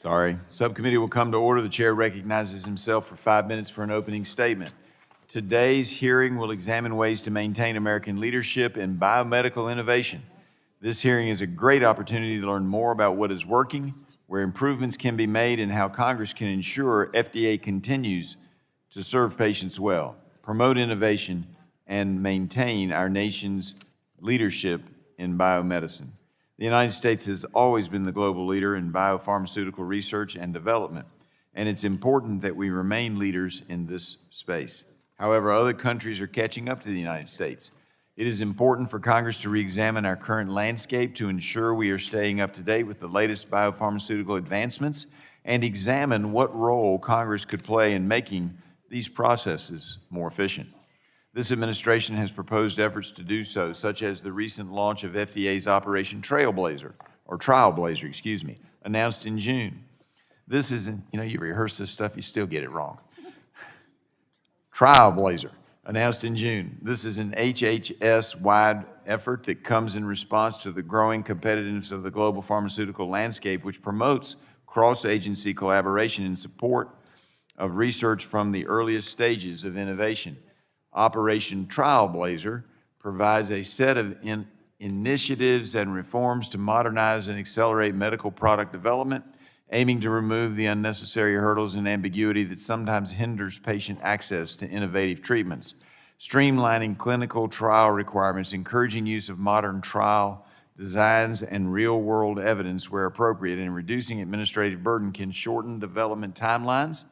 Subcommittee will come to order. The chair recognizes himself for 5 minutes for an opening statement. Today's hearing will examine ways to maintain American leadership in biomedical innovation. This hearing is a great opportunity to learn more about what is working, where improvements can be made, and how Congress can ensure FDA continues to serve patients well, promote innovation, and maintain our nation's leadership in biomedicine. The United States has always been the global leader in biopharmaceutical research and development, and it's important that we remain leaders in this space. However, other countries are catching up to the United States. It is important for Congress to re-examine our current landscape to ensure we are staying up to date with the latest biopharmaceutical advancements and examine what role Congress could play in making these processes more efficient. This administration has proposed efforts to do so, such as the recent launch of FDA's Operation Trailblazer, announced in June. This is, you rehearse this stuff, you still get it wrong. Trailblazer, announced in June. This is an HHS-wide effort that comes in response to the growing competitiveness of the global pharmaceutical landscape, which promotes cross-agency collaboration in support of research from the earliest stages of innovation. Operation Trailblazer provides a set of initiatives and reforms to modernize and accelerate medical product development, aiming to remove the unnecessary hurdles and ambiguity that sometimes hinders patient access to innovative treatments, streamlining clinical trial requirements, encouraging use of modern trial designs and real-world evidence where appropriate, and reducing administrative burden can shorten development timelines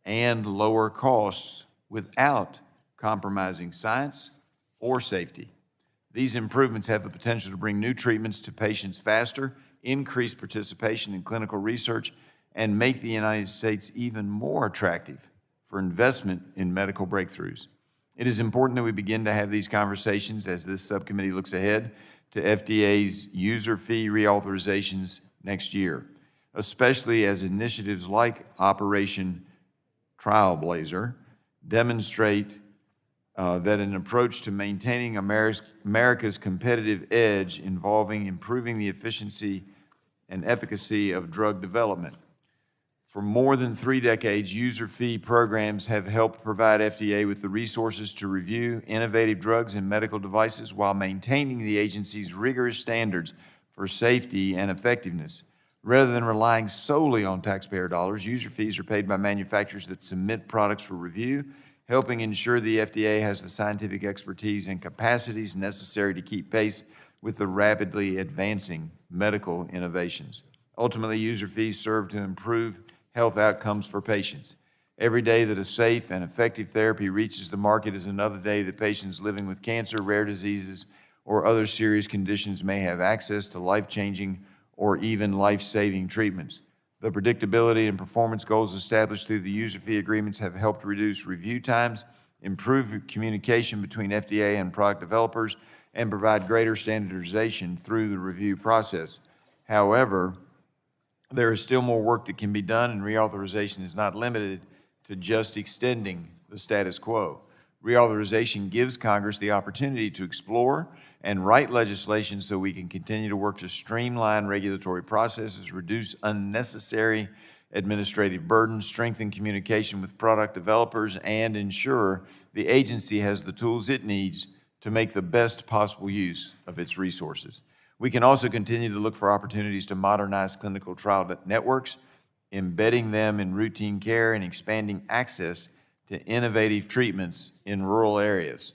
and lower costs without compromising science or safety. These improvements have the potential to bring new treatments to patients faster, increase participation in clinical research, and make the United States even more attractive for investment in medical breakthroughs. It is important that we begin to have these conversations as this subcommittee looks ahead to FDA's user fee reauthorizations next year, especially as initiatives like Operation Trailblazer demonstrate that an approach to maintaining America's competitive edge involving improving the efficiency and efficacy of drug development. For more than 3 decades, user fee programs have helped provide FDA with the resources to review innovative drugs and medical devices while maintaining the agency's rigorous standards for safety and effectiveness. Rather than relying solely on taxpayer dollars, user fees are paid by manufacturers that submit products for review, helping ensure the FDA has the scientific expertise and capacities necessary to keep pace with the rapidly advancing medical innovations. Ultimately, user fees serve to improve health outcomes for patients. Every day that a safe and effective therapy reaches the market is another day that patients living with cancer, rare diseases, or other serious conditions may have access to life-changing or even life-saving treatments. The predictability and performance goals established through the user fee agreements have helped reduce review times, improve communication between FDA and product developers, and provide greater standardization through the review process. However, there is still more work that can be done, and reauthorization is not limited to just extending the status quo. Reauthorization gives Congress the opportunity to explore and write legislation so we can continue to work to streamline regulatory processes, reduce unnecessary administrative burden, strengthen communication with product developers, and ensure the agency has the tools it needs to make the best possible use of its resources. We can also continue to look for opportunities to modernize clinical trial networks, embedding them in routine care and expanding access to innovative treatments in rural areas.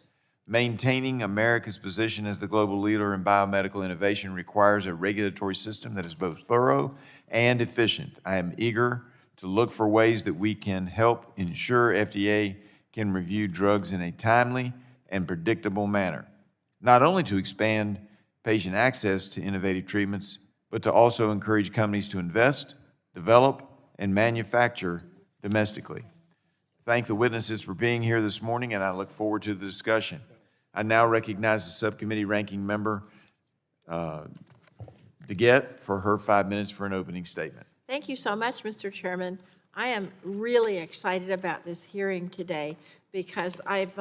Maintaining America's position as the global leader in biomedical innovation requires a regulatory system that is both thorough and efficient. I am eager to look for ways that we can help ensure FDA can review drugs in a timely and predictable manner, not only to expand patient access to innovative treatments, but to also encourage companies to invest, develop, and manufacture domestically. Thank the witnesses for being here this morning, and I look forward to the discussion. I now recognize the subcommittee ranking member, Dingell, for her 5 minutes for an opening statement. Thank you so much, Mr. Chairman. I am really excited about this hearing today because I've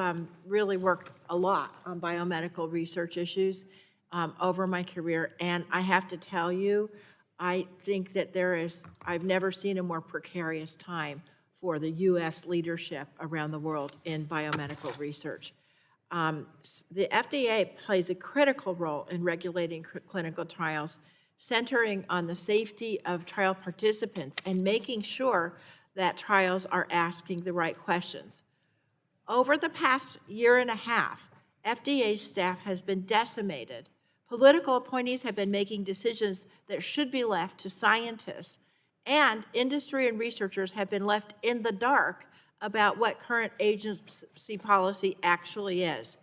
really worked a lot on biomedical research issues over my career, and I have to tell you, I think that I've never seen a more precarious time for the U.S. leadership around the world in biomedical research. The FDA plays a critical role in regulating clinical trials, centering on the safety of trial participants and making sure that trials are asking the right questions. Over the past year and a half, FDA staff has been decimated. Political appointees have been making decisions that should be left to scientists, and industry and researchers have been left in the dark about what current agency policy actually is.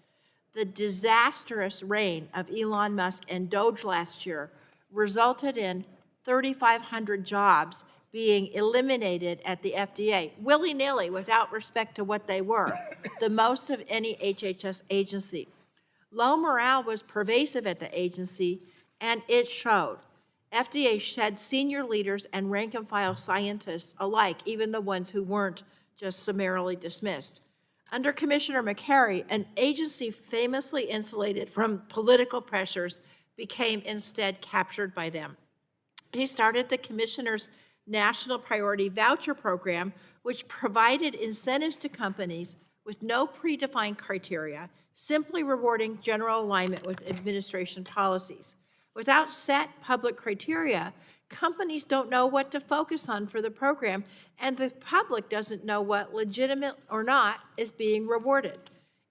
The disastrous reign of Elon Musk and Doge last year resulted in 3,500 jobs being eliminated at the FDA, willy-nilly, without respect to what they were, the most of any HHS agency. Low morale was pervasive at the agency, and it showed. FDA shed senior leaders and rank-and-file scientists alike, even the ones who weren't just summarily dismissed. Under Commissioner McCary, an agency famously insulated from political pressures became instead captured by them. He started the Commissioner's National Priority Voucher Program, which provided incentives to companies with no predefined criteria, simply rewarding general alignment with administration policies. Without set public criteria, companies don't know what to focus on for the program, and the public doesn't know what, legitimate or not, is being rewarded.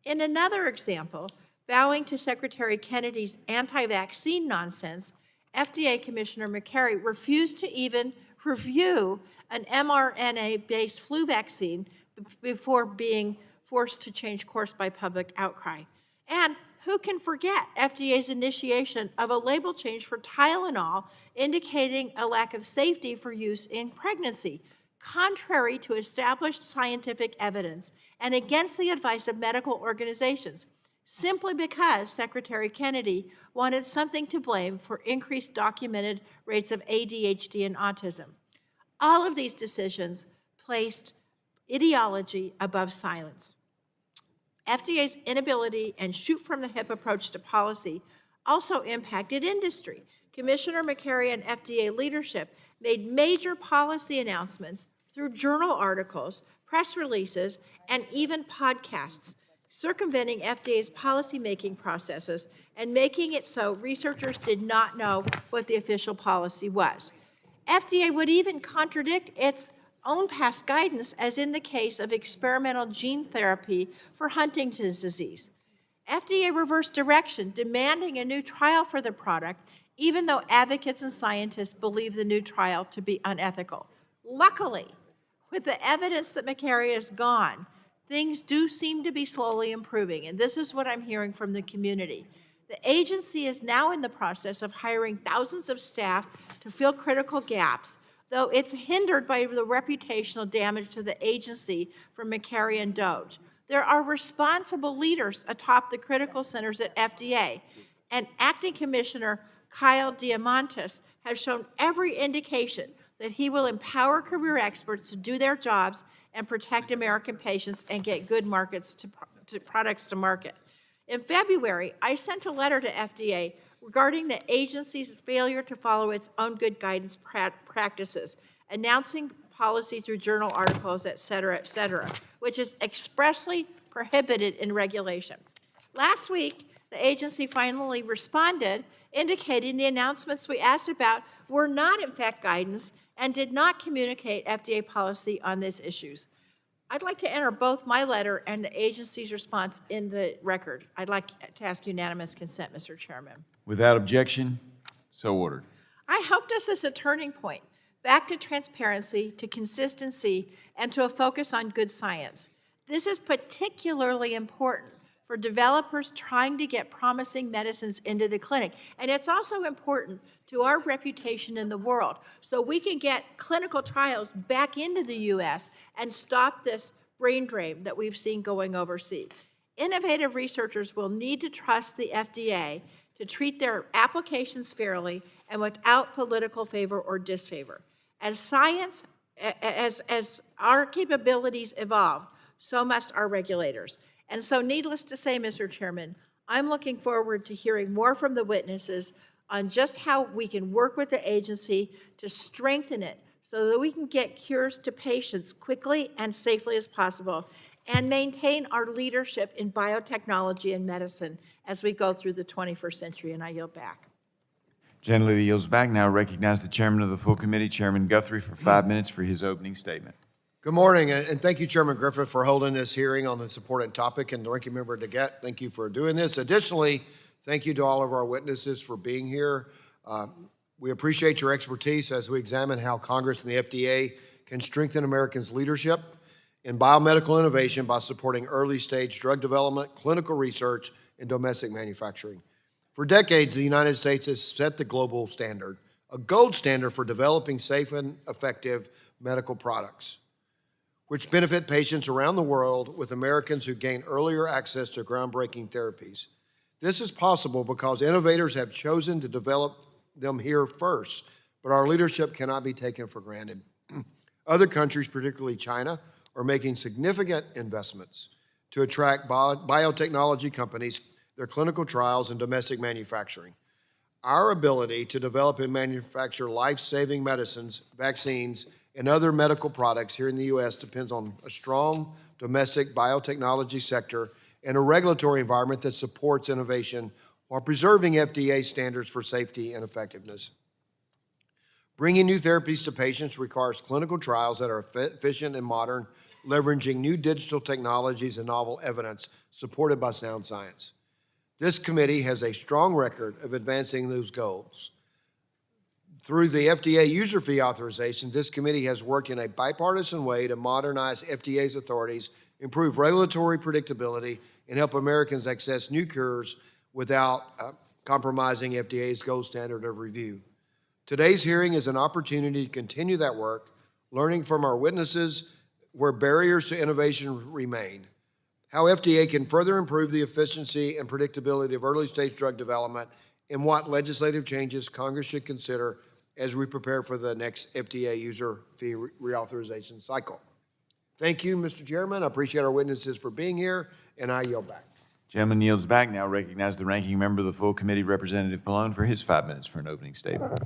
In another example, bowing to Secretary Kennedy's anti-vaccine nonsense, FDA Commissioner McCary refused to even review an mRNA-based flu vaccine before being forced to change course by public outcry. And who can forget FDA's initiation of a label change for Tylenol, indicating a lack of safety for use in pregnancy, contrary to established scientific evidence and against the advice of medical organizations, simply because Secretary Kennedy wanted something to blame for increased documented rates of ADHD and autism. All of these decisions placed ideology above science. FDA's inability and shoot-from-the-hip approach to policy also impacted industry. Commissioner McCary and FDA leadership made major policy announcements through journal articles, press releases, and even podcasts, circumventing FDA's policymaking processes and making it so researchers did not know what the official policy was. FDA would even contradict its own past guidance, as in the case of experimental gene therapy for Huntington's disease. FDA reversed direction, demanding a new trial for the product, even though advocates and scientists believe the new trial to be unethical. Luckily, with the evidence that McCary is gone, things do seem to be slowly improving, and this is what I'm hearing from the community. The agency is now in the process of hiring thousands of staff to fill critical gaps, though it's hindered by the reputational damage to the agency from McCary and Doge. There are responsible leaders atop the critical centers at FDA, and Acting Commissioner Kyle Diamantis has shown every indication that he will empower career experts to do their jobs and protect American patients and get good products to market. In February, I sent a letter to FDA regarding the agency's failure to follow its own good guidance practices, announcing policy through journal articles, et cetera, which is expressly prohibited in regulation. Last week, the agency finally responded, indicating the announcements we asked about were not in fact guidance and did not communicate FDA policy on these issues. I'd like to enter both my letter and the agency's response in the record. I'd like to ask unanimous consent, Mr. Chairman. Without objection, so ordered. I hope this is a turning point, back to transparency, to consistency, and to a focus on good science. This is particularly important for developers trying to get promising medicines into the clinic. And it's also important to our reputation in the world, so we can get clinical trials back into the U.S. and stop this brain drain that we've seen going overseas. Innovative researchers will need to trust the FDA to treat their applications fairly and without political favor or disfavor. As our capabilities evolve, so must our regulators. And so, needless to say, Mr. Chairman, I'm looking forward to hearing more from the witnesses on just how we can work with the agency to strengthen it so that we can get cures to patients quickly and safely as possible and maintain our leadership in biotechnology and medicine as we go through the 21st century. And I yield back. Gentlelady yields back. Now recognize the chairman of the full committee, Chairman Guthrie, for 5 minutes for his opening statement. Good morning, and thank you, Chairman Griffith, for holding this hearing on this important topic, and the Ranking Member DeGette, thank you for doing this. Additionally, thank you to all of our witnesses for being here. We appreciate your expertise as we examine how Congress and the FDA can strengthen Americans' leadership in biomedical innovation by supporting early-stage drug development, clinical research, and domestic manufacturing. For decades, the United States has set the global standard, a gold standard for developing safe and effective medical products, which benefit patients around the world, with Americans who gain earlier access to groundbreaking therapies. This is possible because innovators have chosen to develop them here first, but our leadership cannot be taken for granted. Other countries, particularly China, are making significant investments to attract biotechnology companies, their clinical trials, and domestic manufacturing. Our ability to develop and manufacture life-saving medicines, vaccines, and other medical products here in the U.S. depends on a strong domestic biotechnology sector and a regulatory environment that supports innovation while preserving FDA standards for safety and effectiveness. Bringing new therapies to patients requires clinical trials that are efficient and modern, leveraging new digital technologies and novel evidence supported by sound science. This committee has a strong record of advancing those goals. Through the FDA user fee authorization, this committee has worked in a bipartisan way to modernize FDA's authorities, improve regulatory predictability, and help Americans access new cures without compromising FDA's gold standard of review. Today's hearing is an opportunity to continue that work, learning from our witnesses where barriers to innovation remain, how FDA can further improve the efficiency and predictability of early-stage drug development, and what legislative changes Congress should consider as we prepare for the next FDA user fee reauthorization cycle. Thank you, Mr. Chairman. I appreciate our witnesses for being here, and I yield back. Gentleman yields back. Now recognize the ranking member of the full committee, Representative Pallone, for his 5 minutes for an opening statement.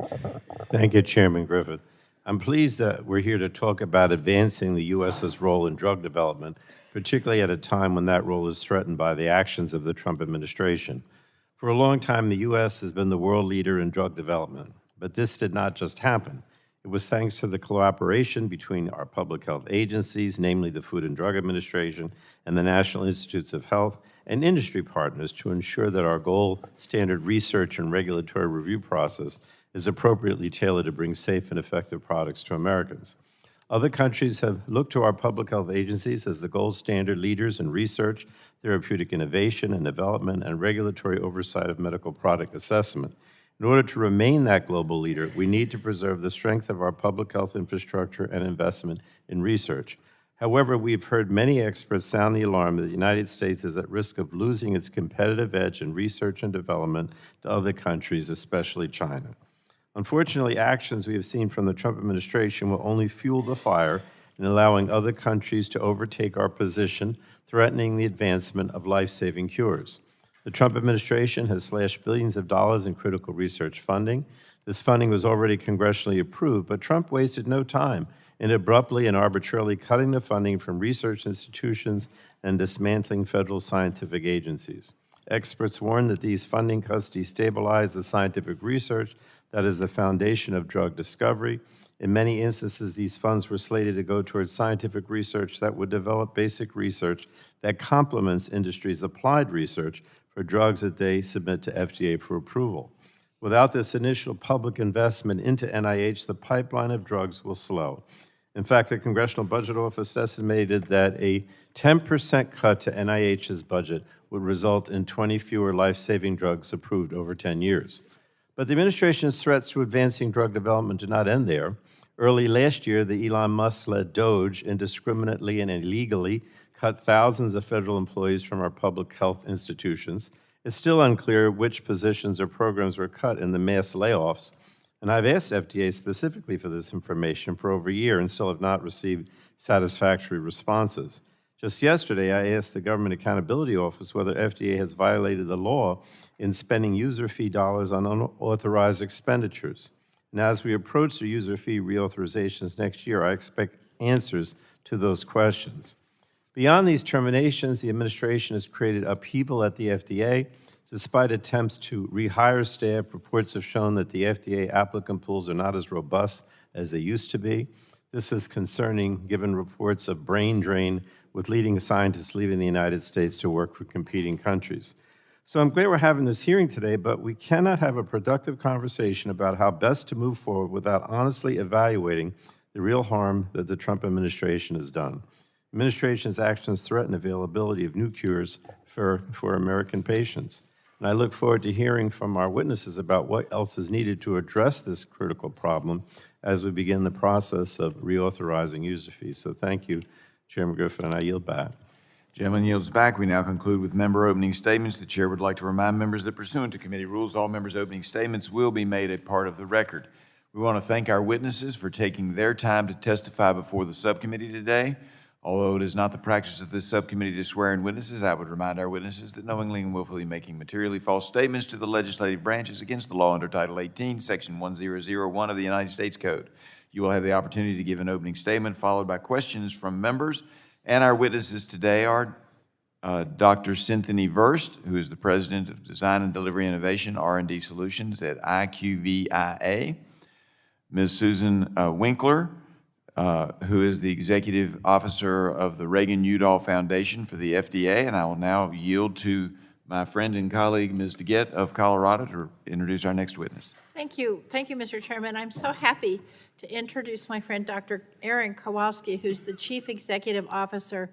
Thank you, Chairman Griffith. I'm pleased that we're here to talk about advancing the U.S.'s role in drug development, particularly at a time when that role is threatened by the actions of the Trump administration. For a long time, the U.S. has been the world leader in drug development, but this did not just happen. It was thanks to the cooperation between our public health agencies, namely the Food and Drug Administration and the National Institutes of Health, and industry partners to ensure that our gold standard research and regulatory review process is appropriately tailored to bring safe and effective products to Americans. Other countries have looked to our public health agencies as the gold standard leaders in research, therapeutic innovation and development, and regulatory oversight of medical product assessment. In order to remain that global leader, we need to preserve the strength of our public health infrastructure and investment in research. However, we've heard many experts sound the alarm that the United States is at risk of losing its competitive edge in research and development to other countries, especially China. Unfortunately, actions we have seen from the Trump administration will only fuel the fire in allowing other countries to overtake our position, threatening the advancement of life-saving cures. The Trump administration has slashed billions of dollars in critical research funding. This funding was already congressionally approved, but Trump wasted no time in abruptly and arbitrarily cutting the funding from research institutions and dismantling federal scientific agencies. Experts warn that these funding cuts destabilize the scientific research that is the foundation of drug discovery. In many instances, these funds were slated to go towards scientific research that would develop basic research that complements industry's applied research for drugs that they submit to FDA for approval. Without this initial public investment into NIH, the pipeline of drugs will slow. In fact, the Congressional Budget Office estimated that a 10% cut to NIH's budget would result in 20 fewer life-saving drugs approved over 10 years. But the administration's threats to advancing drug development do not end there. Early last year, the Elon Musk-led DOGE indiscriminately and illegally cut thousands of federal employees from our public health institutions. It's still unclear which positions or programs were cut in the mass layoffs, and I've asked FDA specifically for this information for over a year and still have not received satisfactory responses. Just yesterday, I asked the Government Accountability Office whether FDA has violated the law in spending user fee dollars on unauthorized expenditures. And as we approach the user fee reauthorizations next year, I expect answers to those questions. Beyond these terminations, the administration has created upheaval at the FDA. Despite attempts to rehire staff, reports have shown that the FDA applicant pools are not as robust as they used to be. This is concerning given reports of brain drain with leading scientists leaving the United States to work for competing countries. So I'm glad we're having this hearing today, but we cannot have a productive conversation about how best to move forward without honestly evaluating the real harm that the Trump administration has done. Administration's actions threaten availability of new cures for American patients. And I look forward to hearing from our witnesses about what else is needed to address this critical problem as we begin the process of reauthorizing user fees. So thank you, Chairman Griffin, and I yield back. Gentleman yields back. We now conclude with member opening statements. The chair would like to remind members that pursuant to committee rules, all members' opening statements will be made a part of the record. We want to thank our witnesses for taking their time to testify before the subcommittee today. Although it is not the practice of this subcommittee to swear in witnesses, I would remind our witnesses that knowingly and willfully making materially false statements to the legislative branch is against the law under Title 18, Section 1001 of the United States Code. You will have the opportunity to give an opening statement followed by questions from members. And our witnesses today are Dr. Cynthia Verst, who is the President of Design and Delivery Innovation, R&D Solutions at IQVIA, Ms. Susan Winkler, who is the Executive Officer of the Reagan-Udall Foundation for the FDA, and I will now yield to my friend and colleague, Ms. Dingell of Colorado, to introduce our next witness. Thank you, Mr. Chairman. I'm so happy to introduce my friend, Dr. Aaron Kowalski, who's the Chief Executive Officer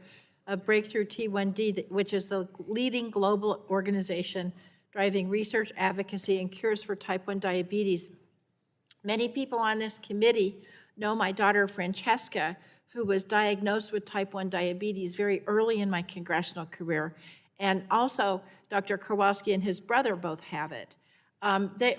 of Breakthrough T1D, which is the leading global organization driving research, advocacy, and cures for type 1 diabetes. Many people on this committee know my daughter Francesca, who was diagnosed with type 1 diabetes very early in my congressional career. And also, Dr. Kowalski and his brother both have it.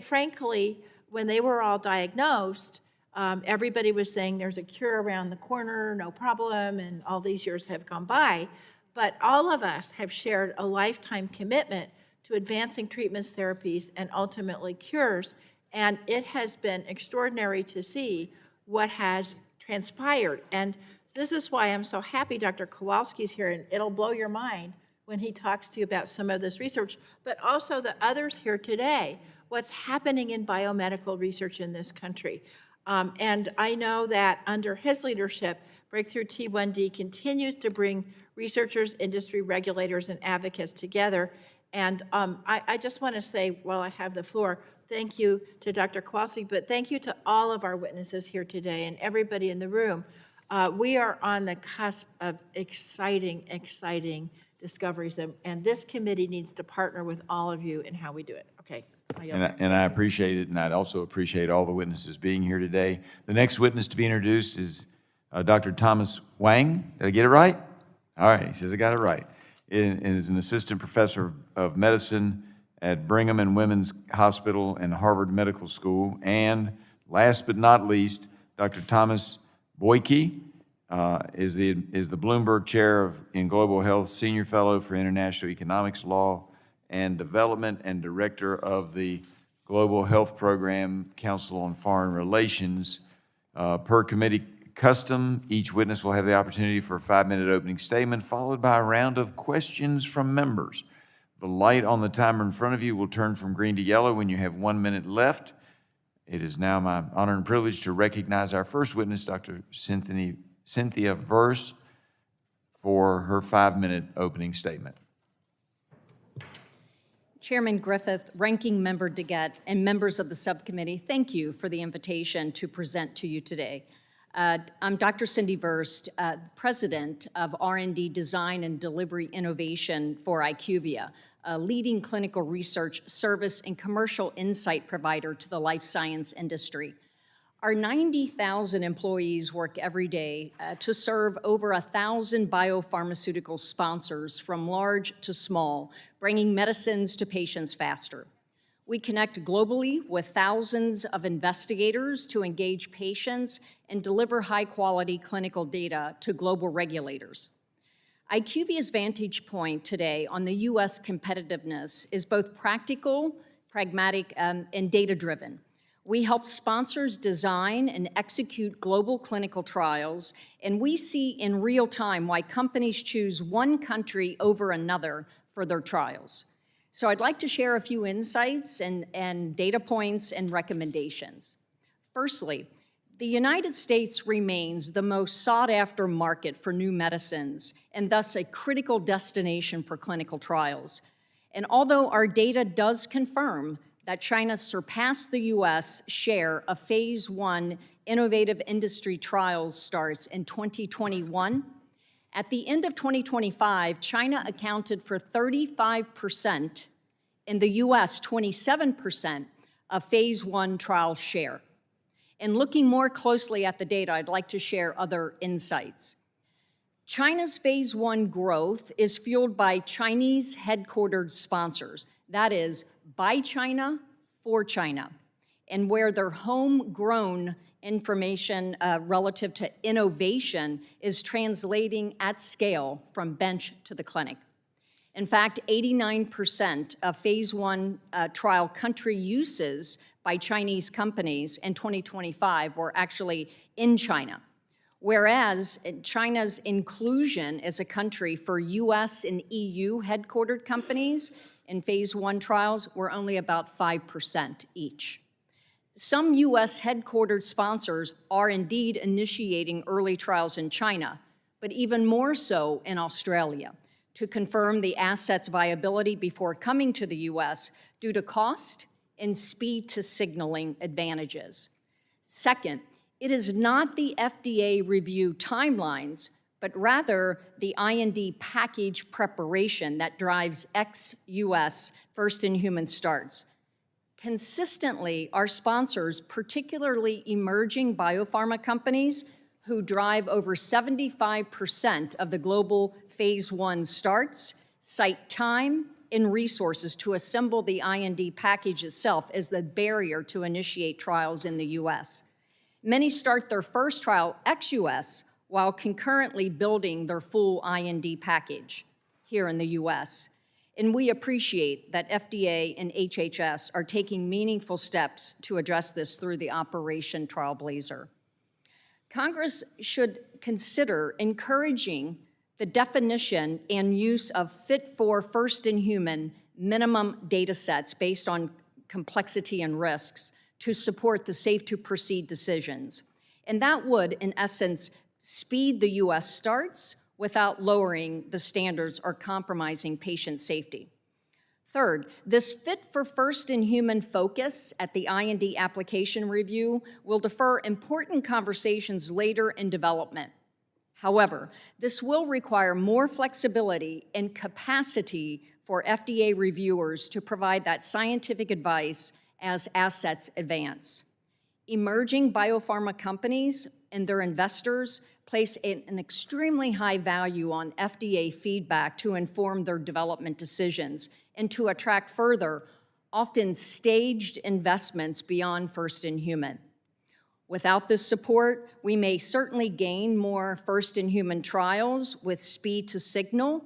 Frankly, when they were all diagnosed, everybody was saying there's a cure around the corner, no problem, and all these years have gone by. But all of us have shared a lifetime commitment to advancing treatments, therapies, and ultimately cures. And it has been extraordinary to see what has transpired. And this is why I'm so happy Dr. Kowalski's here, and it'll blow your mind when he talks to you about some of this research, but also the others here today, what's happening in biomedical research in this country. And I know that under his leadership, Breakthrough T1D continues to bring researchers, industry regulators, and advocates together. And I just want to say, while I have the floor, thank you to Dr. Kowalski, but thank you to all of our witnesses here today and everybody in the room. We are on the cusp of exciting discoveries, and this committee needs to partner with all of you in how we do it. Okay. And I appreciate it, and I'd also appreciate all the witnesses being here today. The next witness to be introduced is Dr. Thomas Wang. Did I get it right? All right, he says I got it right. And is an assistant professor of medicine at Brigham and Women's Hospital and Harvard Medical School. And last but not least, Dr. Thomas Boyke is the Bloomberg Chair in Global Health, Senior Fellow for International Economics, Law, and Development, and Director of the Global Health Program Council on Foreign Relations. Per committee custom, each witness will have the opportunity for a 5-minute opening statement, followed by a round of questions from members. The light on the timer in front of you will turn from green to yellow when you have 1 minute left. It is now my honor and privilege to recognize our first witness, Dr. Cynthia Verst, for her 5-minute opening statement. Chairman Griffith, Ranking Member Dingell, and members of the subcommittee, thank you for the invitation to present to you today. I'm Dr. Cindy Verst, President of R&D Design and Delivery Innovation for IQVIA, a leading clinical research, service, and commercial insight provider to the life science industry. Our 90,000 employees work every day to serve over 1,000 biopharmaceutical sponsors from large to small, bringing medicines to patients faster. We connect globally with thousands of investigators to engage patients and deliver high-quality clinical data to global regulators. IQVIA's vantage point today on the U.S. competitiveness is both practical, pragmatic, and data-driven. We help sponsors design and execute global clinical trials, and we see in real time why companies choose one country over another for their trials. So I'd like to share a few insights and data points and recommendations. Firstly, the United States remains the most sought-after market for new medicines and thus a critical destination for clinical trials. And although our data does confirm that China surpassed the U.S. share of phase 1 innovative industry trials starts in 2021, at the end of 2025, China accounted for 35% and the U.S. 27% of phase 1 trial share. And looking more closely at the data, I'd like to share other insights. China's phase 1 growth is fueled by Chinese headquartered sponsors. That is, by China, for China, and where their homegrown information relative to innovation is translating at scale from bench to the clinic. In fact, 89% of phase 1 trial country uses by Chinese companies in 2025 were actually in China, whereas China's inclusion as a country for US and EU headquartered companies in phase 1 trials were only about 5% each. Some US headquartered sponsors are indeed initiating early trials in China, but even more so in Australia, to confirm the asset's viability before coming to the US due to cost and speed to signaling advantages. Second, it is not the FDA review timelines, but rather the IND package preparation that drives ex-US first-in-human starts. Consistently, our sponsors, particularly emerging biopharma companies who drive over 75% of the global phase 1 starts, cite time and resources to assemble the IND package itself as the barrier to initiate trials in the US. Many start their first trial ex-US while concurrently building their full IND package here in the US. And we appreciate that FDA and HHS are taking meaningful steps to address this through the Operation Trailblazer. Congress should consider encouraging the definition and use of fit for first-in-human minimum data sets based on complexity and risks to support the safe-to-proceed decisions. And that would, in essence, speed the U.S. starts without lowering the standards or compromising patient safety. Third, this fit for first-in-human focus at the IND application review will defer important conversations later in development. However, this will require more flexibility and capacity for FDA reviewers to provide that scientific advice as assets advance. Emerging biopharma companies and their investors place an extremely high value on FDA feedback to inform their development decisions and to attract further, often staged investments beyond first-in-human. Without this support, we may certainly gain more first-in-human trials with speed to signal,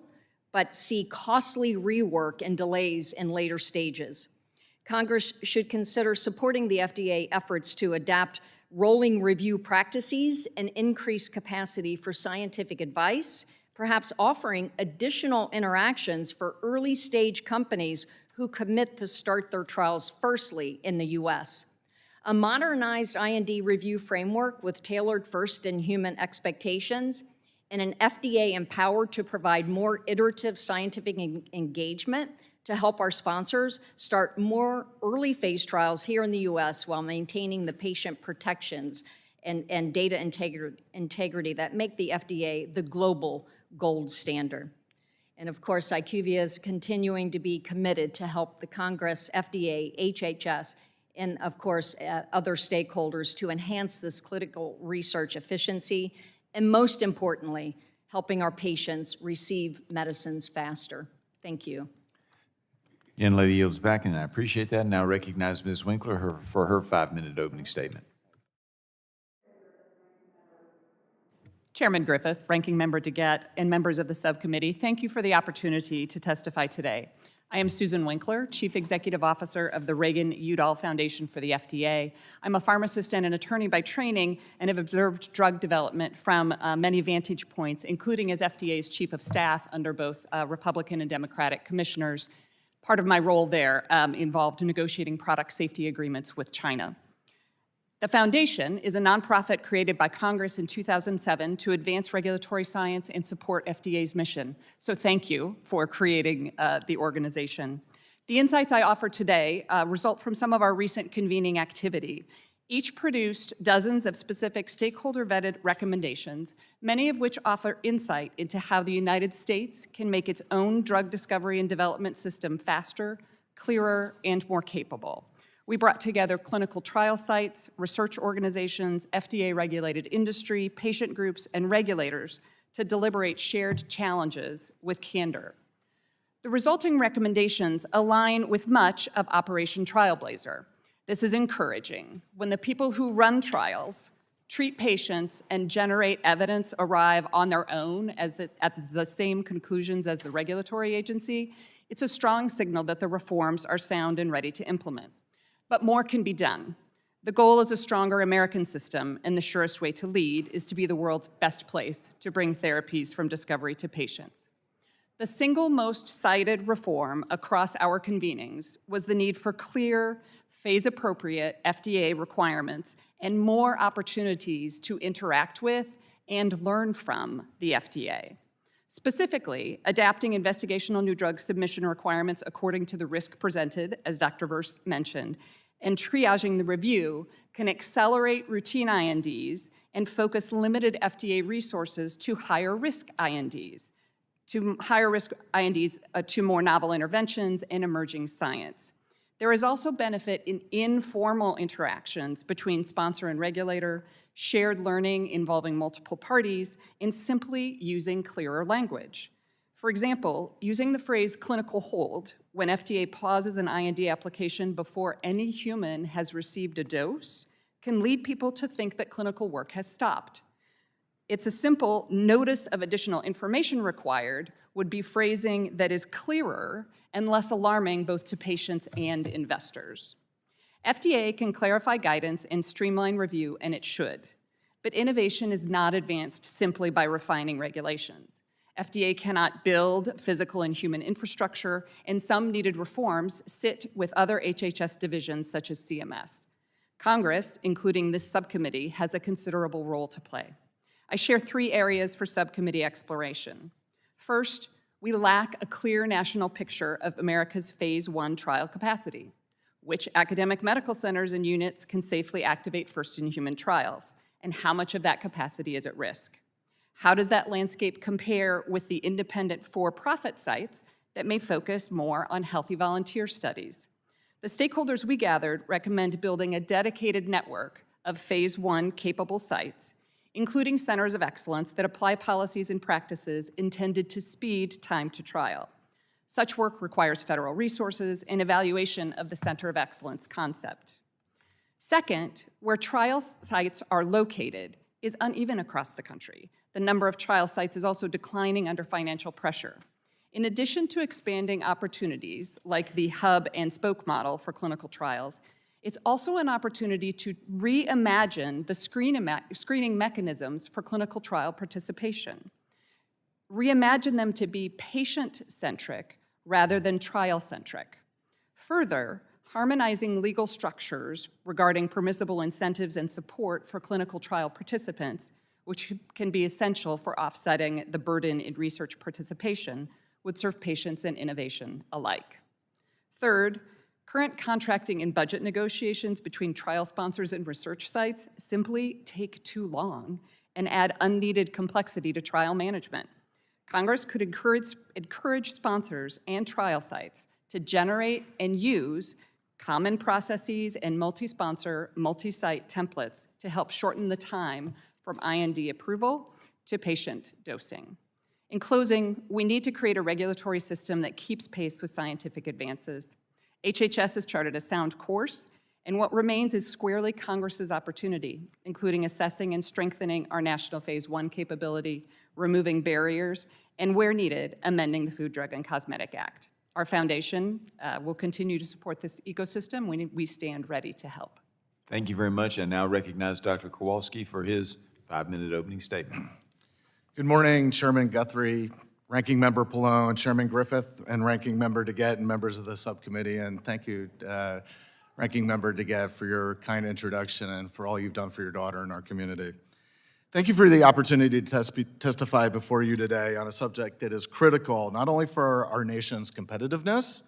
but see costly rework and delays in later stages. Congress should consider supporting the FDA efforts to adapt rolling review practices and increase capacity for scientific advice, perhaps offering additional interactions for early-stage companies who commit to start their trials firstly in the U.S. A modernized IND review framework with tailored first-in-human expectations and an FDA empowered to provide more iterative scientific engagement to help our sponsors start more early-phase trials here in the U.S. while maintaining the patient protections and data integrity that make the FDA the global gold standard. And of course, IQVIA is continuing to be committed to help the Congress, FDA, HHS, and of course, other stakeholders to enhance this clinical research efficiency, and most importantly, helping our patients receive medicines faster. Thank you. Young lady yields back, and I appreciate that. Now recognize Ms. Winkler for her 5-minute opening statement. Chairman Griffith, Ranking Member DeGette, and members of the subcommittee, thank you for the opportunity to testify today. I am Susan Winkler, Chief Executive Officer of the Reagan-Udall Foundation for the FDA. I'm a pharmacist and an attorney by training and have observed drug development from many vantage points, including as FDA's Chief of Staff under both Republican and Democratic commissioners. Part of my role there involved negotiating product safety agreements with China. The Foundation is a nonprofit created by Congress in 2007 to advance regulatory science and support FDA's mission. So thank you for creating the organization. The insights I offer today result from some of our recent convening activity. Each produced dozens of specific stakeholder-vetted recommendations, many of which offer insight into how the United States can make its own drug discovery and development system faster, clearer, and more capable. We brought together clinical trial sites, research organizations, FDA-regulated industry, patient groups, and regulators to deliberate shared challenges with candor. The resulting recommendations align with much of Operation Trailblazer. This is encouraging. When the people who run trials, treat patients, and generate evidence arrive on their own at the same conclusions as the regulatory agency, it's a strong signal that the reforms are sound and ready to implement. But more can be done. The goal is a stronger American system, and the surest way to lead is to be the world's best place to bring therapies from discovery to patients. The single most cited reform across our convenings was the need for clear, phase-appropriate FDA requirements and more opportunities to interact with and learn from the FDA. Specifically, adapting investigational new drug submission requirements according to the risk presented, as Dr. Verse mentioned, and triaging the review can accelerate routine INDs and focus limited FDA resources to higher risk INDs, to more novel interventions and emerging science. There is also benefit in informal interactions between sponsor and regulator, shared learning involving multiple parties, and simply using clearer language. For example, using the phrase clinical hold when FDA pauses an IND application before any human has received a dose can lead people to think that clinical work has stopped. It's a simple notice of additional information required would be phrasing that is clearer and less alarming both to patients and investors. FDA can clarify guidance and streamline review, and it should. But innovation is not advanced simply by refining regulations. FDA cannot build physical and human infrastructure, and some needed reforms sit with other HHS divisions such as CMS. Congress, including this subcommittee, has a considerable role to play. I share 3 areas for subcommittee exploration. First, we lack a clear national picture of America's phase 1 trial capacity. Which academic medical centers and units can safely activate first-in-human trials, and how much of that capacity is at risk? How does that landscape compare with the independent for-profit sites that may focus more on healthy volunteer studies? The stakeholders we gathered recommend building a dedicated network of phase 1 capable sites, including centers of excellence that apply policies and practices intended to speed time to trial. Such work requires federal resources and evaluation of the Center of Excellence concept. Second, where trial sites are located is uneven across the country. The number of trial sites is also declining under financial pressure. In addition to expanding opportunities like the hub and spoke model for clinical trials, it's also an opportunity to reimagine the screening mechanisms for clinical trial participation. Reimagine them to be patient-centric rather than trial-centric. Further, harmonizing legal structures regarding permissible incentives and support for clinical trial participants, which can be essential for offsetting the burden in research participation, would serve patients and innovation alike. Third, current contracting and budget negotiations between trial sponsors and research sites simply take too long and add unneeded complexity to trial management. Congress could encourage sponsors and trial sites to generate and use common processes and multi-sponsor, multi-site templates to help shorten the time from IND approval to patient dosing. In closing, we need to create a regulatory system that keeps pace with scientific advances. HHS has charted a sound course, And what remains is squarely Congress's opportunity, including assessing and strengthening our national Phase 1 capability, removing barriers, and where needed, amending the Food, Drug, and Cosmetic Act. Our foundation will continue to support this ecosystem when we stand ready to help. Thank you very much. I now recognize Dr. Kowalski for his 5-minute opening statement. Good morning, Chairman Guthrie, Ranking Member Pallone, Chairman Griffith, and Ranking Member DeGette, and members of the subcommittee. And thank you, Ranking Member DeGette, for your kind introduction and for all you've done for your daughter and our community. Thank you for the opportunity to testify before you today on a subject that is critical not only for our nation's competitiveness,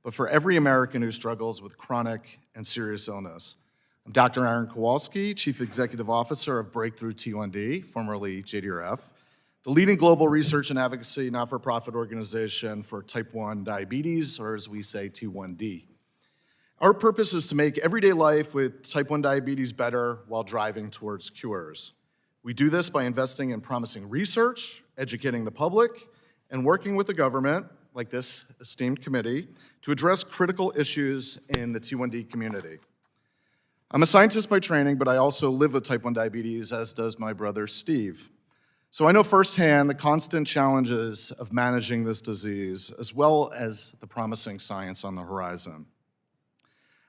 but for every American who struggles with chronic and serious illness. I'm Dr. Aaron Kowalski, Chief Executive Officer of Breakthrough T1D, formerly JDRF, the leading global research and advocacy not-for-profit organization for type 1 diabetes, or as we say, T1D. Our purpose is to make everyday life with type 1 diabetes better while driving towards cures. We do this by investing in promising research, educating the public, and working with the government, like this esteemed committee, to address critical issues in the T1D community. I'm a scientist by training, but I also live with type 1 diabetes, as does my brother Steve. So I know firsthand the constant challenges of managing this disease, as well as the promising science on the horizon.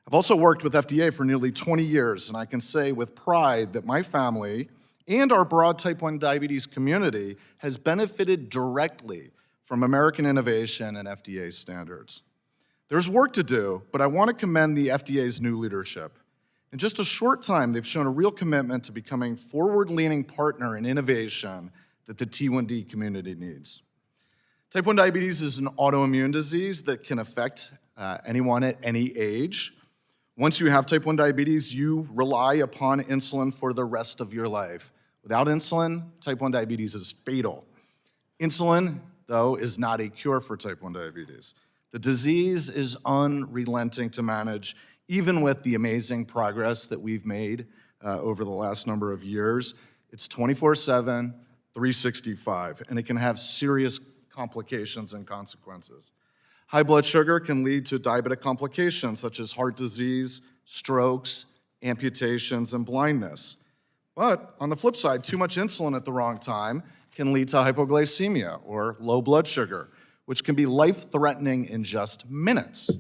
I've also worked with FDA for nearly 20 years, and I can say with pride that my family and our broad type 1 diabetes community has benefited directly from American innovation and FDA standards. There's work to do, but I want to commend the FDA's new leadership. In just a short time, they've shown a real commitment to becoming a forward-leaning partner in innovation that the T1D community needs. Type 1 diabetes is an autoimmune disease that can affect anyone at any age. Once you have type 1 diabetes, you rely upon insulin for the rest of your life. Without insulin, type 1 diabetes is fatal. Insulin, though, is not a cure for type 1 diabetes. The disease is unrelenting to manage, even with the amazing progress that we've made over the last number of years. It's 24/7, 365, and it can have serious complications and consequences. High blood sugar can lead to diabetic complications such as heart disease, strokes, amputations, and blindness. But on the flip side, too much insulin at the wrong time can lead to hypoglycemia or low blood sugar, which can be life-threatening in just minutes.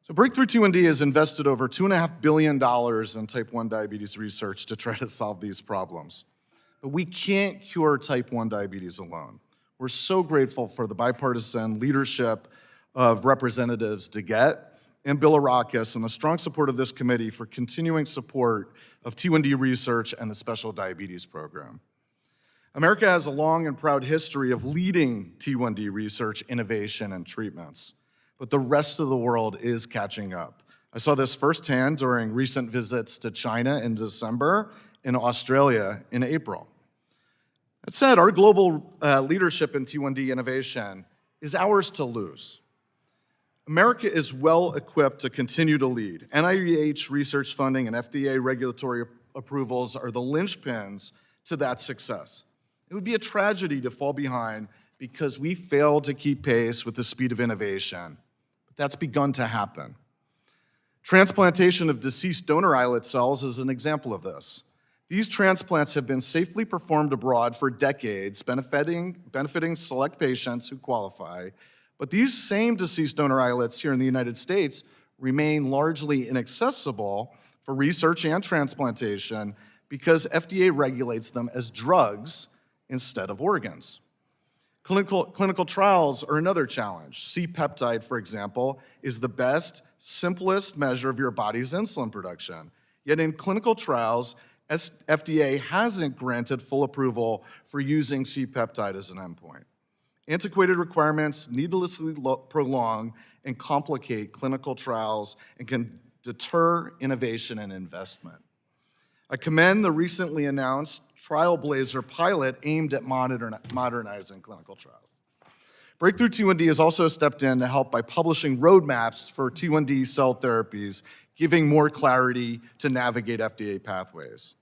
So Breakthrough T1D has invested over $2.5 billion in type 1 diabetes research to try to solve these problems. But we can't cure type 1 diabetes alone. We're so grateful for the bipartisan leadership of Representatives DeGette and Bilirakis and the strong support of this committee for continuing support of T1D research and the Special Diabetes Program. America has a long and proud history of leading T1D research, innovation, and treatments, but the rest of the world is catching up. I saw this firsthand during recent visits to China in December and Australia in April. That said, our global leadership in T1D innovation is ours to lose. America is well equipped to continue to lead. NIH research funding and FDA regulatory approvals are the linchpins to that success. It would be a tragedy to fall behind because we failed to keep pace with the speed of innovation. But that's begun to happen. Transplantation of deceased donor islet cells is an example of this. These transplants have been safely performed abroad for decades, benefiting select patients who qualify. But these same deceased donor islets here in the United States remain largely inaccessible for research and transplantation because FDA regulates them as drugs instead of organs. Clinical trials are another challenge. C-peptide, for example, is the best, simplest measure of your body's insulin production. Yet in clinical trials, FDA hasn't granted full approval for using C-peptide as an endpoint. Antiquated requirements needlessly prolong and complicate clinical trials and can deter innovation and investment. I commend the recently announced Trailblazer pilot aimed at modernizing clinical trials. Breakthrough T1D has also stepped in to help by publishing roadmaps for T1D cell therapies, giving more clarity to navigate FDA pathways.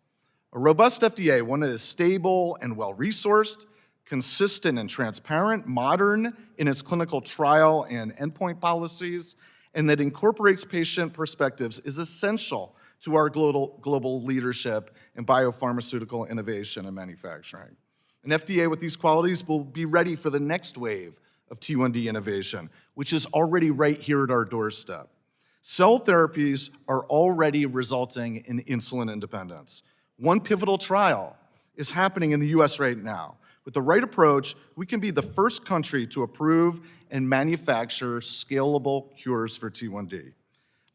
A robust FDA, one that is stable and well-resourced, consistent and transparent, modern in its clinical trial and endpoint policies, and that incorporates patient perspectives is essential to our global leadership in biopharmaceutical innovation and manufacturing. An FDA with these qualities will be ready for the next wave of T1D innovation, which is already right here at our doorstep. Cell therapies are already resulting in insulin independence. One pivotal trial is happening in the US right now. With the right approach, we can be the first country to approve and manufacture scalable cures for T1D.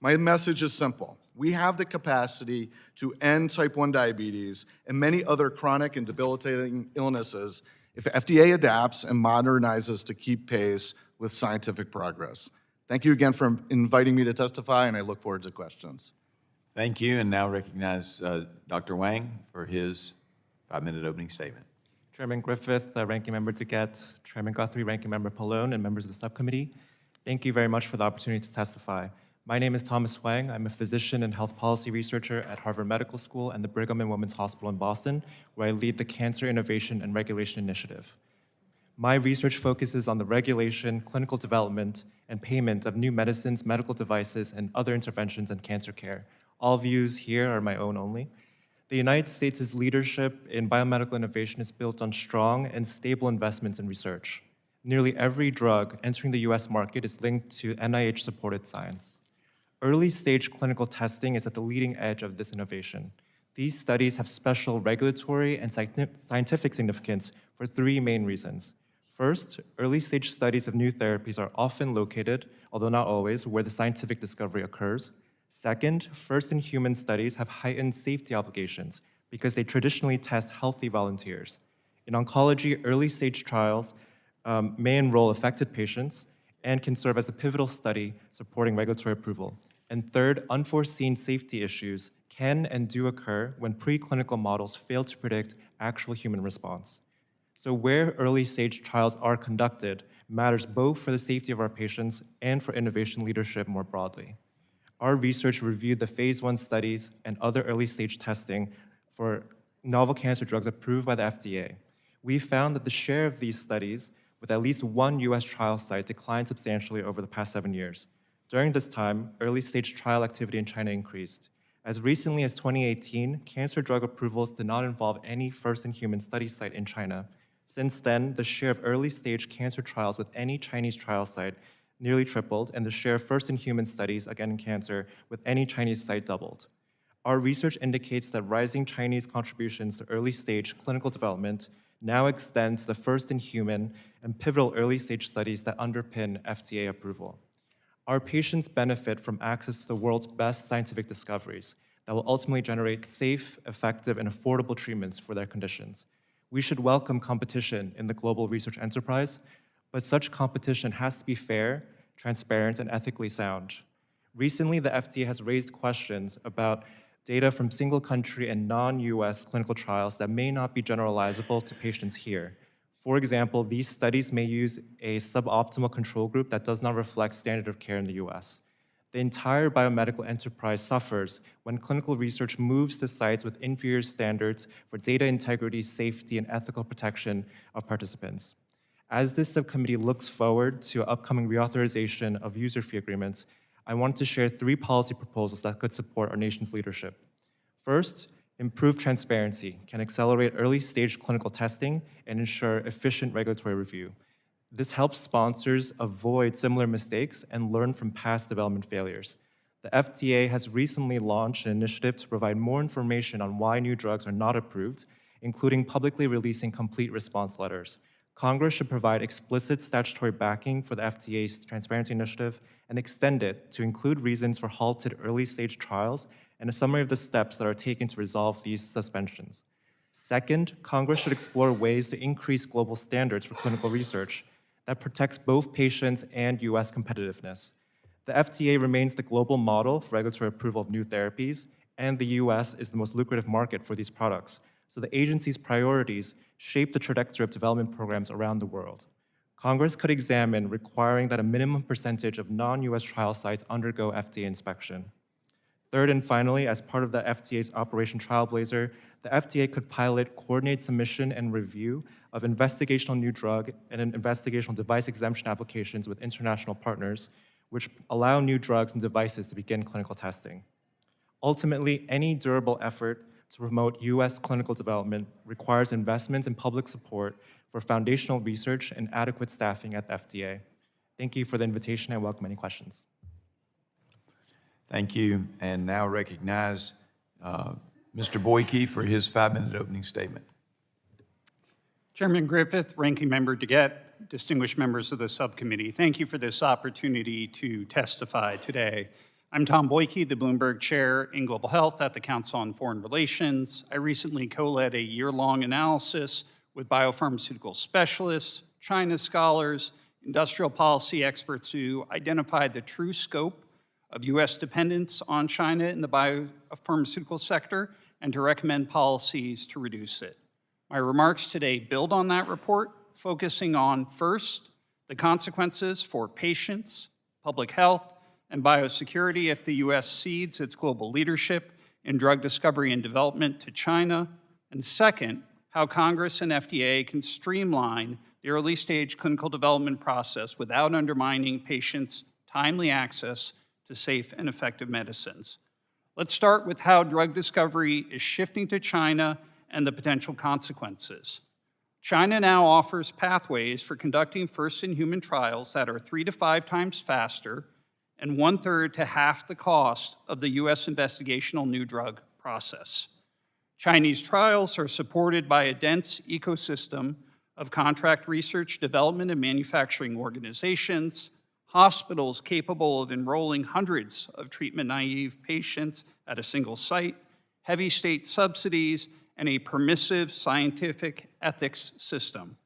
My message is simple. We have the capacity to end type 1 diabetes and many other chronic and debilitating illnesses if FDA adapts and modernizes to keep pace with scientific progress. Thank you again for inviting me to testify, and I look forward to questions. Thank you, and now recognize Dr. Wang for his 5-minute opening statement. Chairman Griffith, Ranking Member Degett, Chairman Guthrie, Ranking Member Pallone, and members of the subcommittee, thank you very much for the opportunity to testify. My name is Thomas Wang. I'm a physician and health policy researcher at Harvard Medical School and the Brigham and Women's Hospital in Boston, where I lead the Cancer Innovation and Regulation Initiative. My research focuses on the regulation, clinical development, and payment of new medicines, medical devices, and other interventions in cancer care. All views here are my own only. The United States' leadership in biomedical innovation is built on strong and stable investments in research. Nearly every drug entering the US market is linked to NIH-supported science. Early-stage clinical testing is at the leading edge of this innovation. These studies have special regulatory and scientific significance for 3 main reasons. First, early-stage studies of new therapies are often located, although not always, where the scientific discovery occurs. Second, first-in-human studies have heightened safety obligations because they traditionally test healthy volunteers. In oncology, early-stage trials may enroll affected patients and can serve as a pivotal study supporting regulatory approval. And third, unforeseen safety issues can and do occur when preclinical models fail to predict actual human response. So where early-stage trials are conducted matters both for the safety of our patients and for innovation leadership more broadly. Our research reviewed the phase 1 studies and other early-stage testing for novel cancer drugs approved by the FDA. We found that the share of these studies with at least one US trial site declined substantially over the past 7 years. During this time, early-stage trial activity in China increased. As recently as 2018, cancer drug approvals did not involve any first-in-human study site in China. Since then, the share of early-stage cancer trials with any Chinese trial site nearly tripled, and the share of first-in-human studies, again in cancer, with any Chinese site doubled. Our research indicates that rising Chinese contributions to early-stage clinical development now extend to the first-in-human and pivotal early-stage studies that underpin FDA approval. Our patients benefit from access to the world's best scientific discoveries that will ultimately generate safe, effective, and affordable treatments for their conditions. We should welcome competition in the global research enterprise, but such competition has to be fair, transparent, and ethically sound. Recently, the FDA has raised questions about data from single-country and non-US clinical trials that may not be generalizable to patients here. For example, these studies may use a suboptimal control group that does not reflect standard of care in the US. The entire biomedical enterprise suffers when clinical research moves to sites with inferior standards for data integrity, safety, and ethical protection of participants. As this subcommittee looks forward to upcoming reauthorization of user fee agreements, I want to share 3 policy proposals that could support our nation's leadership. First, improved transparency can accelerate early-stage clinical testing and ensure efficient regulatory review. This helps sponsors avoid similar mistakes and learn from past development failures. The FDA has recently launched an initiative to provide more information on why new drugs are not approved, including publicly releasing complete response letters. Congress should provide explicit statutory backing for the FDA's transparency initiative and extend it to include reasons for halted early-stage trials and a summary of the steps that are taken to resolve these suspensions. Second, Congress should explore ways to increase global standards for clinical research that protects both patients and US competitiveness. The FDA remains the global model for regulatory approval of new therapies, and the US is the most lucrative market for these products. So the agency's priorities shape the trajectory of development programs around the world. Congress could examine requiring that a minimum percentage of non-US trial sites undergo FDA inspection. Third and finally, as part of the FDA's Operation Trailblazer, the FDA could pilot coordinated submission and review of investigational new drug and investigational device exemption applications with international partners, which allow new drugs and devices to begin clinical testing. Ultimately, any durable effort to promote U.S. clinical development requires investments in public support for foundational research and adequate staffing at the FDA. Thank you for the invitation. I welcome any questions. Thank you, and now recognize Mr. Boyke for his 5-minute opening statement. Chairman Griffith, Ranking Member DeGette, distinguished members of the subcommittee, thank you for this opportunity to testify today. I'm Tom Boyke, the Bloomberg Chair in Global Health at the Council on Foreign Relations. I recently co-led a year-long analysis with biopharmaceutical specialists, China scholars, industrial policy experts who identified the true scope of U.S. dependence on China in the biopharmaceutical sector and to recommend policies to reduce it. My remarks today build on that report, focusing on, first, the consequences for patients, public health, and biosecurity if the U.S. cedes its global leadership in drug discovery and development to China, and second, how Congress and FDA can streamline the early-stage clinical development process without undermining patients' timely access to safe and effective medicines. Let's start with how drug discovery is shifting to China and the potential consequences. China now offers pathways for conducting first-in-human trials that are 3 to 5 times faster and 1/3 to half the cost of the U.S. investigational new drug process. Chinese trials are supported by a dense ecosystem of contract research, development, and manufacturing organizations, hospitals capable of enrolling hundreds of treatment-naive patients at a single site, heavy state subsidies, and a permissive scientific ethics system.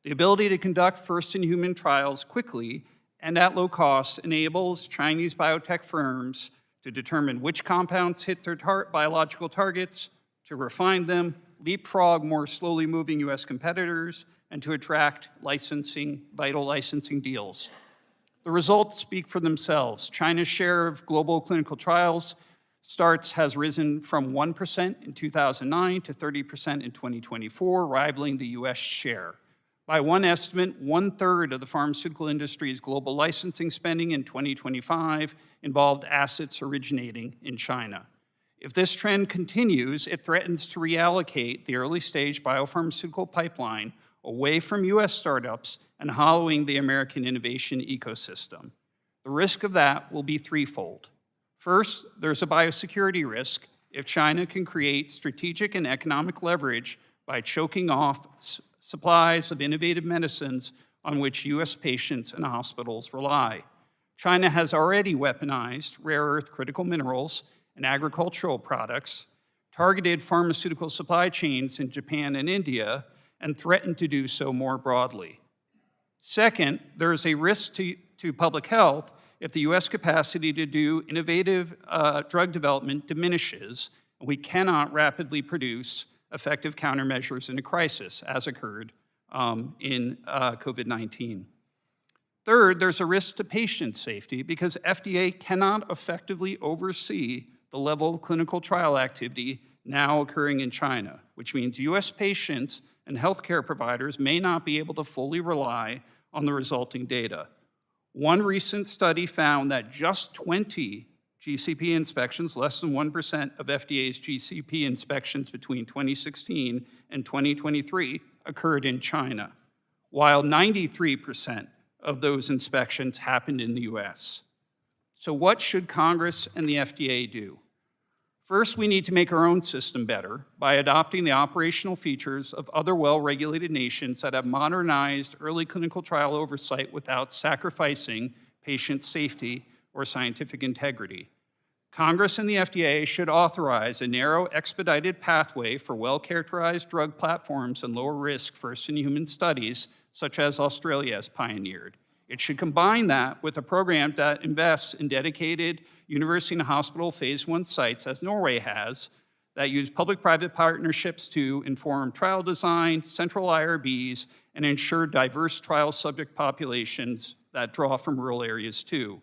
The ability to conduct first-in-human trials quickly and at low cost enables Chinese biotech firms to determine which compounds hit their biological targets, to refine them, leapfrog more slowly moving U.S. competitors, and to attract vital licensing deals. The results speak for themselves. China's share of global clinical trials starts has risen from 1% in 2009 to 30% in 2024, rivaling the U.S. share. By one estimate, 1/3 of the pharmaceutical industry's global licensing spending in 2025 involved assets originating in China. If this trend continues, it threatens to reallocate the early-stage biopharmaceutical pipeline away from U.S. startups and hollowing the American innovation ecosystem. The risk of that will be threefold. First, there's a biosecurity risk if China can create strategic and economic leverage by choking off supplies of innovative medicines on which U.S. patients and hospitals rely. China has already weaponized rare earth critical minerals and agricultural products, targeted pharmaceutical supply chains in Japan and India, and threatened to do so more broadly. Second, there is a risk to public health if the U.S. capacity to do innovative drug development diminishes, and we cannot rapidly produce effective countermeasures in a crisis, as occurred in COVID-19. Third, there's a risk to patient safety because FDA cannot effectively oversee the level of clinical trial activity now occurring in China, which means U.S. patients and healthcare providers may not be able to fully rely on the resulting data. One recent study found that just 20 GCP inspections, less than 1% of FDA's GCP inspections between 2016 and 2023, occurred in China, while 93% of those inspections happened in the US. So what should Congress and the FDA do? First, we need to make our own system better by adopting the operational features of other well-regulated nations that have modernized early clinical trial oversight without sacrificing patient safety or scientific integrity. Congress and the FDA should authorize a narrow, expedited pathway for well-characterized drug platforms and lower-risk first-in-human studies, such as Australia has pioneered. It should combine that with a program that invests in dedicated university and hospital phase 1 sites, as Norway has, that use public-private partnerships to inform trial design, central IRBs, and ensure diverse trial subject populations that draw from rural areas too.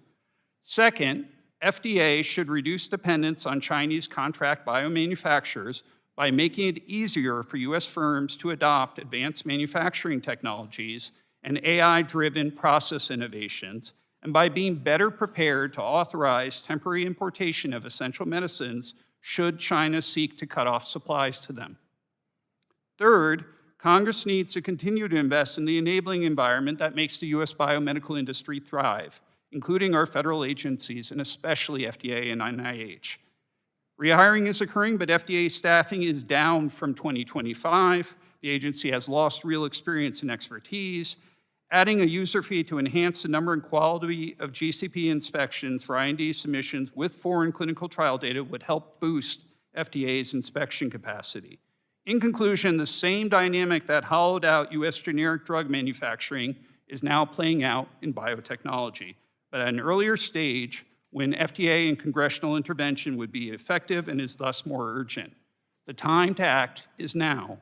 Second, FDA should reduce dependence on Chinese contract biomanufacturers by making it easier for U.S. firms to adopt advanced manufacturing technologies and AI-driven process innovations, and by being better prepared to authorize temporary importation of essential medicines should China seek to cut off supplies to them. Third, Congress needs to continue to invest in the enabling environment that makes the U.S. biomedical industry thrive, including our federal agencies and especially FDA and NIH. Rehiring is occurring, but FDA staffing is down from 2025. The agency has lost real experience and expertise. Adding a user fee to enhance the number and quality of GCP inspections for IND submissions with foreign clinical trial data would help boost FDA's inspection capacity. In conclusion, the same dynamic that hollowed out U.S. generic drug manufacturing is now playing out in biotechnology, but at an earlier stage when FDA and congressional intervention would be effective and is thus more urgent. The time to act is now.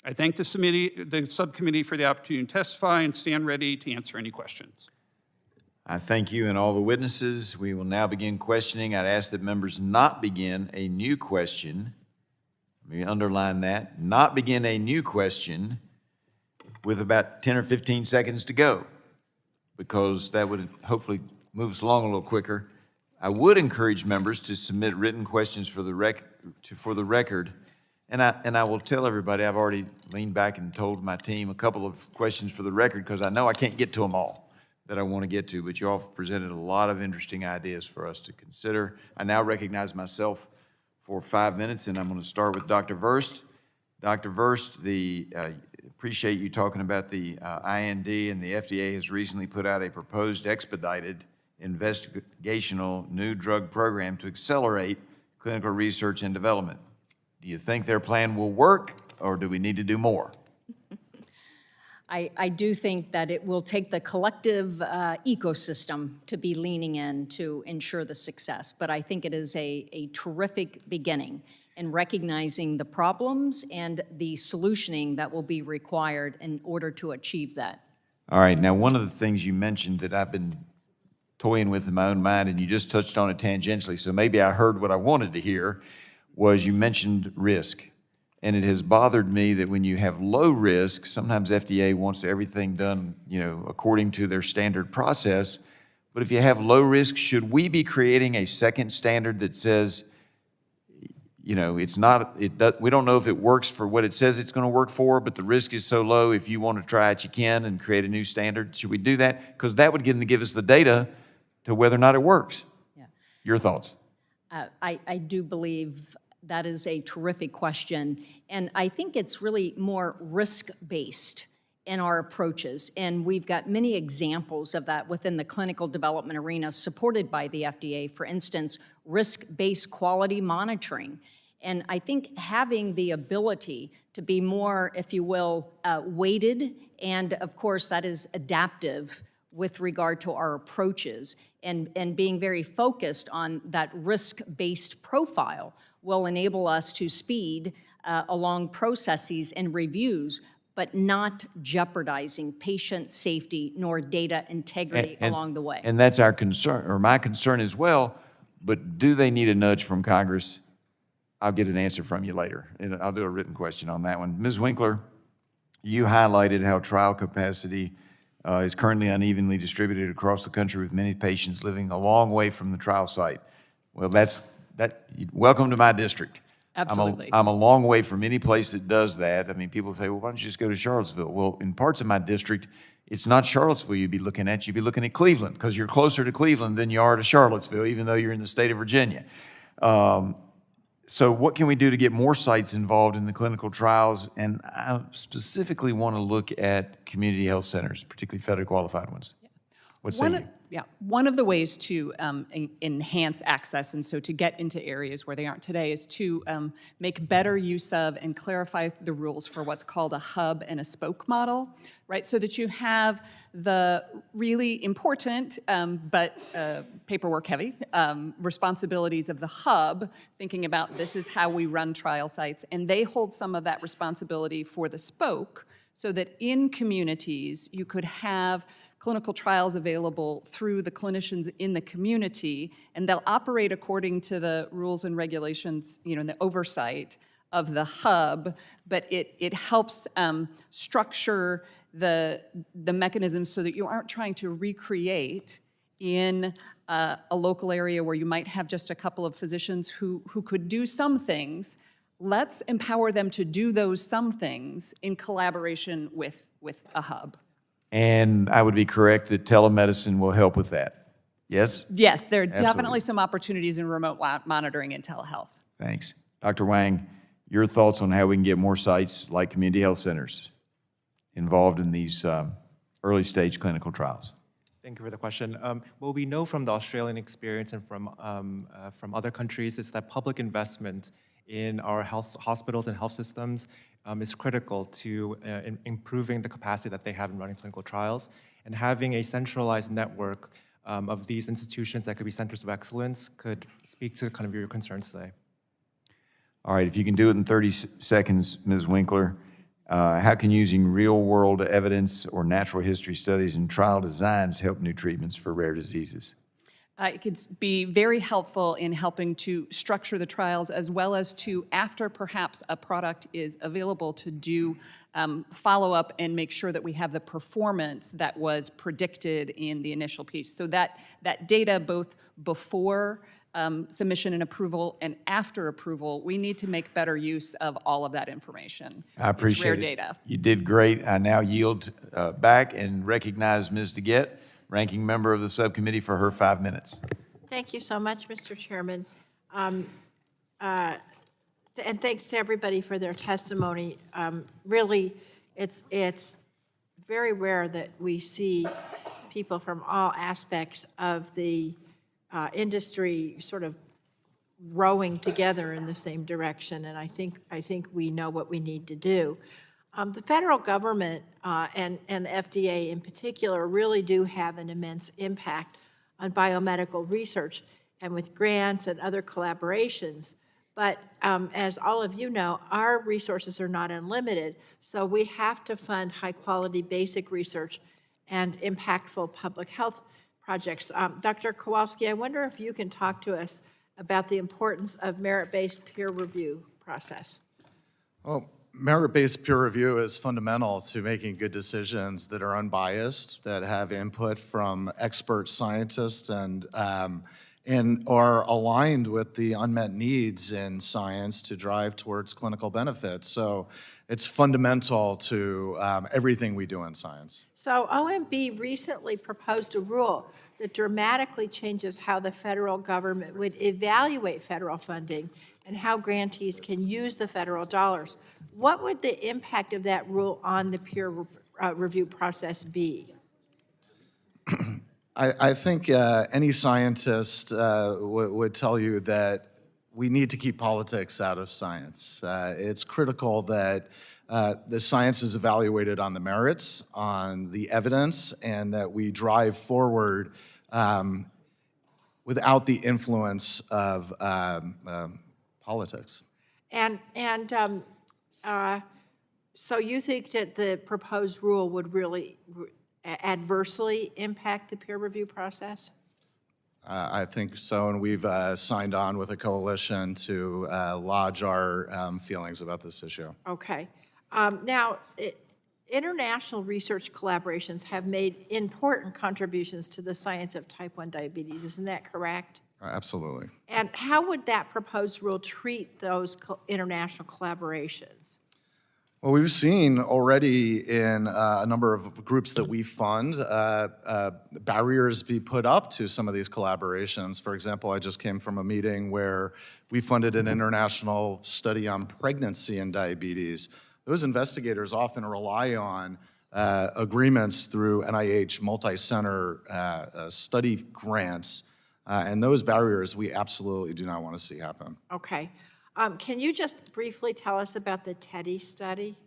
I thank the subcommittee for the opportunity to testify and stand ready to answer any questions. I thank you and all the witnesses. We will now begin questioning. I'd ask that members not begin a new question. Let me underline that. Not begin a new question with about 10 or 15 seconds to go, because that would hopefully move us along a little quicker. I would encourage members to submit written questions for the record. And I will tell everybody, I've already leaned back and told my team a couple of questions for the record because I know I can't get to them all that I want to get to, but you all have presented a lot of interesting ideas for us to consider. I now recognize myself for 5 minutes, and I'm going to start with Dr. Verst. Dr. Verst, appreciate you talking about the IND, and the FDA has recently put out a proposed expedited investigational new drug program to accelerate clinical research and development. Do you think their plan will work, or do we need to do more? I do think that it will take the collective ecosystem to be leaning in to ensure the success, but I think it is a terrific beginning in recognizing the problems and the solutioning that will be required in order to achieve that. All right, now one of the things you mentioned that I've been toying with in my own mind, and you just touched on it tangentially, so maybe I heard what I wanted to hear, was you mentioned risk. And it has bothered me that when you have low risk, sometimes FDA wants everything done, according to their standard process. But if you have low risk, should we be creating a second standard that says, we don't know if it works for what it says it's going to work for, but the risk is so low, if you want to try it, you can, and create a new standard? Should we do that? Because that would give us the data to whether or not it works. Yeah. Your thoughts? I do believe that is a terrific question, and I think it's really more risk-based in our approaches, and we've got many examples of that within the clinical development arena supported by the FDA. For instance, risk-based quality monitoring. And I think having the ability to be more, if you will, weighted, and of course that is adaptive with regard to our approaches, and being very focused on that risk-based profile will enable us to speed along processes and reviews, but not jeopardizing patient safety nor data integrity along the way. And that's our concern, or my concern as well, but do they need a nudge from Congress? I'll get an answer from you later, and I'll do a written question on that one. Ms. Winkler, you highlighted how trial capacity is currently unevenly distributed across the country, with many patients living a long way from the trial site. Well, welcome to my district. Absolutely. I'm a long way from any place that does that. I mean, people say, well, why don't you just go to Charlottesville? Well, in parts of my district, it's not Charlottesville you'd be looking at. You'd be looking at Cleveland, because you're closer to Cleveland than you are to Charlottesville, even though you're in the state of Virginia. So what can we do to get more sites involved in the clinical trials? And I specifically want to look at community health centers, particularly federally qualified ones. What say you? One of the ways to enhance access, and so to get into areas where they aren't today, is to make better use of and clarify the rules for what's called a hub and a spoke model, right? So that you have the really important but paperwork heavy responsibilities of the hub, thinking about this is how we run trial sites, and they hold some of that responsibility for the spoke, so that in communities you could have clinical trials available through the clinicians in the community, and they'll operate according to the rules and regulations, and the oversight of the hub, but it helps structure the mechanisms so that you aren't trying to recreate in a local area where you might have just a couple of physicians who could do some things. Let's empower them to do those some things in collaboration with a hub. And I would be correct that telemedicine will help with that. Yes? Yes, there are Absolutely. definitely some opportunities in remote monitoring and telehealth. Thanks. Dr. Wang, your thoughts on how we can get more sites like community health centers involved in these early stage clinical trials? Thank you for the question. What we know from the Australian experience and from other countries is that public investment in our hospitals and health systems is critical to improving the capacity that they have in running clinical trials. And having a centralized network of these institutions that could be centers of excellence could speak to kind of your concerns today. All right, if you can do it in 30 seconds, Ms. Winkler, how can using real-world evidence or natural history studies and trial designs help new treatments for rare diseases? It could be very helpful in helping to structure the trials, as well as to, after perhaps a product is available, to do follow-up and make sure that we have the performance that was predicted in the initial piece. So that data, both before submission and approval and after approval, we need to make better use of all of that information. I appreciate it's rare it. data. You did great. I now yield back and recognize Ms. DeGette, ranking member of the subcommittee, for her 5 minutes. Thank you so much, Mr. Chairman. And thanks to everybody for their testimony. Really, it's very rare that we see people from all aspects of the industry sort of rowing together in the same direction, and I think we know what we need to do. The federal government and the FDA in particular really do have an immense impact on biomedical research and with grants and other collaborations. But as all of you know, our resources are not unlimited, so we have to fund high-quality basic research and impactful public health projects. Dr. Kowalski, I wonder if you can talk to us about the importance of merit-based peer review process. Well, merit-based peer review is fundamental to making good decisions that are unbiased, that have input from expert scientists and are aligned with the unmet needs in science to drive towards clinical benefits. So it's fundamental to everything we do in science. So OMB recently proposed a rule that dramatically changes how the federal government would evaluate federal funding and how grantees can use the federal dollars. What would the impact of that rule on the peer review process be? I think any scientist would tell you that we need to keep politics out of science. It's critical that the science is evaluated on the merits, on the evidence, and that we drive forward without the influence of politics. So you think that the proposed rule would really adversely impact the peer review process? I think so, and we've signed on with a coalition to lodge our feelings about this issue. Okay. Now, international research collaborations have made important contributions to the science of type 1 diabetes. Isn't that correct? Absolutely. And how would that proposed rule treat those international collaborations? Well, we've seen already in a number of groups that we fund, barriers be put up to some of these collaborations. For example, I just came from a meeting where we funded an international study on pregnancy and diabetes. Those investigators often rely on agreements through NIH multi-center study grants, and those barriers we absolutely do not want to see happen. Okay. Can you just briefly tell us about the TEDdy study?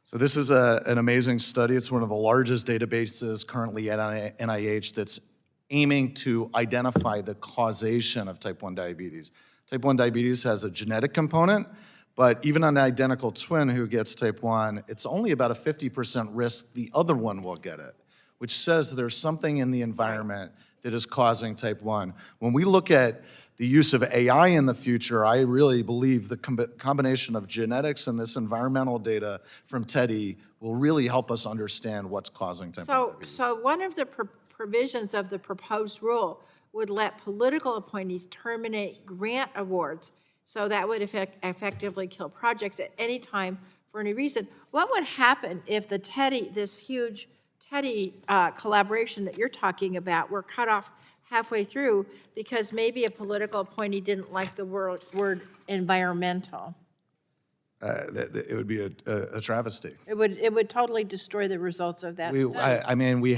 So this is an amazing study. It's one of the largest databases currently at NIH that's aiming to identify the causation of type 1 diabetes. Type 1 diabetes has a genetic component, but even an identical twin who gets type 1, it's only about a 50% risk the other one will get it, which says there's something in the environment that is causing type 1. When we look at the use of AI in the future, I really believe the combination of genetics and this environmental data from TEDdy will really help us understand what's causing type 1 diabetes. So one of the provisions of the proposed rule would let political appointees terminate grant awards. So that would effectively kill projects at any time for any reason. What would happen if the TEDdy, this huge TEDdy collaboration that you're talking about, were cut off halfway through because maybe a political appointee didn't like the word environmental? It would be a travesty. It would totally destroy the results of that study. I mean, we've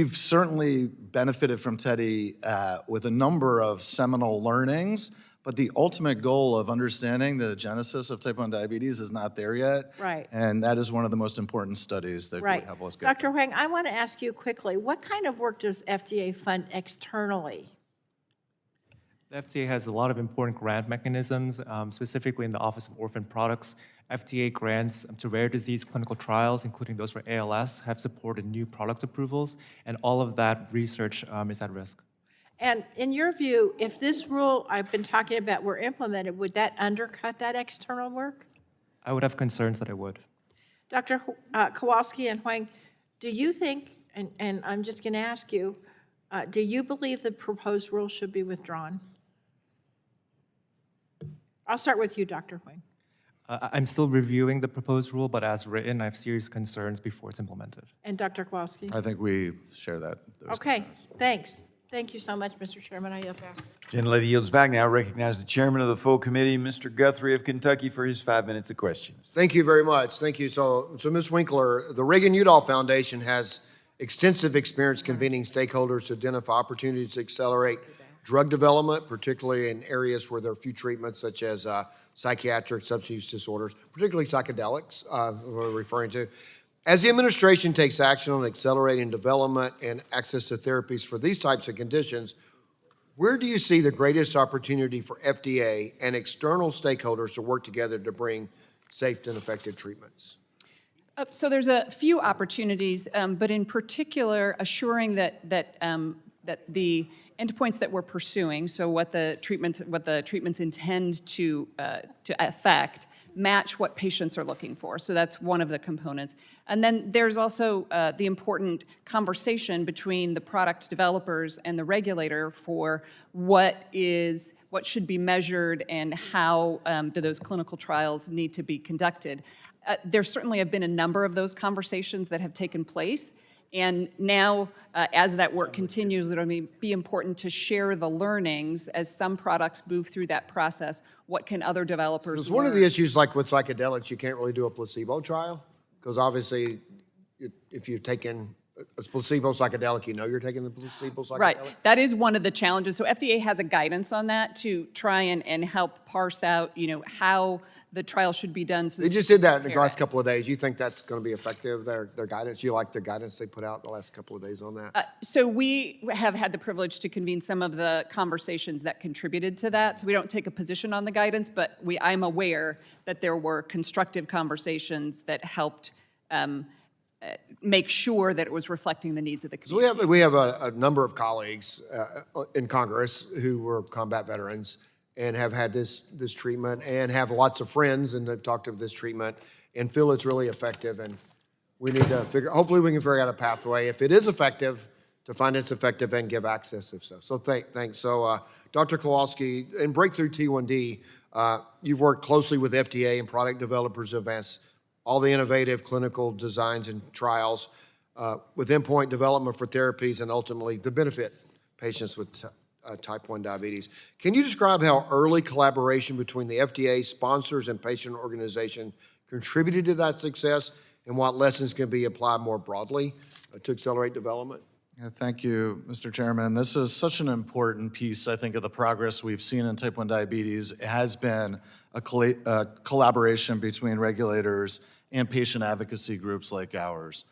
certainly benefited from TEDdy with a number of seminal learnings, but the ultimate goal of understanding the genesis of type 1 diabetes is not there yet. Right. And that is one of the most important studies that Right. would help us get Dr. Huang, I want to ask you quickly, what kind of work does FDA fund externally? The FDA has a lot of important grant mechanisms, specifically in the Office of Orphan Products. FDA grants to rare disease clinical trials, including those for ALS, have supported new product approvals, and all of that research is at risk. And in your view, if this rule I've been talking about were implemented, would that undercut that external work? I would have concerns that it would. Dr. Kowalski and Huang, do you think, and I'm just going to ask you, do you believe the proposed rule should be withdrawn? I'll start with you, Dr. Huang. I'm still reviewing the proposed rule, but as written, I have serious concerns before it's implemented. And Dr. Kowalski? I think we share those Okay, concerns. thanks. Thank you so much, Mr. Chairman. I yield back. Gentlelady yields back. Now recognize the chairman of the full committee, Mr. Guthrie of Kentucky, for his 5 minutes of questions. Thank you very much. Thank you. So Ms. Winkler, the Reagan-Udall Foundation has extensive experience convening stakeholders to identify opportunities to accelerate drug development, particularly in areas where there are few treatments such as psychiatric substance use disorders, particularly psychedelics, we're referring to. As the administration takes action on accelerating development and access to therapies for these types of conditions, where do you see the greatest opportunity for FDA and external stakeholders to work together to bring safe and effective treatments? So there's a few opportunities, but in particular, assuring that the endpoints that we're pursuing, so what the treatments intend to affect, match what patients are looking for. So that's one of the components. And then there's also the important conversation between the product developers and the regulator for what should be measured and how do those clinical trials need to be conducted. There certainly have been a number of those conversations that have taken place. And now, as that work continues, it'll be important to share the learnings as some products move through that process. What can other developers Because one of the issues, like with psychedelics, you can't really do a placebo trial, because obviously, if you've taken a placebo psychedelic, you know you're taking the placebo psychedelic. Right, that is one of the challenges. So FDA has a guidance on that to try and help parse out, how the trial should be done. So They just did that in the last couple of days. You think that's going to be effective, their guidance? You like the guidance they put out the last couple of days on that? So we have had the privilege to convene some of the conversations that contributed to that. So we don't take a position on the guidance, but I'm aware that there were constructive conversations that helped make sure that it was reflecting the needs of the So community. we have a number of colleagues in Congress who were combat veterans and have had this treatment and have lots of friends and have talked of this treatment and feel it's really effective. And we need to hopefully we can figure out a pathway, if it is effective, to find it's effective and give access if so. So thanks. So Dr. Kowalski, in Breakthrough T1D, you've worked closely with FDA and product developers to advance all the innovative clinical designs and trials with endpoint development for therapies and ultimately to benefit patients with type 1 diabetes. Can you describe how early collaboration between the FDA, sponsors, and patient organization contributed to that success, and what lessons can be applied more broadly to accelerate development? Yeah, thank you, Mr. Chairman. This is such an important piece, I think, of the progress we've seen in type 1 diabetes. It has been a collaboration between regulators and patient advocacy groups like ours.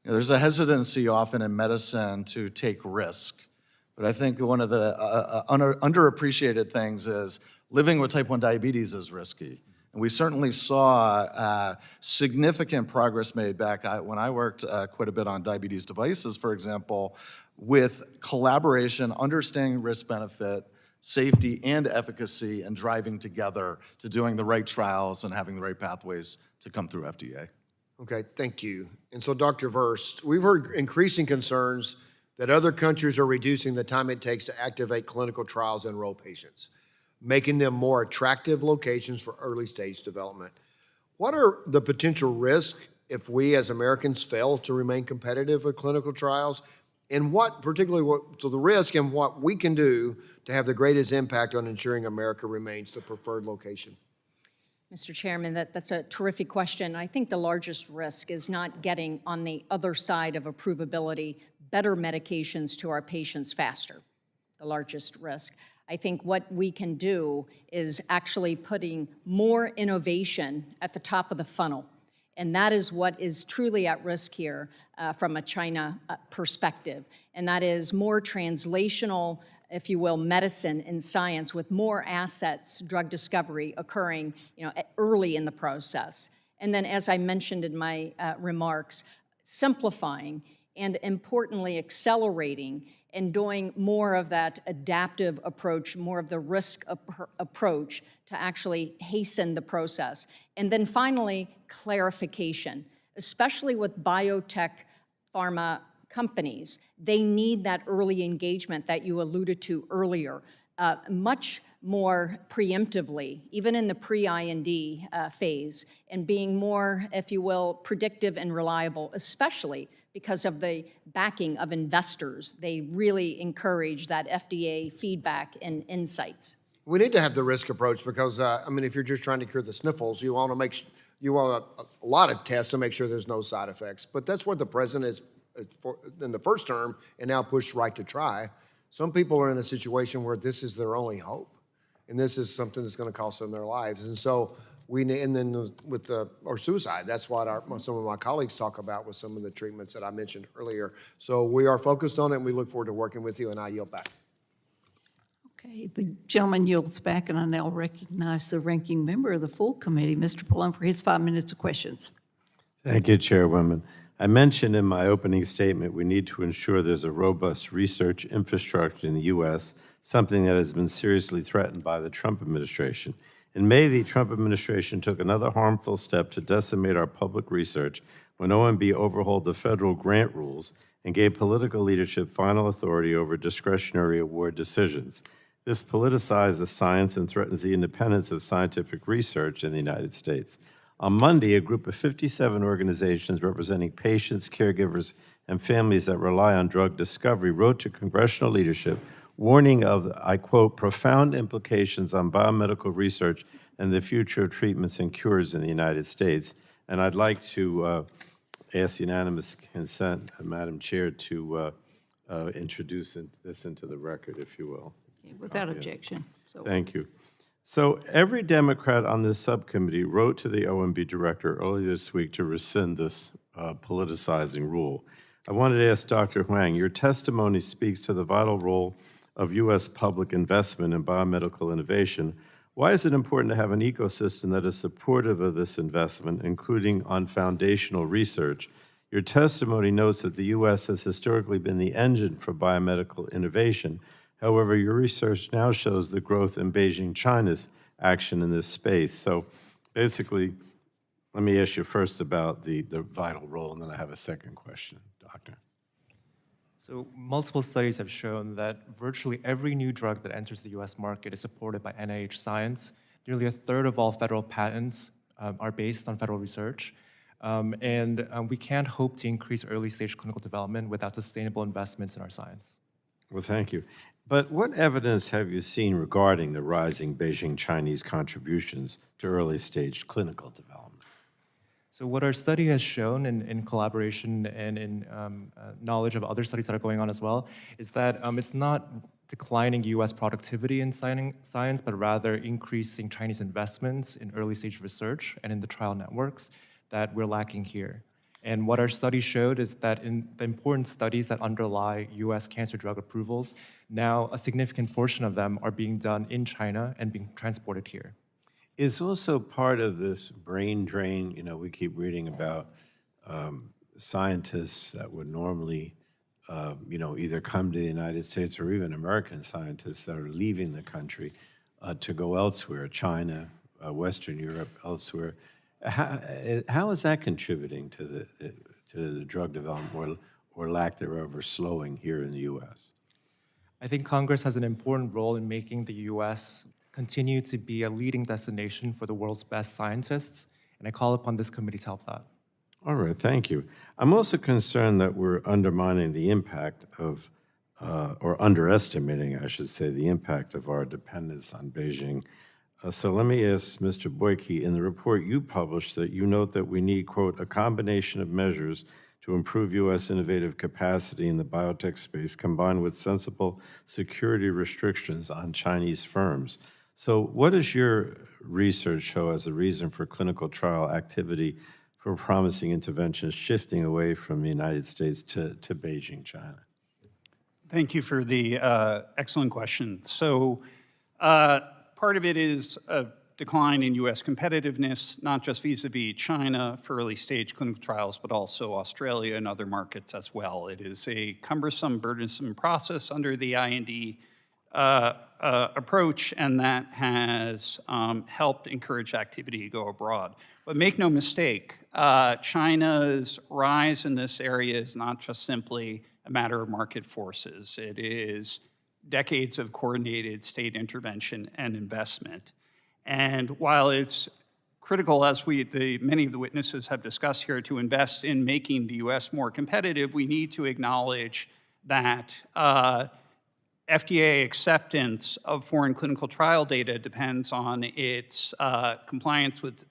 There's a hesitancy often in medicine to take risk, but I think one of the underappreciated things is living with type 1 diabetes is risky. And We certainly saw significant progress made back when I worked quite a bit on diabetes devices, for example, with collaboration, understanding risk-benefit, safety, and efficacy, and driving together to doing the right trials and having the right pathways to come through FDA. Okay, thank you. And so, Dr. Verst, we've heard increasing concerns that other countries are reducing the time it takes to activate clinical trials and enroll patients, making them more attractive locations for early-stage development. What are the potential risks if we as Americans fail to remain competitive with clinical trials? And so the risk and what we can do to have the greatest impact on ensuring America remains the preferred location? Mr. Chairman, that's a terrific question. I think the largest risk is not getting on the other side of approvability better medications to our patients faster, the largest risk. I think what we can do is actually putting more innovation at the top of the funnel. And that is what is truly at risk here from a China perspective. And that is more translational, if you will, medicine and science with more assets, drug discovery occurring, early in the process. And then, as I mentioned in my remarks, simplifying and importantly accelerating and doing more of that adaptive approach, more of the risk approach to actually hasten the process. And then finally, clarification, especially with biotech pharma companies. They need that early engagement that you alluded to earlier, much more preemptively, even in the pre-IND phase, and being more, if you will, predictive and reliable, especially because of the backing of investors. They really encourage that FDA feedback and insights. We need to have the risk approach because, if you're just trying to cure the sniffles, you want a lot of tests to make sure there's no side effects. But that's what the president is in the first term and now pushed right to try. Some people are in a situation where this is their only hope, and this is something that's going to cost them their lives. And so or suicide, that's what some of my colleagues talk about with some of the treatments that I mentioned earlier. So we are focused on it, and we look forward to working with you, and I yield back. Okay, the gentleman yields back, and I now recognize the ranking member of the full committee, Mr. Pallone, for his 5 minutes of questions. Thank you, Chairwoman. I mentioned in my opening statement we need to ensure there's a robust research infrastructure in the U.S., something that has been seriously threatened by the Trump administration. In May, the Trump administration took another harmful step to decimate our public research when OMB overhauled the federal grant rules and gave political leadership final authority over discretionary award decisions. This politicizes the science and threatens the independence of scientific research in the United States. On Monday, a group of 57 organizations representing patients, caregivers, and families that rely on drug discovery wrote to congressional leadership warning of, I quote, profound implications on biomedical research and the future of treatments and cures in the United States. And I'd like to ask unanimous consent, Madam Chair, to introduce this into the record, if you will. Without objection. So Thank you. So every Democrat on this subcommittee wrote to the OMB director earlier this week to rescind this politicizing rule. I wanted to ask Dr. Huang, your testimony speaks to the vital role of U.S. public investment in biomedical innovation. Why is it important to have an ecosystem that is supportive of this investment, including on foundational research? Your testimony notes that the U.S. has historically been the engine for biomedical innovation. However, your research now shows the growth in Beijing, China's action in this space. So basically, let me ask you first about the vital role, and then I have a second question, Doctor. So multiple studies have shown that virtually every new drug that enters the US market is supported by NIH science. Nearly a third of all federal patents are based on federal research. We can't hope to increase early stage clinical development without sustainable investments in our science. Well, thank you. But what evidence have you seen regarding the rising Beijing Chinese contributions to early stage clinical development? So what our study has shown in collaboration and in knowledge of other studies that are going on as well is that it's not declining US productivity in science, but rather increasing Chinese investments in early stage research and in the trial networks that we're lacking here. And what our study showed is that in the important studies that underlie US cancer drug approvals, now a significant portion of them are being done in China and being transported here. is also part of this brain drain. You know, we keep reading about scientists that would normally, either come to the United States or even American scientists that are leaving the country to go elsewhere, China, Western Europe, elsewhere. How is that contributing to the drug development or lack thereof or slowing here in the U.S.? I think Congress has an important role in making the U.S. continue to be a leading destination for the world's best scientists, and I call upon this committee to help that. All right, thank you. I'm also concerned that we're undermining the impact of, or underestimating, I should say, the impact of our dependence on Beijing. So let me ask Mr. Boyke, in the report you published that you note that we need, quote, a combination of measures to improve U.S. innovative capacity in the biotech space combined with sensible security restrictions on Chinese firms. So what does your research show as a reason for clinical trial activity for promising interventions shifting away from the United States to Beijing, China? Thank you for the excellent question. So part of it is a decline in U.S. competitiveness, not just vis-a-vis China for early-stage clinical trials, but also Australia and other markets as well. It is a cumbersome, burdensome process under the IND approach, and that has helped encourage activity to go abroad. But make no mistake, China's rise in this area is not just simply a matter of market forces. It is decades of coordinated state intervention and investment. And while it's critical, as many of the witnesses have discussed here, to invest in making the U.S. more competitive, we need to acknowledge that FDA acceptance of foreign clinical trial data depends on its compliance with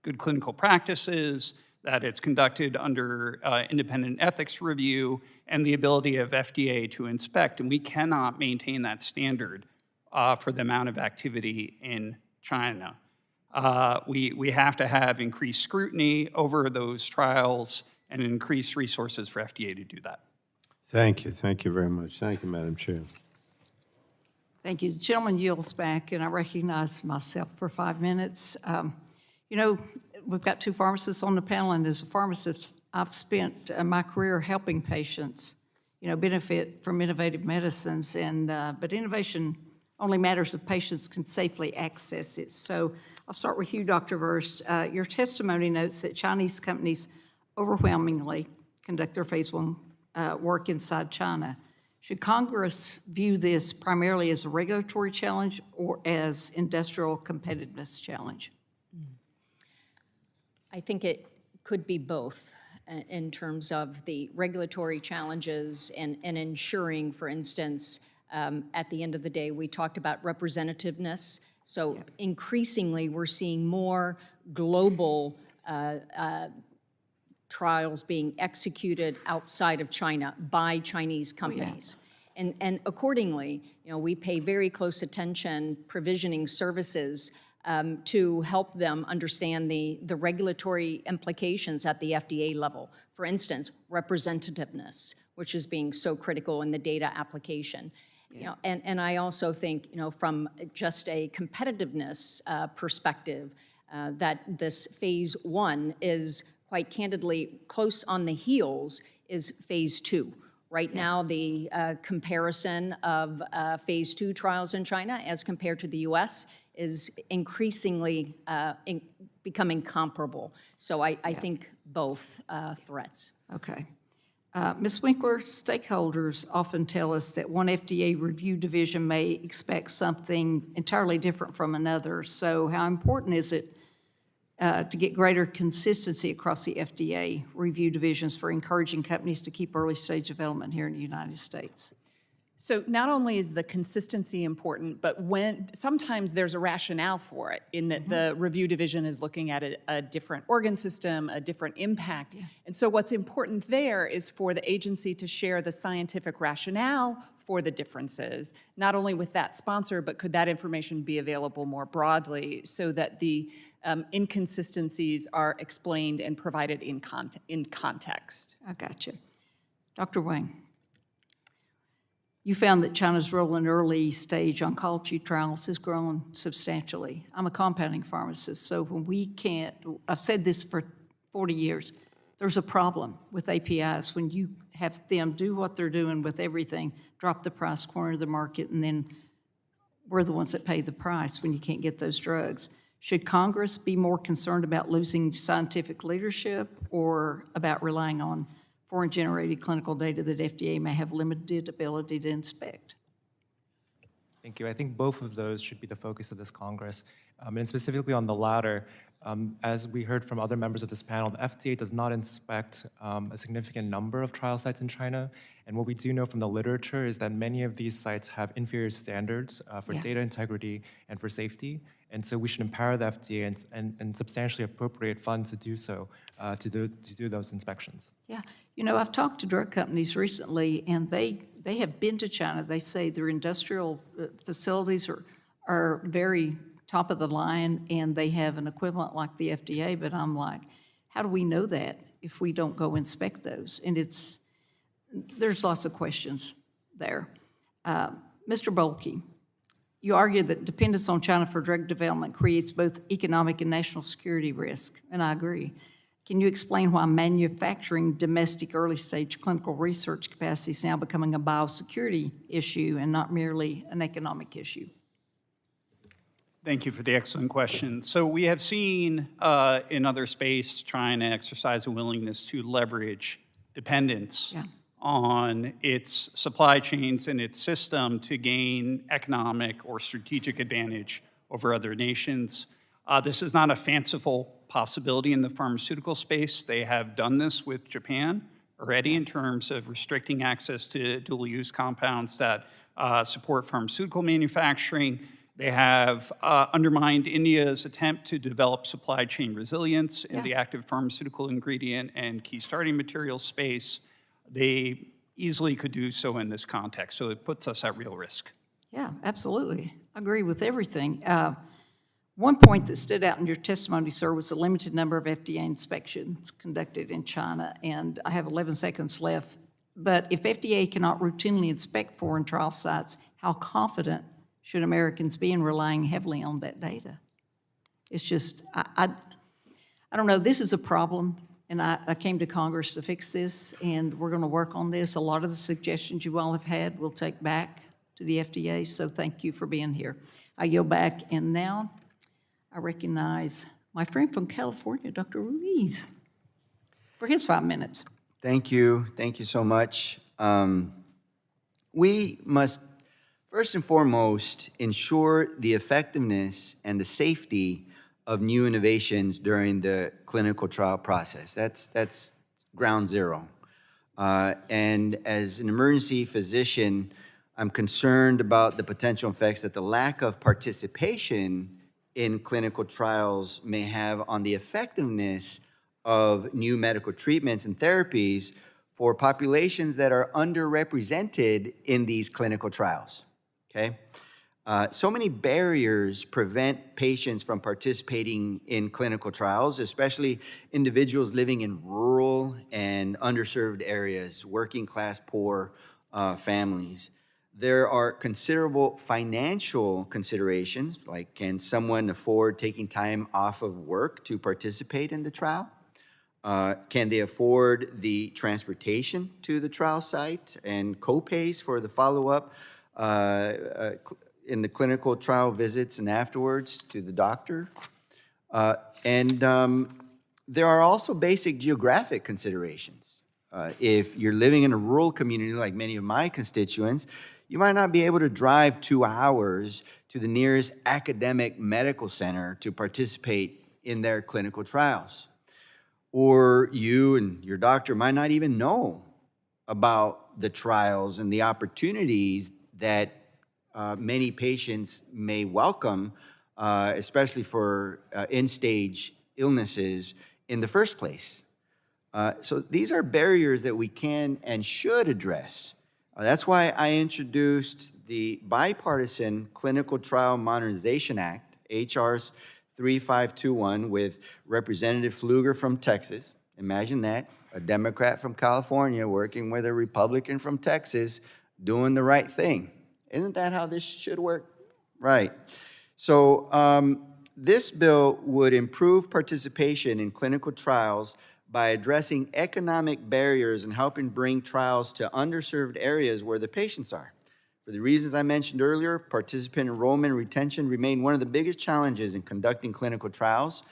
good clinical practices, that it's conducted under independent ethics review, and the ability of FDA to inspect. And we cannot maintain that standard for the amount of activity in China. We have to have increased scrutiny over those trials and increased resources for FDA to do that. Thank you. Thank you very much. Thank you, Madam Chair. Thank you. The gentleman yields back, and I recognize myself for 5 minutes. We've got two pharmacists on the panel, and as a pharmacist, I've spent my career helping patients, benefit from innovative medicines, but innovation only matters if patients can safely access it. So I'll start with you, Dr. Verst. Your testimony notes that Chinese companies overwhelmingly conduct their phase 1 work inside China. Should Congress view this primarily as a regulatory challenge or as industrial competitiveness challenge? I think it could be both in terms of the regulatory challenges and ensuring, for instance, at the end of the day, we talked about representativeness. So increasingly, we're seeing more global trials being executed outside of China by Chinese companies. And accordingly, we pay very close attention, provisioning services to help them understand the regulatory implications at the FDA level. For instance, representativeness, which is being so critical in the data application. And I also think, from just a competitiveness perspective, that this phase 1 is quite candidly close on the heels is phase 2. Right now, the comparison of phase 2 trials in China as compared to the US is increasingly becoming comparable. So I think both threats. Okay. Ms. Winkler, stakeholders often tell us that one FDA review division may expect something entirely different from another. So how important is it to get greater consistency across the FDA review divisions for encouraging companies to keep early stage development here in the United States? So not only is the consistency important, but sometimes there's a rationale for it in that the review division is looking at a different organ system, a different impact. And so what's important there is for the agency to share the scientific rationale for the differences, not only with that sponsor, but could that information be available more broadly so that the inconsistencies are explained and provided in context. I got you. Dr. Wang. You found that China's role in early-stage oncology trials has grown substantially. I'm a compounding pharmacist, so when we can't, I've said this for 40 years, there's a problem with APIs when you have them do what they're doing with everything, drop the price, corner the market, and then we're the ones that pay the price when you can't get those drugs. Should Congress be more concerned about losing scientific leadership or about relying on foreign-generated clinical data that FDA may have limited ability to inspect? Thank you. I think both of those should be the focus of this Congress. And specifically on the latter, as we heard from other members of this panel, the FDA does not inspect a significant number of trial sites in China. And what we do know from the literature is that many of these sites have inferior standards for Yeah. data integrity and for safety. And so we should empower the FDA and substantially appropriate funds to do so, to do those inspections. Yeah, you know, I've talked to drug companies recently, and they have been to China. They say their industrial facilities are very top of the line, and they have an equivalent like the FDA, but I'm like, how do we know that if we don't go inspect those? And there's lots of questions there. Mr. Bolke, you argue that dependence on China for drug development creates both economic and national security risk, and I agree. Can you explain why manufacturing domestic early-stage clinical research capacity is now becoming a biosecurity issue and not merely an economic issue? Thank you for the excellent question. So we have seen in other space China exercise a willingness to leverage dependence on its supply chains and its system to gain economic or strategic advantage over other nations. This is not a fanciful possibility in the pharmaceutical space. They have done this with Japan already in terms of restricting access to dual-use compounds that support pharmaceutical manufacturing. They have undermined India's attempt to develop supply chain resilience in the active pharmaceutical ingredient and key starting materials space. They easily could do so in this context, so it puts us at real risk. Yeah, absolutely. I agree with everything. One point that stood out in your testimony, sir, was the limited number of FDA inspections conducted in China, and I have 11 seconds left. But if FDA cannot routinely inspect foreign trial sites, how confident should Americans be in relying heavily on that data? It's just, I don't know, this is a problem, and I came to Congress to fix this, and we're going to work on this. A lot of the suggestions you all have had we'll take back to the FDA, so thank you for being here. I yield back, and now I recognize my friend from California, Dr. Ruiz, for his 5 minutes. Thank you. Thank you so much. We must, first and foremost, ensure the effectiveness and the safety of new innovations during the clinical trial process. That's ground zero. And as an emergency physician, I'm concerned about the potential effects that the lack of participation in clinical trials may have on the effectiveness of new medical treatments and therapies for populations that are underrepresented in these clinical trials, okay? So many barriers prevent patients from participating in clinical trials, especially individuals living in rural and underserved areas, working class poor families. There are considerable financial considerations, like can someone afford taking time off of work to participate in the trial? Can they afford the transportation to the trial site and co-pays for the follow-up in the clinical trial visits and afterwards to the doctor? There are also basic geographic considerations. If you're living in a rural community like many of my constituents, you might not be able to drive 2 hours to the nearest academic medical center to participate in their clinical trials. Or you and your doctor might not even know about the trials and the opportunities that many patients may welcome, especially for end-stage illnesses in the first place. So these are barriers that we can and should address. That's why I introduced the Bipartisan Clinical Trial Modernization Act, H.R. 3521, with Representative Pfluger from Texas. Imagine that, a Democrat from California working with a Republican from Texas doing the right thing. Isn't that how this should work? Right. So this bill would improve participation in clinical trials by addressing economic barriers and helping bring trials to underserved areas where the patients are. For the reasons I mentioned earlier, participant enrollment and retention remain one of the biggest challenges in conducting clinical trials.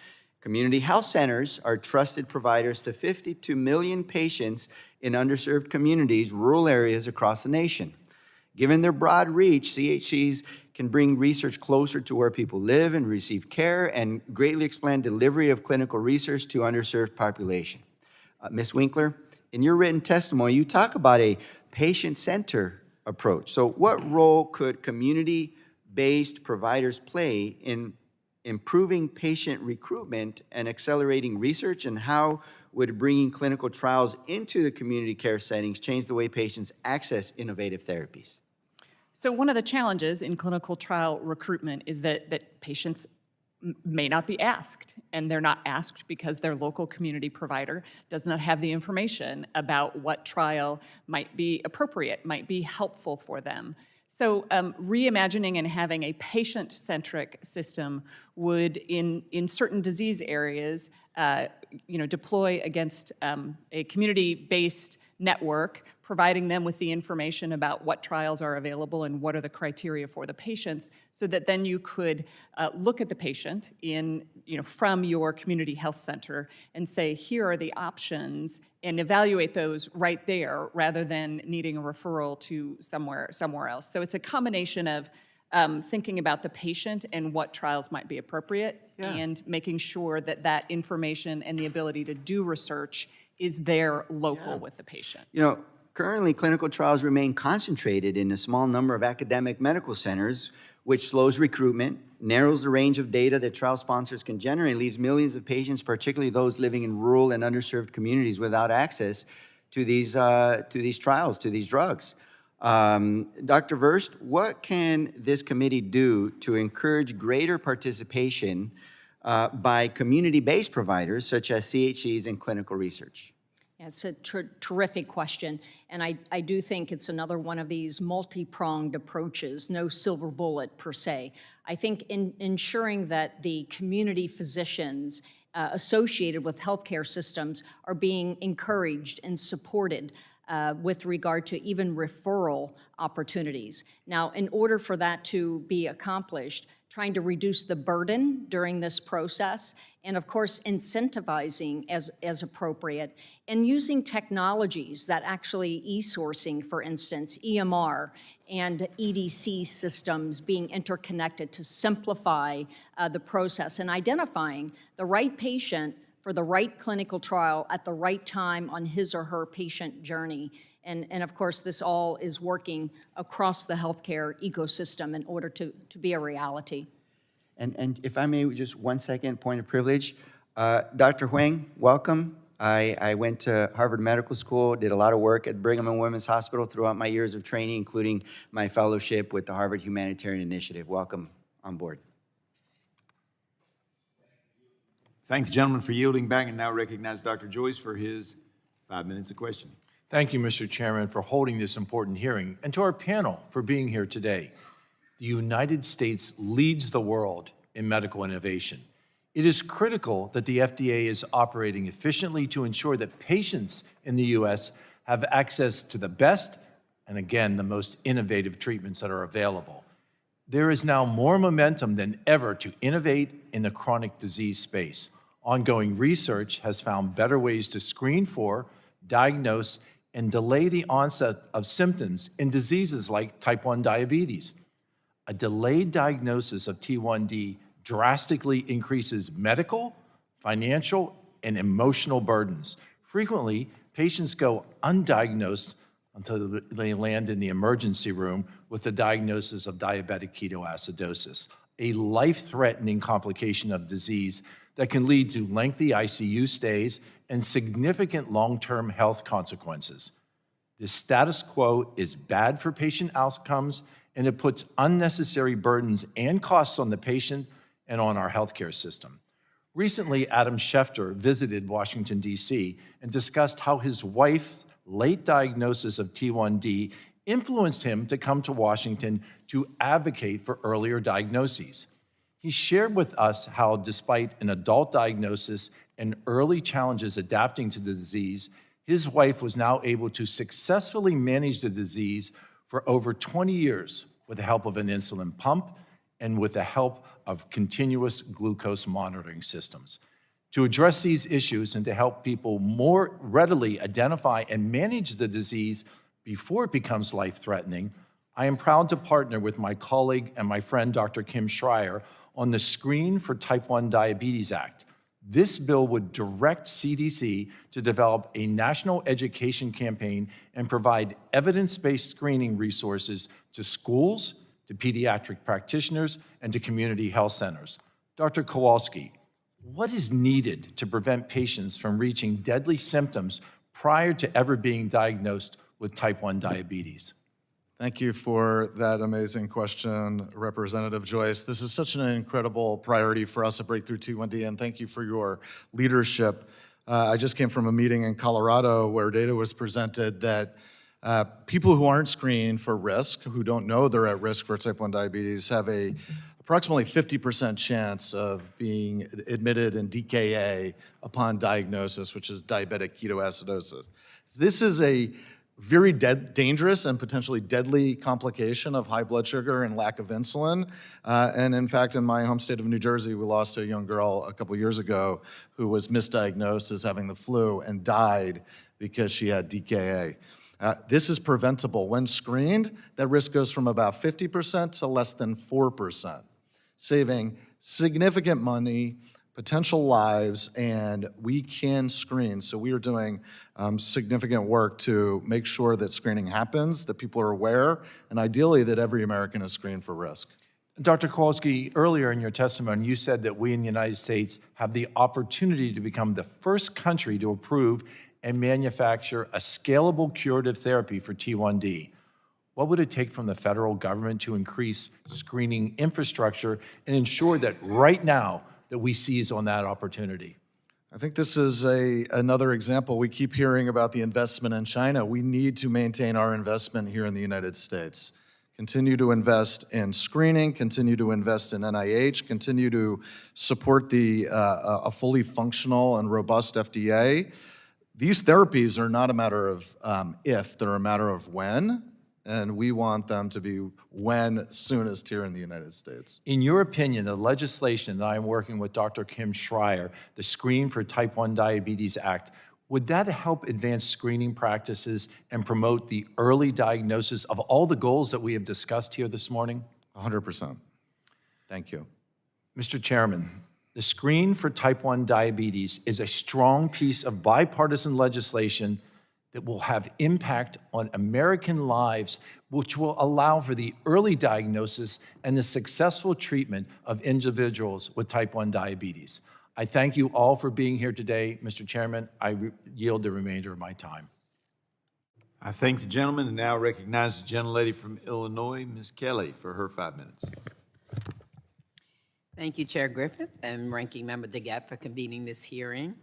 Community health centers are trusted providers to 52 million patients in underserved communities, rural areas across the nation. Given their broad reach, CHCs can bring research closer to where people live and receive care and greatly expand delivery of clinical research to underserved population. Ms. Winkler, in your written testimony, you talk about a patient-centered approach. So what role could community-based providers play in improving patient recruitment and accelerating research, and how would bringing clinical trials into the community care settings change the way patients access innovative therapies? So one of the challenges in clinical trial recruitment is that patients may not be asked, and they're not asked because their local community provider does not have the information about what trial might be appropriate, might be helpful for them. So reimagining and having a patient-centric system would, in certain disease areas, deploy against a community-based network, providing them with the information about what trials are available and what are the criteria for the patients, so that then you could look at the patient from your community health center and say, here are the options, and evaluate those right there, rather than needing a referral to somewhere else. So it's a combination of thinking about the patient and what trials might be appropriate, and making sure that that information and the ability to do research is there local with the patient. Currently, clinical trials remain concentrated in a small number of academic medical centers, which slows recruitment, narrows the range of data that trial sponsors can generate, and leaves millions of patients, particularly those living in rural and underserved communities, without access to these trials, to these drugs. Dr. Verst, what can this committee do to encourage greater participation by community-based providers such as CHCs in clinical research? Yeah, it's a terrific question, and I do think it's another one of these multi-pronged approaches, no silver bullet per se. I think in ensuring that the community physicians associated with healthcare systems are being encouraged and supported with regard to even referral opportunities. Now, in order for that to be accomplished, trying to reduce the burden during this process, and of course incentivizing as appropriate, and using technologies that actually e-sourcing, for instance, EMR and EDC systems being interconnected to simplify the process, and identifying the right patient for the right clinical trial at the right time on his or her patient journey. And of course, this all is working across the healthcare ecosystem in order to be a reality. And if I may, just 1 second, point of privilege. Dr. Huang, welcome. I went to Harvard Medical School, did a lot of work at Brigham and Women's Hospital throughout my years of training, including my fellowship with the Harvard Humanitarian Initiative. Welcome on board. Thank the gentleman for yielding back, and now recognize Dr. Joyce for his 5 minutes of questioning. Thank you, Mr. Chairman, for holding this important hearing, and to our panel for being here today. The United States leads the world in medical innovation. It is critical that the FDA is operating efficiently to ensure that patients in the U.S. have access to the best and, again, the most innovative treatments that are available. There is now more momentum than ever to innovate in the chronic disease space. Ongoing research has found better ways to screen for, diagnose, and delay the onset of symptoms in diseases like type 1 diabetes. A delayed diagnosis of T1D drastically increases medical, financial, and emotional burdens. Frequently, patients go undiagnosed until they land in the emergency room with the diagnosis of diabetic ketoacidosis, a life-threatening complication of disease that can lead to lengthy ICU stays and significant long-term health consequences. The status quo is bad for patient outcomes, and it puts unnecessary burdens and costs on the patient and on our healthcare system. Recently, Adam Schefter visited Washington, D.C., and discussed how his wife's late diagnosis of T1D influenced him to come to Washington to advocate for earlier diagnoses. He shared with us how, despite an adult diagnosis and early challenges adapting to the disease, his wife was now able to successfully manage the disease for over 20 years with the help of an insulin pump and with the help of continuous glucose monitoring systems. To address these issues and to help people more readily identify and manage the disease before it becomes life-threatening, I am proud to partner with my colleague and my friend, Dr. Kim Schreier, on the Screen for Type 1 Diabetes Act. This bill would direct CDC to develop a national education campaign and provide evidence-based screening resources to schools, to pediatric practitioners, and to community health centers. Dr. Kowalski, what is needed to prevent patients from reaching deadly symptoms prior to ever being diagnosed with type 1 diabetes? Thank you for that amazing question, Representative Joyce. This is such an incredible priority for us at Breakthrough T1D, and thank you for your leadership. I just came from a meeting in Colorado where data was presented that people who aren't screened for risk, who don't know they're at risk for type 1 diabetes, have a approximately 50% chance of being admitted in DKA upon diagnosis, which is diabetic ketoacidosis. This is a very dangerous and potentially deadly complication of high blood sugar and lack of insulin. And in fact, in my home state of New Jersey, we lost a young girl a couple years ago who was misdiagnosed as having the flu and died because she had DKA. This is preventable. When screened, that risk goes from about 50% to less than 4%, saving significant money, potential lives, and we can screen. So we are doing significant work to make sure that screening happens, that people are aware, and ideally that every American is screened for risk. Dr. Kowalski, earlier in your testimony, you said that we in the United States have the opportunity to become the first country to approve and manufacture a scalable curative therapy for T1D. What would it take from the federal government to increase screening infrastructure and ensure that right now that we seize on that opportunity? I think this is another example. We keep hearing about the investment in China. We need to maintain our investment here in the United States. Continue to invest in screening, continue to invest in NIH, continue to support a fully functional and robust FDA. These therapies are not a matter of if, they're a matter of when, and we want them to be when soonest here in the United States. In your opinion, the legislation that I'm working with Dr. Kim Schreier, the Screen for Type 1 Diabetes Act, would that help advance screening practices and promote the early diagnosis of all the goals that we have discussed here this morning? 100%. Thank you. Mr. Chairman, the Screen for Type 1 Diabetes is a strong piece of bipartisan legislation that will have impact on American lives, which will allow for the early diagnosis and the successful treatment of individuals with type 1 diabetes. I thank you all for being here today. Mr. Chairman, I yield the remainder of my time. I thank the gentleman and now recognize the gentlelady from Illinois, Ms. Kelly, for her 5 minutes. Thank you, Chair Griffith and Ranking Member DeGette for convening this hearing.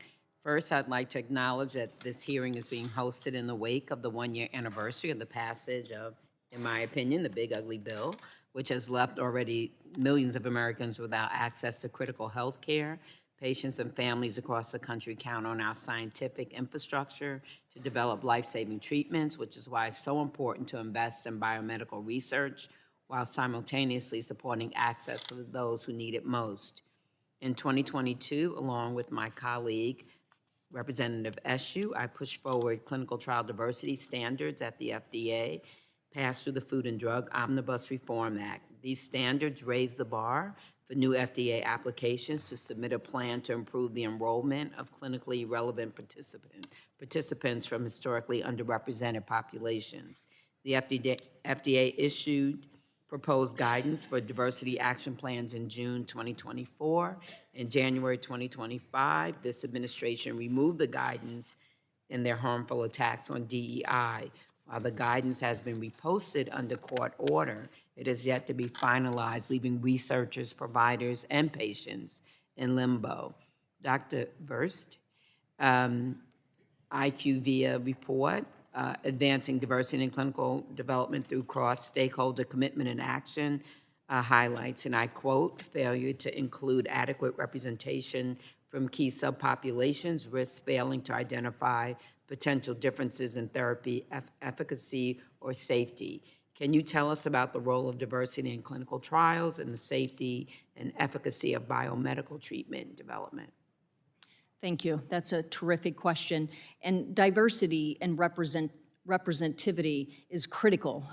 First, I'd like to acknowledge that this hearing is being hosted in the wake of the one-year anniversary of the passage of, in my opinion, the Big Ugly Bill, which has left already millions of Americans without access to critical health care. Patients and families across the country count on our scientific infrastructure to develop life-saving treatments, which is why it's so important to invest in biomedical research while simultaneously supporting access for those who need it most. In 2022, along with my colleague, Representative Eshoo, I pushed forward clinical trial diversity standards at the FDA, passed through the Food and Drug Omnibus Reform Act. These standards raise the bar for new FDA applications to submit a plan to improve the enrollment of clinically relevant participants from historically underrepresented populations. The FDA issued proposed guidance for diversity action plans in June 2024. In January 2025, this administration removed the guidance in their harmful attacks on DEI. While the guidance has been reposted under court order, it is yet to be finalized, leaving researchers, providers, and patients in limbo. Dr. Verst, IQVIA report advancing diversity in clinical development through cross-stakeholder commitment and action highlights, and I quote, failure to include adequate representation from key subpopulations, risks failing to identify potential differences in therapy efficacy or safety. Can you tell us about the role of diversity in clinical trials and the safety and efficacy of biomedical treatment development? Thank you. That's a terrific question. And diversity and representativity is critical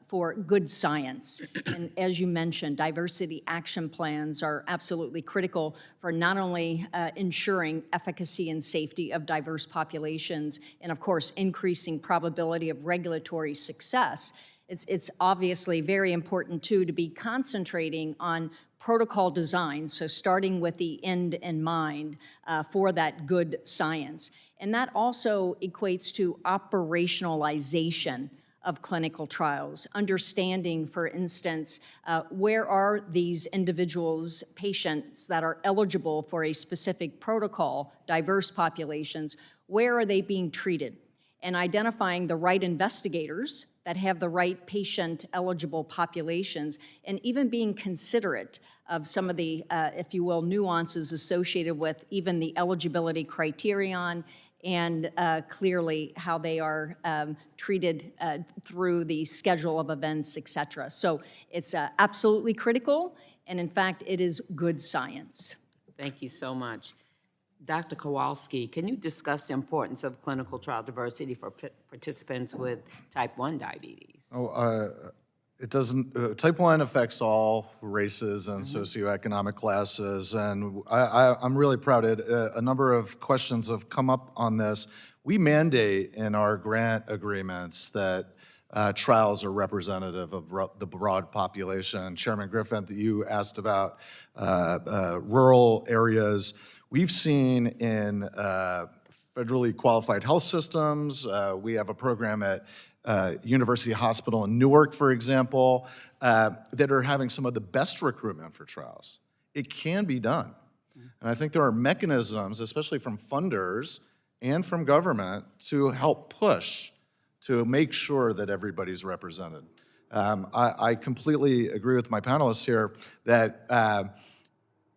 for good science. And as you mentioned, diversity action plans are absolutely critical for not only ensuring efficacy and safety of diverse populations and, of course, increasing probability of regulatory success. It's obviously very important, too, to be concentrating on protocol design, so starting with the end in mind for that good science. And that also equates to operationalization of clinical trials, understanding, for instance, where are these individuals, patients that are eligible for a specific protocol, diverse populations, where are they being treated? And identifying the right investigators that have the right patient-eligible populations, and even being considerate of some of the, if you will, nuances associated with even the eligibility criterion and clearly how they are treated through the schedule of events, et cetera. So it's absolutely critical, and in fact, it is good science. Thank you so much. Dr. Kowalski, can you discuss the importance of clinical trial diversity for participants with type 1 diabetes? It doesn't, type 1 affects all races and socioeconomic classes, and I'm really proud of a number of questions have come up on this. We mandate in our grant agreements that trials are representative of the broad population. Chairman Griffin, you asked about rural areas. We've seen in federally qualified health systems, we have a program at University Hospital in Newark, for example, that are having some of the best recruitment for trials. It can be done. And I think there are mechanisms, especially from funders and from government, to help push to make sure that everybody's represented. I completely agree with my panelists here that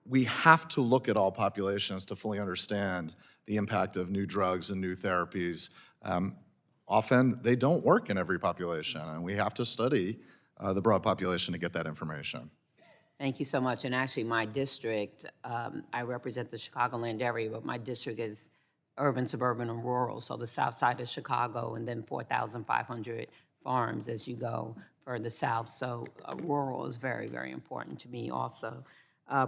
we have to look at all populations to fully understand the impact of new drugs and new therapies. Often, they don't work in every population, and we have to study the broad population to get that information. Thank you so much. And actually, my district, I represent the Chicagoland area, but my district is urban, suburban, and rural, so the south side of Chicago, and then 4,500 farms as you go further south. So rural is very, very important to me also.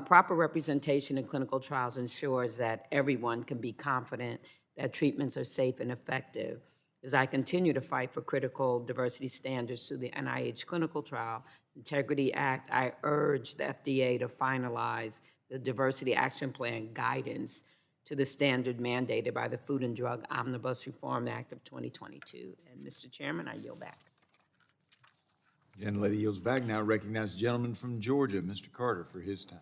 Proper representation in clinical trials ensures that everyone can be confident that treatments are safe and effective. As I continue to fight for critical diversity standards through the NIH Clinical Trial Integrity Act, I urge the FDA to finalize the Diversity Action Plan guidance to the standard mandated by the Food and Drug Omnibus Reform Act of 2022. And Mr. Chairman, I yield back. Gentlelady yields back. Now recognize the gentleman from Georgia, Mr. Carter, for his time.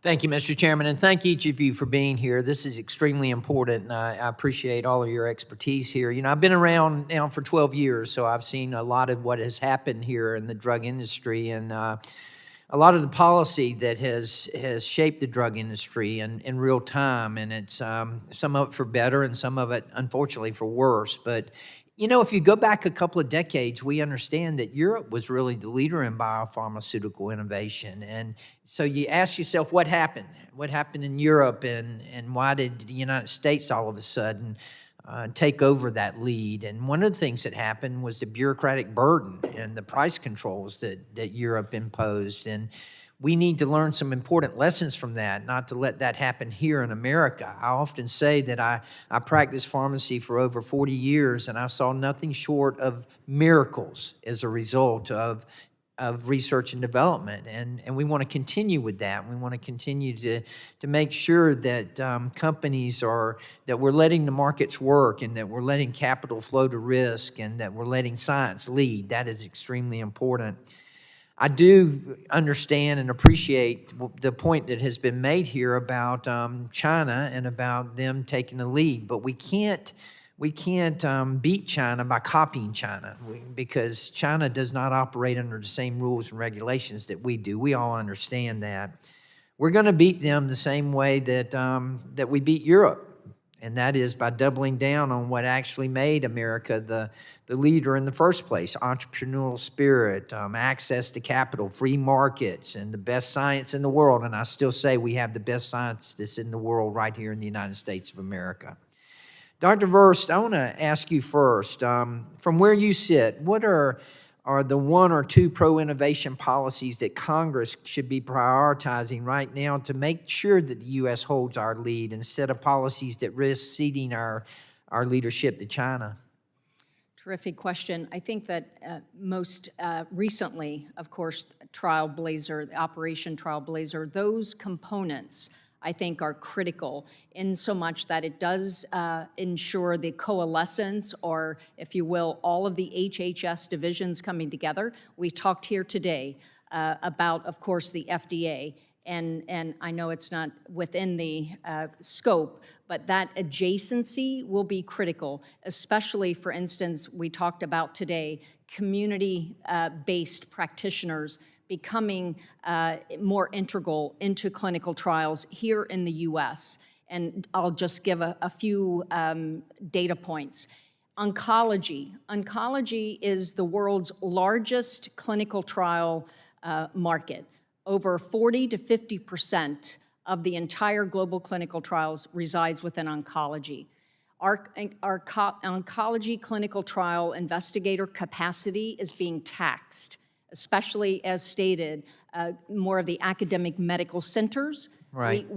Thank you, Mr. Chairman, and thank each of you for being here. This is extremely important, and I appreciate all of your expertise here. You know, I've been around now for 12 years, so I've seen a lot of what has happened here in the drug industry, and a lot of the policy that has shaped the drug industry in real time, and it's some of it for better and some of it, unfortunately, for worse. But you know, if you go back a couple of decades, we understand that Europe was really the leader in biopharmaceutical innovation. And so you ask yourself, what happened? What happened in Europe, and why did the United States all of a sudden take over that lead? And one of the things that happened was the bureaucratic burden and the price controls that Europe imposed. And we need to learn some important lessons from that, not to let that happen here in America. I often say that I practiced pharmacy for over 40 years, and I saw nothing short of miracles as a result of research and development. And we want to continue with that. We want to continue to make sure that companies that we're letting the markets work, and that we're letting capital flow to risk, and that we're letting science lead. That is extremely important. I do understand and appreciate the point that has been made here about China and about them taking the lead, but we can't we can't beat China by copying China because China does not operate under the same rules and regulations that we do. We all understand that. We're going to beat them the same way that we beat Europe, and that is by doubling down on what actually made America the leader in the first place: entrepreneurial spirit, access to capital, free markets, and the best science in the world. And I still say we have the best scientists in the world right here in the United States of America. Dr. Verst, I want to ask you first, from where you sit, what are the one or two pro-innovation policies that Congress should be prioritizing right now to make sure that the U.S. holds our lead instead of policies that risk ceding our leadership to China? Terrific question. I think that most recently, of course, Trailblazer, the Operation Trailblazer, those components I think are critical in so much that it does ensure the coalescence, or if you will, all of the HHS divisions coming together. We talked here today about, of course, the FDA, and I know it's not within the scope, but that adjacency will be critical, especially, for instance, we talked about today, community-based practitioners becoming more integral into clinical trials here in the U.S. And I'll just give a few data points. Oncology is the world's largest clinical trial market. Over 40 to 50% of the entire global clinical trials resides within oncology. Our oncology clinical trial investigator capacity is being taxed, especially as stated, more of the academic medical centers. Right.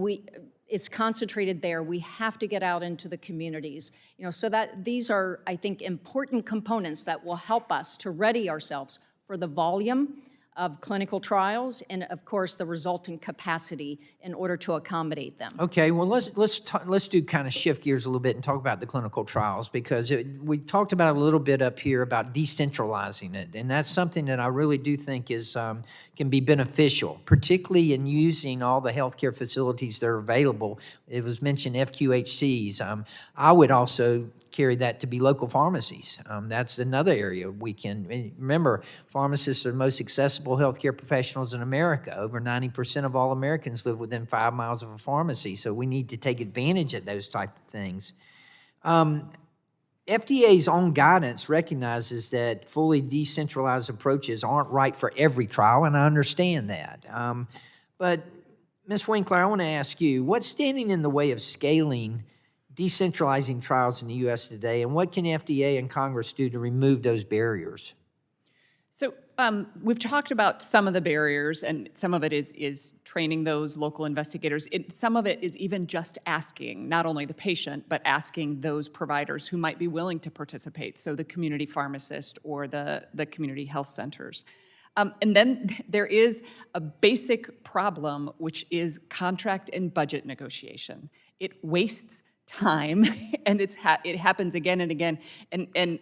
It's concentrated there. We have to get out into the communities. So that these are, I think, important components that will help us to ready ourselves for the volume of clinical trials and, of course, the resultant capacity in order to accommodate them. Okay, well, let's do kind of shift gears a little bit and talk about the clinical trials, because we talked about it a little bit up here about decentralizing it, and that's something that I really do think is can be beneficial, particularly in using all the healthcare facilities that are available. It was mentioned FQHCs. I would also carry that to be local pharmacies. That's another area we can, remember, pharmacists are the most accessible healthcare professionals in America. Over 90% of all Americans live within 5 miles of a pharmacy, so we need to take advantage of those type of things. FDA's own guidance recognizes that fully decentralized approaches aren't right for every trial, and I understand that. But Ms. Winkler, I want to ask you, what's standing in the way of scaling decentralizing trials in the U.S. today, and what can FDA and Congress do to remove those barriers? So we've talked about some of the barriers, and some of it is training those local investigators. Some of it is even just asking, not only the patient, but asking those providers who might be willing to participate, so the community pharmacist or the community health centers. And then there is a basic problem, which is contract and budget negotiation. It wastes time, and it happens again and again, and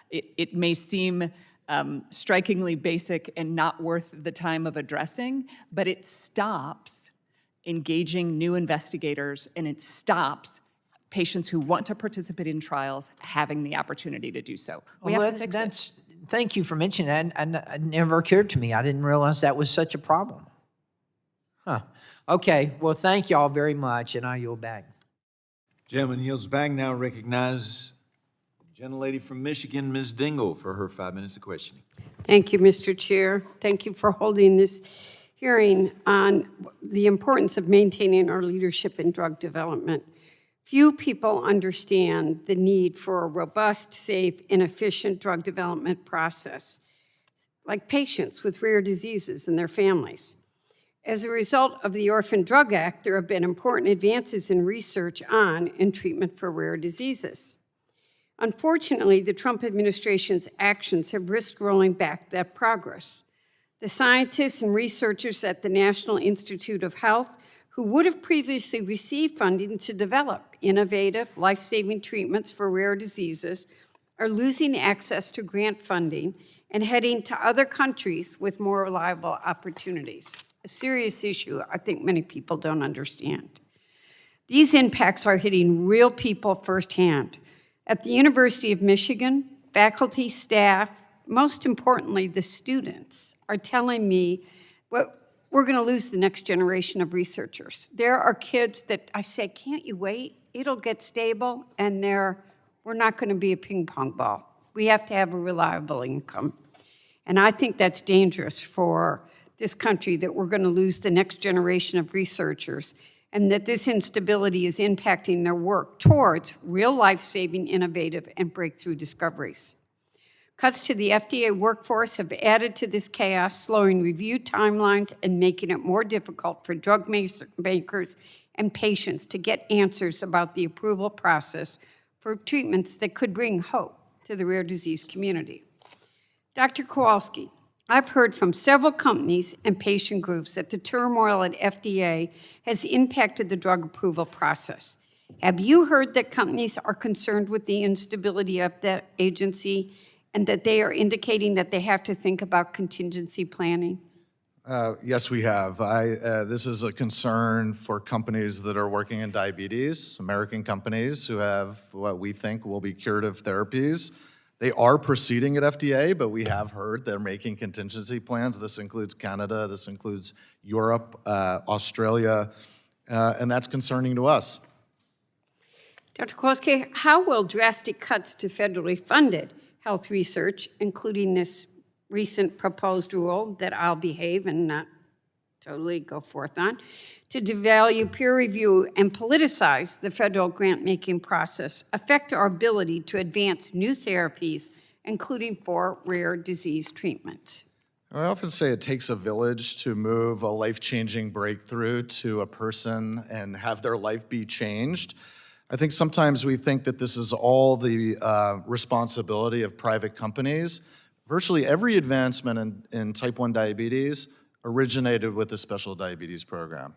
it may seem strikingly basic and not worth the time of addressing, but it stops engaging new investigators, and it stops patients who want to participate in trials having the opportunity to do so. We have to fix it. Thank you for mentioning that. It never occurred to me. I didn't realize that was such a problem. Huh. Okay, well, thank you all very much, and I yield back. Gentleman yields back. Now recognize the gentlelady from Michigan, Ms. Dingell, for her 5 minutes of questioning. Thank you, Mr. Chair. Thank you for holding this hearing on the importance of maintaining our leadership in drug development. Few people understand the need for a robust, safe, and efficient drug development process, like patients with rare diseases and their families. As a result of the Orphan Drug Act, there have been important advances in research on and treatment for rare diseases. Unfortunately, the Trump administration's actions have risked rolling back that progress. The scientists and researchers at the National Institute of Health who would have previously received funding to develop innovative, life-saving treatments for rare diseases are losing access to grant funding and heading to other countries with more reliable opportunities. A serious issue I think many people don't understand. These impacts are hitting real people firsthand. At the University of Michigan, faculty, staff, most importantly, the students are telling me, well, we're going to lose the next generation of researchers. There are kids that I say, can't you wait? It'll get stable, and we're not going to be a ping pong ball. We have to have a reliable income. And I think that's dangerous for this country, that we're going to lose the next generation of researchers, and that this instability is impacting their work towards real life-saving, innovative, and breakthrough discoveries. Cuts to the FDA workforce have added to this chaos, slowing review timelines and making it more difficult for drug makers and patients to get answers about the approval process for treatments that could bring hope to the rare disease community. Dr. Kowalski, I've heard from several companies and patient groups that the turmoil at FDA has impacted the drug approval process. Have you heard that companies are concerned with the instability of that agency and that they are indicating that they have to think about contingency planning? Yes, we have. This is a concern for companies that are working in diabetes, American companies who have what we think will be curative therapies. They are proceeding at FDA, but we have heard they're making contingency plans. This includes Canada, this includes Europe, Australia, and that's concerning to us. Dr. Kowalski, how will drastic cuts to federally funded health research, including this recent proposed rule that I'll behave and not totally go forth on, to devalue peer review and politicize the federal grant-making process, affect our ability to advance new therapies, including for rare disease treatment? I often say it takes a village to move a life-changing breakthrough to a person and have their life be changed. I think sometimes we think that this is all the responsibility of private companies. Virtually every advancement in type 1 diabetes originated with the Special Diabetes Program,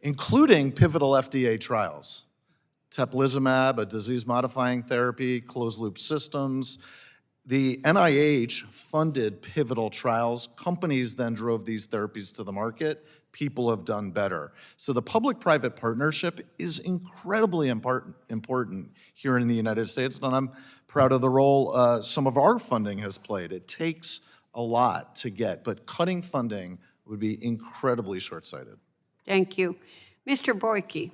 including pivotal FDA trials. Teplizumab, a disease-modifying therapy, closed-loop systems. The NIH funded pivotal trials. Companies then drove these therapies to the market. People have done better. So the public-private partnership is incredibly important here in the United States, and I'm proud of the role some of our funding has played. It takes a lot to get, but cutting funding would be incredibly short-sighted. Thank you. Mr. Boyke,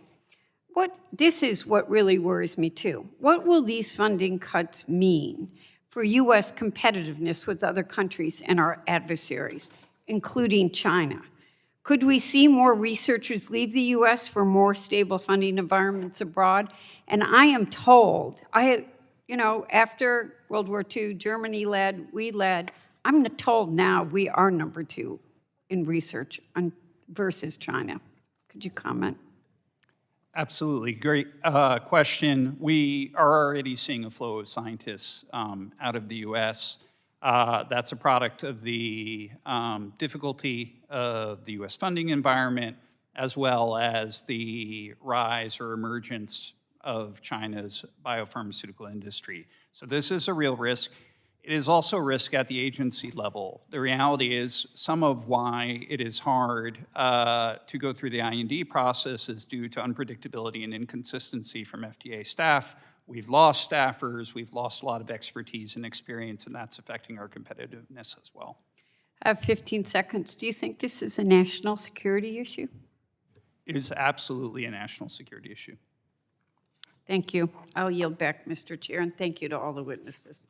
this is what really worries me too. What will these funding cuts mean for U.S. competitiveness with other countries and our adversaries, including China? Could we see more researchers leave the U.S. for more stable funding environments abroad? And I am told, after World War II, Germany led, we led. I'm told now we are number 2 in research versus China. Could you comment? Absolutely. Great question. We are already seeing a flow of scientists out of the U.S. That's a product of the difficulty of the U.S. funding environment, as well as the rise or emergence of China's biopharmaceutical industry. So this is a real risk. It is also a risk at the agency level. The reality is some of why it is hard to go through the IND process is due to unpredictability and inconsistency from FDA staff. We've lost staffers, we've lost a lot of expertise and experience, and that's affecting our competitiveness as well. I have 15 seconds. Do you think this is a national security issue? It is absolutely a national security issue. Thank you. I'll yield back, Mr. Chair, and thank you to all the witnesses.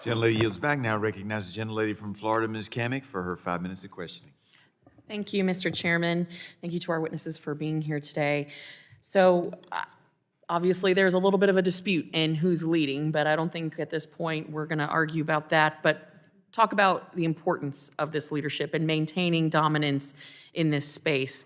Gentlelady yields back. Now recognize the gentlelady from Florida, Ms. Kamick, for her 5 minutes of questioning. Thank you, Mr. Chairman. Thank you to our witnesses for being here today. So obviously there's a little bit of a dispute in who's leading, but I don't think at this point we're going to argue about that, but talk about the importance of this leadership and maintaining dominance in this space.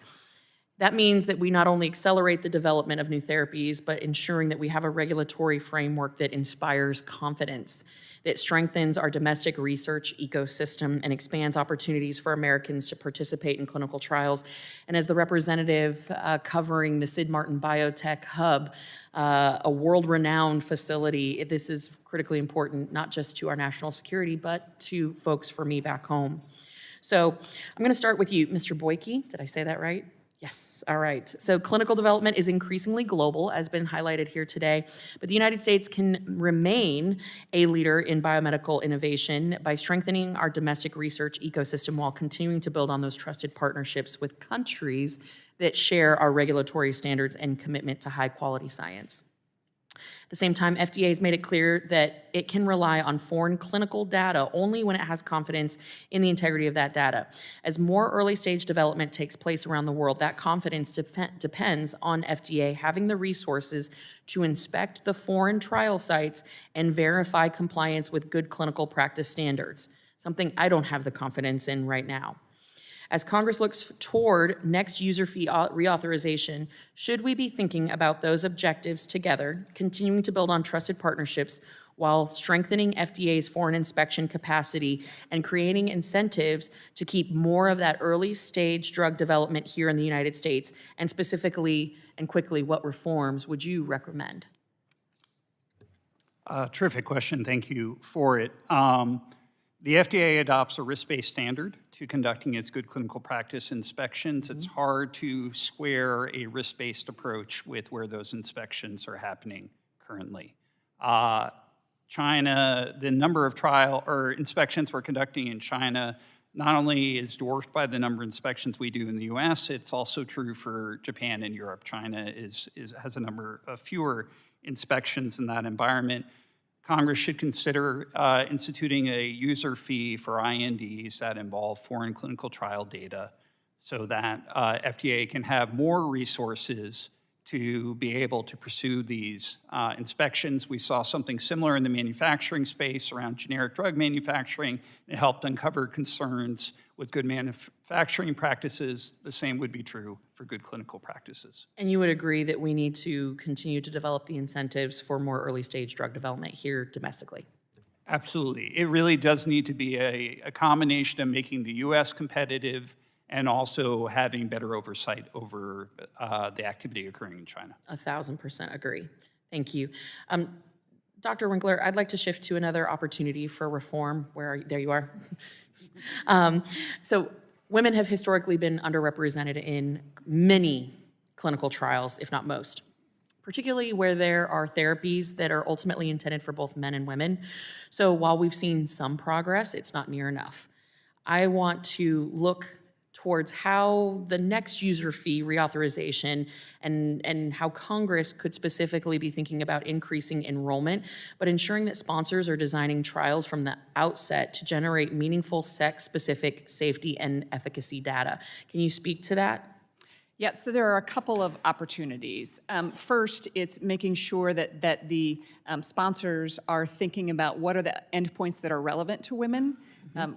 That means that we not only accelerate the development of new therapies, but ensuring that we have a regulatory framework that inspires confidence, that strengthens our domestic research ecosystem and expands opportunities for Americans to participate in clinical trials. And as the representative covering the Sid Martin Biotech Hub, a world-renowned facility, this is critically important, not just to our national security, but to folks for me back home. So I'm going to start with you, Mr. Boyke. Did I say that right? Yes, all right. So clinical development is increasingly global, as been highlighted here today, but the United States can remain a leader in biomedical innovation by strengthening our domestic research ecosystem while continuing to build on those trusted partnerships with countries that share our regulatory standards and commitment to high-quality science. At the same time, FDA has made it clear that it can rely on foreign clinical data only when it has confidence in the integrity of that data. As more early-stage development takes place around the world, that confidence depends on FDA having the resources to inspect the foreign trial sites and verify compliance with good clinical practice standards, something I don't have the confidence in right now. As Congress looks toward next user fee reauthorization, should we be thinking about those objectives together, continuing to build on trusted partnerships while strengthening FDA's foreign inspection capacity and creating incentives to keep more of that early stage drug development here in the United States? And specifically and quickly, what reforms would you recommend? Terrific question. Thank you for it. The FDA adopts a risk-based standard to conducting its good clinical practice inspections. It's hard to square a risk-based approach with where those inspections are happening currently. China, the number of inspections we're conducting in China not only is dwarfed by the number of inspections we do in the US, it's also true for Japan and Europe. China has a number of fewer inspections in that environment. Congress should consider instituting a user fee for INDs that involve foreign clinical trial data so that FDA can have more resources to be able to pursue these inspections. We saw something similar in the manufacturing space around generic drug manufacturing. It helped uncover concerns with good manufacturing practices. The same would be true for good clinical practices. And you would agree that we need to continue to develop the incentives for more early stage drug development here domestically? Absolutely. It really does need to be a combination of making the U.S. competitive and also having better oversight over the activity occurring in China. 1,000% agree. Thank you. Dr. Winkler, I'd like to shift to another opportunity for reform. There you are. So women have historically been underrepresented in many clinical trials, if not most, particularly where there are therapies that are ultimately intended for both men and women. So while we've seen some progress, it's not near enough. I want to look towards how the next user fee reauthorization and how Congress could specifically be thinking about increasing enrollment, but ensuring that sponsors are designing trials from the outset to generate meaningful sex-specific safety and efficacy data. Can you speak to that? Yeah, so there are a couple of opportunities. First, it's making sure that the sponsors are thinking about what are the endpoints that are relevant to women,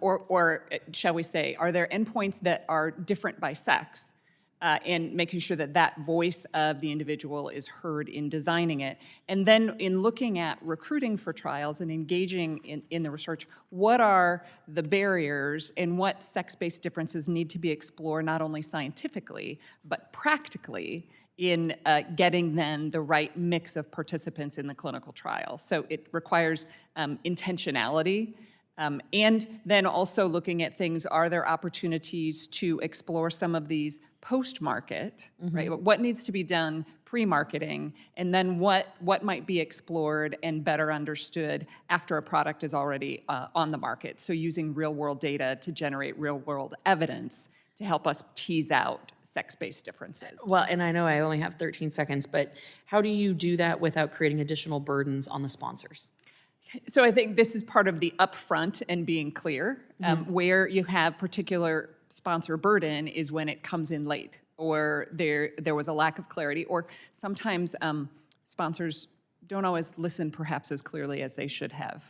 or shall we say, are there endpoints that are different by sex, and making sure that that voice of the individual is heard in designing it. And then in looking at recruiting for trials and engaging in the research, what are the barriers and what sex-based differences need to be explored not only scientifically, but practically in getting then the right mix of participants in the clinical trial. So it requires intentionality. And then also looking at things, are there opportunities to explore some of these post-market, right? What needs to be done pre-marketing, and then what might be explored and better understood after a product is already on the market. So using real-world data to generate real-world evidence to help us tease out sex-based differences. Well, and I know I only have 13 seconds, but how do you do that without creating additional burdens on the sponsors? So I think this is part of the upfront and being clear. Where you have particular sponsor burden is when it comes in late, or there was a lack of clarity, or sometimes sponsors don't always listen perhaps as clearly as they should have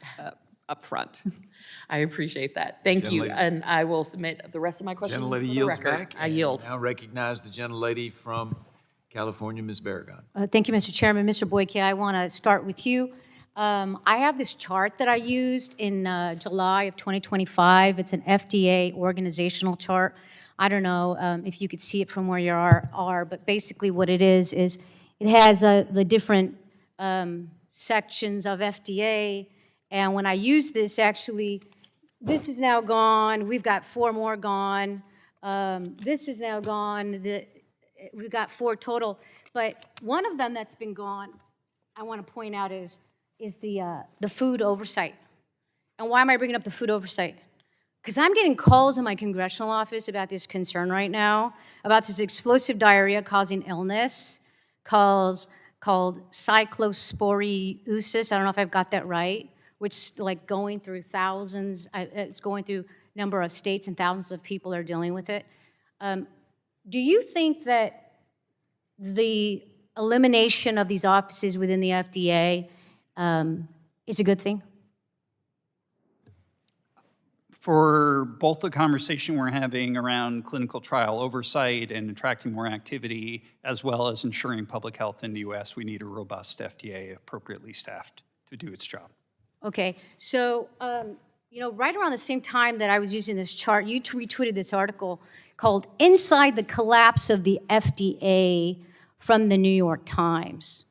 upfront. I appreciate that. Thank you, and I will submit the rest of my questions for the Gentlelady yields record. back. I yield. And now recognize the gentlelady from California, Ms. Barragan. Thank you, Mr. Chairman. Mr. Boyke, I want to start with you. I have this chart that I used in July of 2025. It's an FDA organizational chart. I don't know if you could see it from where you are, but basically what it is it has the different sections of FDA. And when I use this, actually, this is now gone. We've got 4 more gone. This is now gone. we've got 4 total, but one of them that's been gone, I want to point out is the food oversight. And why am I bringing up the food oversight? Because I'm getting calls in my congressional office about this concern right now, about this explosive diarrhea causing illness called cyclosporiosis. I don't know if I've got that right, which is like going through thousands, it's going through a number of states and thousands of people are dealing with it. Do you think that the elimination of these offices within the FDA is a good thing? For both the conversation we're having around clinical trial oversight and attracting more activity, as well as ensuring public health in the U.S., we need a robust FDA appropriately staffed to do its job. Okay, so, right around the same time that I was using this chart, you retweeted this article called Inside the Collapse of the FDA from the New York Times.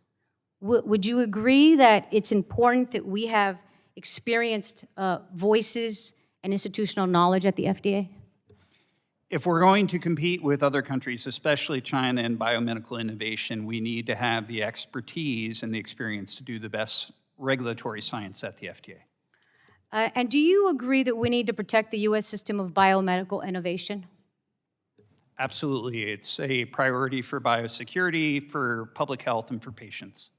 Would you agree that it's important that we have experienced voices and institutional knowledge at the FDA? If we're going to compete with other countries, especially China in biomedical innovation, we need to have the expertise and the experience to do the best regulatory science at the FDA. And do you agree that we need to protect the U.S. system of biomedical innovation? Absolutely. It's a priority for biosecurity, for public health, and for patients.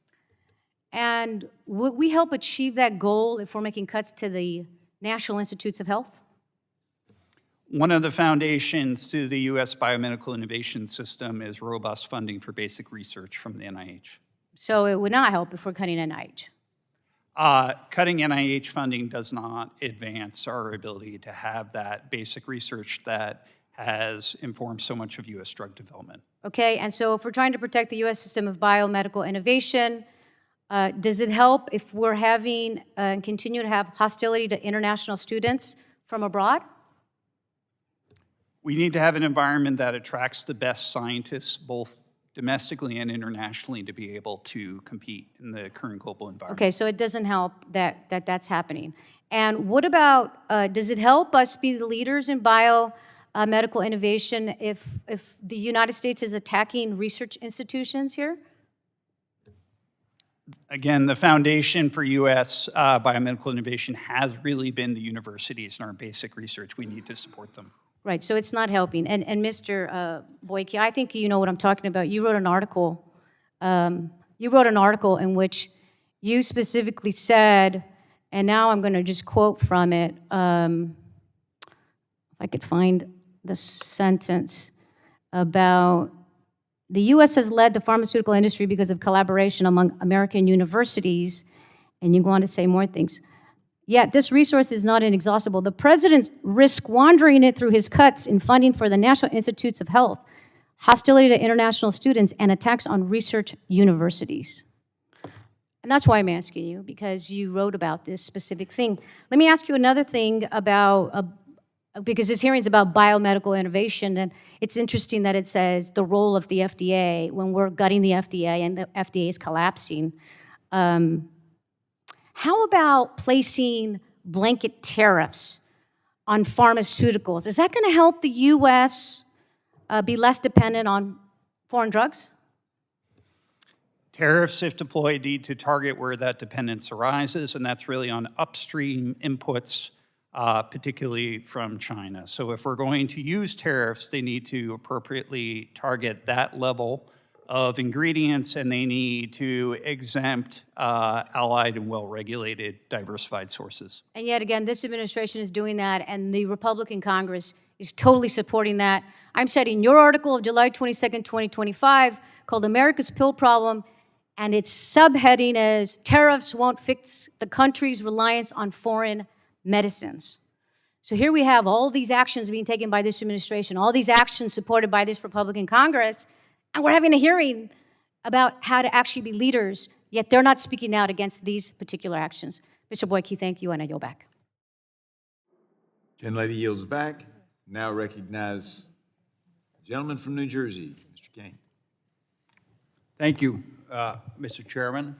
And would we help achieve that goal if we're making cuts to the National Institutes of Health? One of the foundations to the U.S. biomedical innovation system is robust funding for basic research from the NIH. So it would not help if we're cutting NIH. Cutting NIH funding does not advance our ability to have that basic research that has informed so much of U.S. drug development. Okay, and so if we're trying to protect the U.S. system of biomedical innovation, does it help if we're having and continue to have hostility to international students from abroad? We need to have an environment that attracts the best scientists, both domestically and internationally, to be able to compete in the current global environment. Okay, so it doesn't help that's happening. And what about, does it help us be the leaders in biomedical innovation if the United States is attacking research institutions here? Again, the foundation for U.S. biomedical innovation has really been the universities and our basic research. We need to support them. Right, so it's not helping. And Mr. Boyke, I think you know what I'm talking about. You wrote an article. In which you specifically said, and now I'm going to just quote from it. If I could find the sentence about the U.S. has led the pharmaceutical industry because of collaboration among American universities, and you go on to say more things. Yet this resource is not inexhaustible. The president risks squandering it through his cuts in funding for the National Institutes of Health, hostility to international students, and attacks on research universities. And that's why I'm asking you, because you wrote about this specific thing. Let me ask you another thing about, because this hearing is about biomedical innovation, and it's interesting that it says the role of the FDA when we're gutting the FDA and the FDA is collapsing. How about placing blanket tariffs on pharmaceuticals? Is that going to help the U.S. Be less dependent on foreign drugs? Tariffs, if deployed, need to target where that dependence arises, and that's really on upstream inputs, particularly from China. So if we're going to use tariffs, they need to appropriately target that level of ingredients, and they need to exempt allied and well-regulated diversified sources. And yet again, this administration is doing that, and the Republican Congress is totally supporting that. I'm citing your article of July 22nd, 2025, called America's Pill Problem, and its subheading is Tariffs Won't Fix the Country's Reliance on Foreign Medicines. So here we have all these actions being taken by this administration, all these actions supported by this Republican Congress, and we're having a hearing about how to actually be leaders, yet they're not speaking out against these particular actions. Mr. Boyke, thank you, and I yield back. Gentlelady yields back. Now recognize the gentleman from New Jersey, Mr. Kane. Thank you, Mr. Chairman,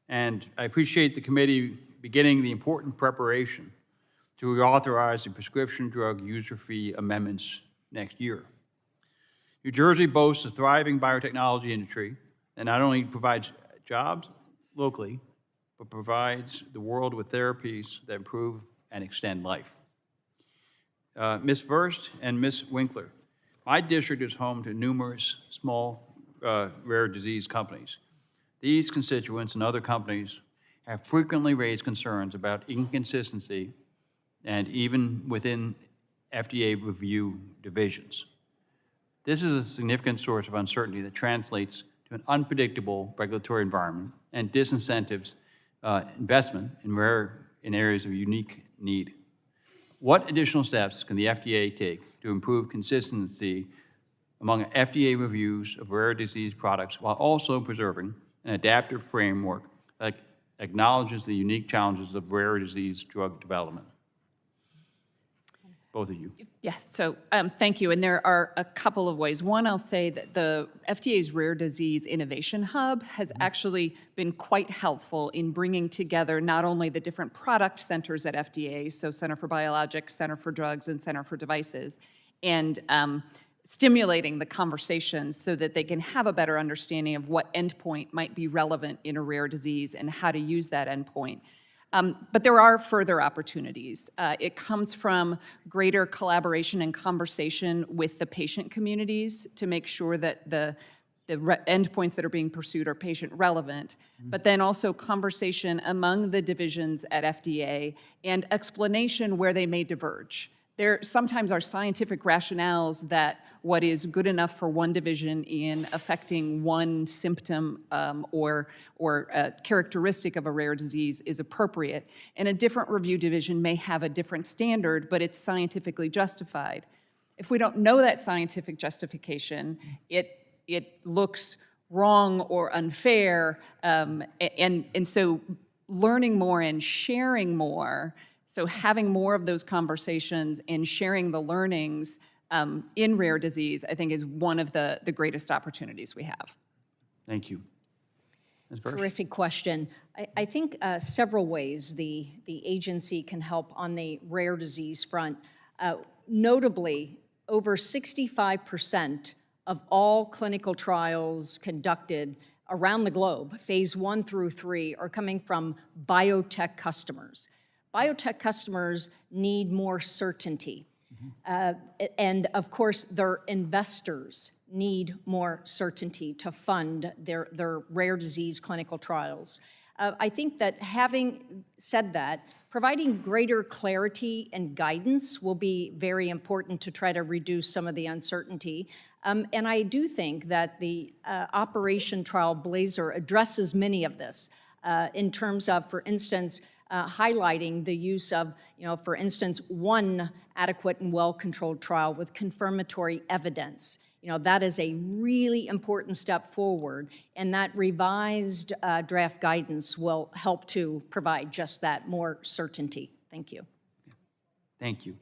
and I appreciate the committee beginning the important preparation to reauthorize the prescription drug user fee amendments next year. New Jersey boasts a thriving biotechnology industry that not only provides jobs locally, but provides the world with therapies that improve and extend life. Ms. Verst and Ms. Winkler, my district is home to numerous small rare disease companies. These constituents and other companies have frequently raised concerns about inconsistency and even within FDA review divisions. This is a significant source of uncertainty that translates to an unpredictable regulatory environment and disincentives investment in areas of unique need. What additional steps can the FDA take to improve consistency among FDA reviews of rare disease products while also preserving an adaptive framework that acknowledges the unique challenges of rare disease drug development? Both of you. Yes, so thank you. And there are a couple of ways. One, I'll say that the FDA's Rare Disease Innovation Hub has actually been quite helpful in bringing together not only the different product centers at FDA, so Center for Biologics, Center for Drugs, and Center for Devices, and stimulating the conversations so that they can have a better understanding of what endpoint might be relevant in a rare disease and how to use that endpoint. But there are further opportunities. It comes from greater collaboration and conversation with the patient communities to make sure that the endpoints that are being pursued are patient relevant, but then also conversation among the divisions at FDA and explanation where they may diverge. There sometimes are scientific rationales that what is good enough for one division in affecting one symptom or a characteristic of a rare disease is appropriate, and a different review division may have a different standard, but it's scientifically justified. If we don't know that scientific justification, it looks wrong or unfair, and so learning more and sharing more, so having more of those conversations and sharing the learnings in rare disease, I think, is one of the greatest opportunities we have. Thank you. Ms. Verst? Terrific question. I think several ways the agency can help on the rare disease front. Notably, over 65% of all clinical trials conducted around the globe, phase 1 through 3, are coming from biotech customers. Biotech customers need more certainty. And of course, their investors need more certainty to fund their rare disease clinical trials. I think that having said that, providing greater clarity and guidance will be very important to try to reduce some of the uncertainty. And I do think that the Operation Trial Blazer addresses many of this in terms of, for instance, highlighting the use of, for instance, one adequate and well-controlled trial with confirmatory evidence. That is a really important step forward, and that revised draft guidance will help to provide just that, more certainty. Thank you. Thank you.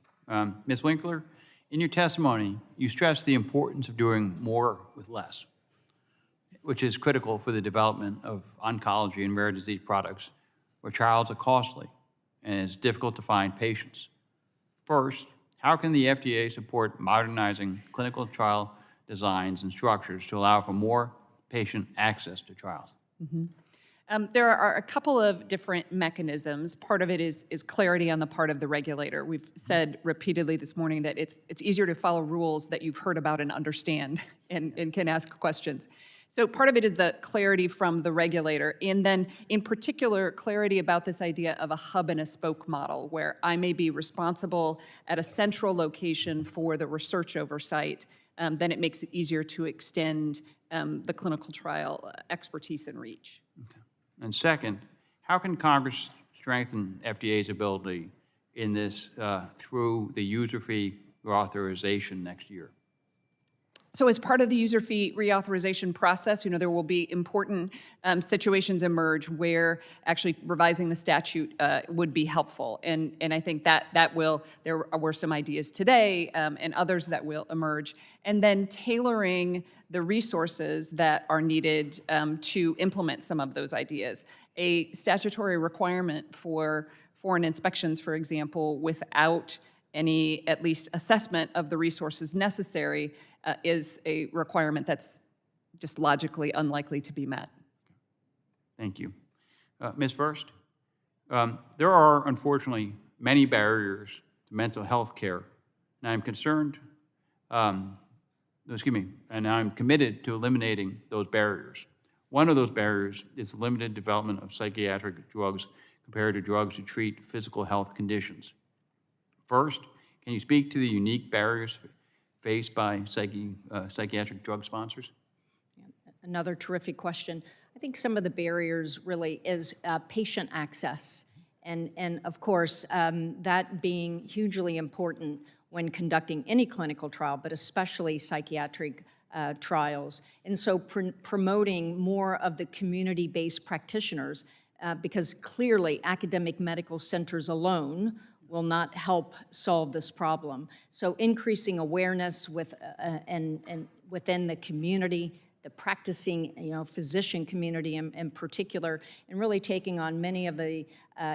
Ms. Winkler, in your testimony, you stressed the importance of doing more with less, which is critical for the development of oncology and rare disease products, where trials are costly and it's difficult to find patients. First, how can the FDA support modernizing clinical trial designs and structures to allow for more patient access to trials? There are a couple of different mechanisms. Part of it is clarity on the part of the regulator. We've said repeatedly this morning that it's easier to follow rules that you've heard about and understand and can ask questions. So part of it is the clarity from the regulator, and then in particular, clarity about this idea of a hub and a spoke model, where I may be responsible at a central location for the research oversight. Then it makes it easier to extend the clinical trial expertise and reach. Okay. And second, how can Congress strengthen FDA's ability in this through the user fee reauthorization next year? So as part of the user fee reauthorization process, there will be important situations emerge where actually revising the statute would be helpful. And I think that will, there were some ideas today and others that will emerge. And then tailoring the resources that are needed to implement some of those ideas. A statutory requirement for foreign inspections, for example, without any at least assessment of the resources necessary is a requirement that's just logically unlikely to be met. Thank you. Ms. First, there are unfortunately many barriers to mental health care, and I'm concerned, and I'm committed to eliminating those barriers. One of those barriers is the limited development of psychiatric drugs compared to drugs to treat physical health conditions. First, can you speak to the unique barriers faced by psychiatric drug sponsors? Another terrific question. I think some of the barriers really is patient access. And of course, that being hugely important when conducting any clinical trial, but especially psychiatric trials. And so promoting more of the community-based practitioners, because clearly academic medical centers alone will not help solve this problem. So increasing awareness and within the community, the practicing, physician community in particular, and really taking on many of the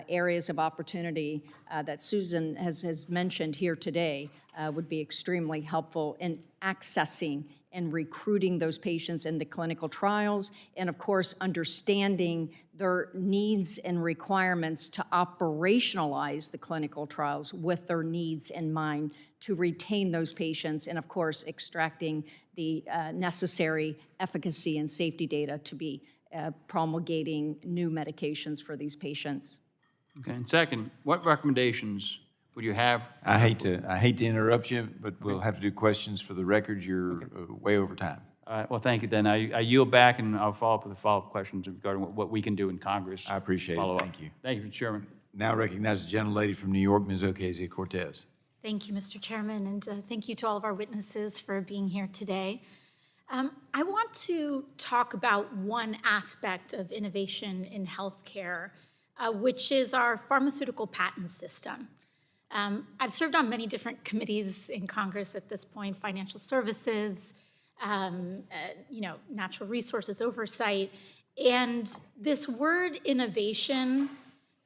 areas of opportunity that Susan has mentioned here today would be extremely helpful in accessing and recruiting those patients into clinical trials, and of course, understanding their needs and requirements to operationalize the clinical trials with their needs in mind to retain those patients, and of course, extracting the necessary efficacy and safety data to be promulgating new medications for these patients. Okay, and second, what recommendations would you have? I hate to interrupt you, but we'll have to do questions for the record. You're way over time. All right, well, thank you then. I yield back and I'll follow up with the follow-up questions regarding what we can do in Congress. I appreciate it. Follow up. Thank you. Thank you, Mr. Chairman. Now recognize the gentlelady from New York, Ms. Ocasio-Cortez. Thank you, Mr. Chairman, and thank you to all of our witnesses for being here today. I want to talk about one aspect of innovation in healthcare, which is our pharmaceutical patent system. I've served on many different committees in Congress at this point: financial services, natural resources oversight, and this word innovation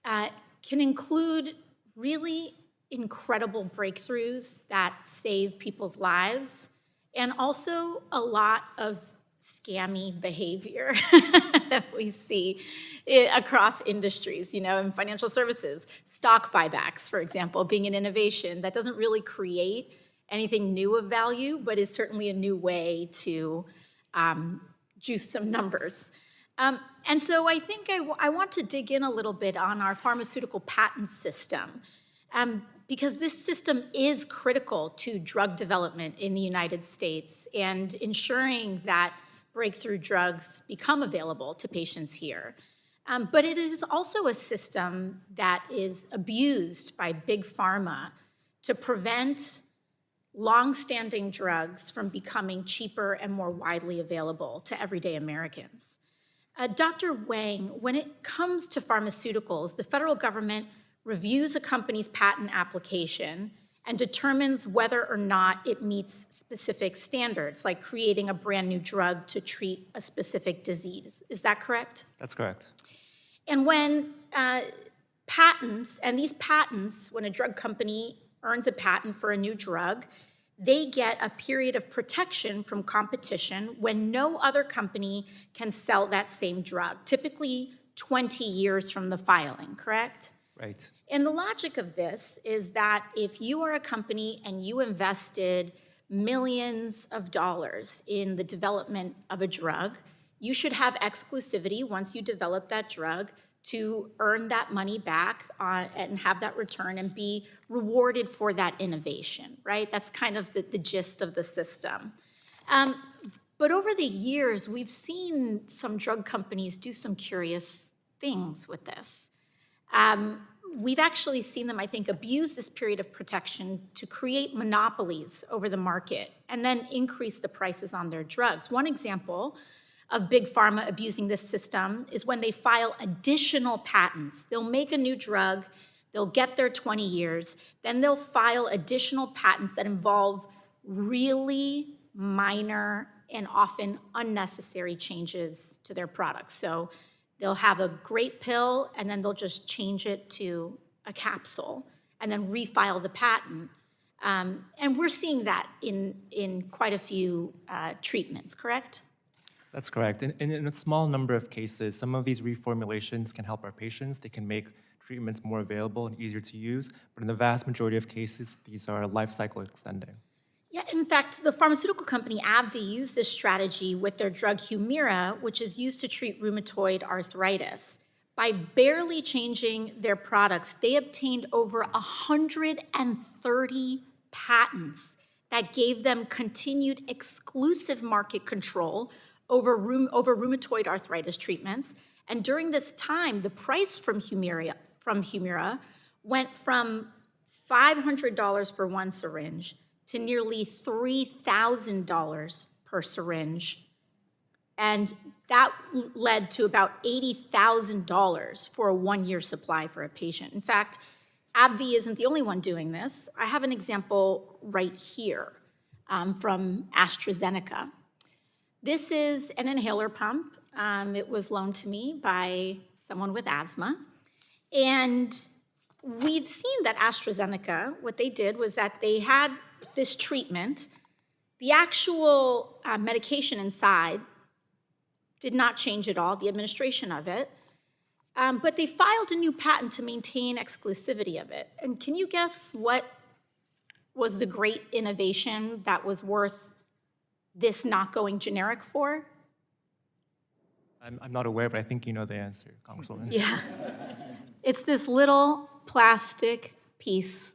can include really incredible breakthroughs that save people's lives, and also a lot of scammy behavior that we see across industries, in financial services. Stock buybacks, for example, being an innovation that doesn't really create anything new of value, but is certainly a new way to juice some numbers. And so I think I want to dig in a little bit on our pharmaceutical patent system, because this system is critical to drug development in the United States and ensuring that breakthrough drugs become available to patients here. But it is also a system that is abused by big pharma to prevent long-standing drugs from becoming cheaper and more widely available to everyday Americans. Dr. Wang, when it comes to pharmaceuticals, the federal government reviews a company's patent application and determines whether or not it meets specific standards, like creating a brand new drug to treat a specific disease. Is that correct? That's correct. And when patents, and these patents, when a drug company earns a patent for a new drug, they get a period of protection from competition when no other company can sell that same drug, typically 20 years from the filing, correct? Right. And the logic of this is that if you are a company and you invested millions of dollars in the development of a drug, you should have exclusivity once you develop that drug to earn that money back and have that return and be rewarded for that innovation, right? That's kind of the gist of the system. But over the years, we've seen some drug companies do some curious things with this. We've actually seen them, I think, abuse this period of protection to create monopolies over the market and then increase the prices on their drugs. One example of big pharma abusing this system is when they file additional patents. They'll make a new drug, they'll get their 20 years, then they'll file additional patents that involve really minor and often unnecessary changes to their products. So they'll have a great pill, and then they'll just change it to a capsule, and then refile the patent. And we're seeing that in quite a few treatments, correct? That's correct. In a small number of cases, some of these reformulations can help our patients. They can make treatments more available and easier to use. But in the vast majority of cases, these are life cycle extending. Yeah, in fact, the pharmaceutical company AbbVie used this strategy with their drug Humira, which is used to treat rheumatoid arthritis. By barely changing their products, they obtained over 130 patents that gave them continued exclusive market control over rheumatoid arthritis treatments. And during this time, the price from Humira went from $500 for one syringe to nearly $3,000 per syringe. And that led to about $80,000 for a one-year supply for a patient. In fact, AbbVie isn't the only one doing this. I have an example right here from AstraZeneca. This is an inhaler pump. It was loaned to me by someone with asthma. And we've seen that AstraZeneca, what they did was that they had this treatment. The actual medication inside did not change at all, the administration of it. But they filed a new patent to maintain exclusivity of it. And can you guess what was the great innovation that was worth this not going generic for? I'm not aware, but I think you know the answer, Congresswoman. Yeah. It's this little plastic piece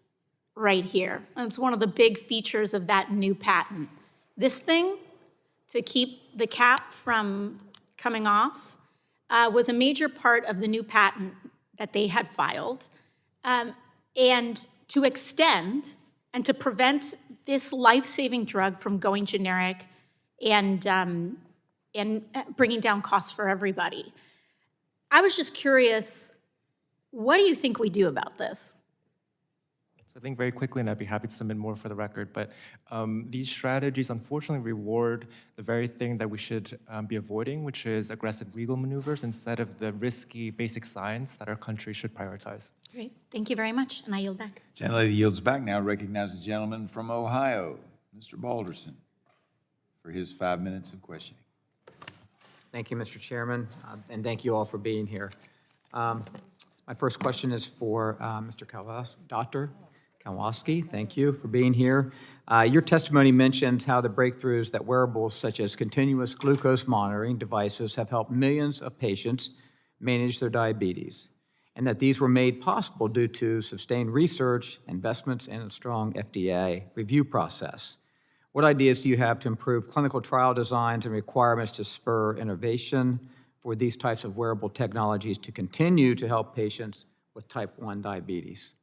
right here. And it's one of the big features of that new patent. This thing, to keep the cap from coming off, was a major part of the new patent that they had filed. And to extend and to prevent this life-saving drug from going generic and bringing down costs for everybody. I was just curious, what do you think we do about this? So I think very quickly, and I'd be happy to submit more for the record, but these strategies unfortunately reward the very thing that we should be avoiding, which is aggressive legal maneuvers instead of the risky basic science that our country should prioritize. Great, thank you very much, and I yield back. Gentlelady yields back. Now recognize the gentleman from Ohio, Mr. Balderson, for his 5 minutes of questioning. Thank you, Mr. Chairman, and thank you all for being here. My first question is for Dr. Kowalski. Thank you for being here. Your testimony mentions how the breakthroughs that wearables such as continuous glucose monitoring devices have helped millions of patients manage their diabetes, and that these were made possible due to sustained research, investments, and a strong FDA review process. What ideas do you have to improve clinical trial designs and requirements to spur innovation for these types of wearable technologies to continue to help patients with type 1 diabetes?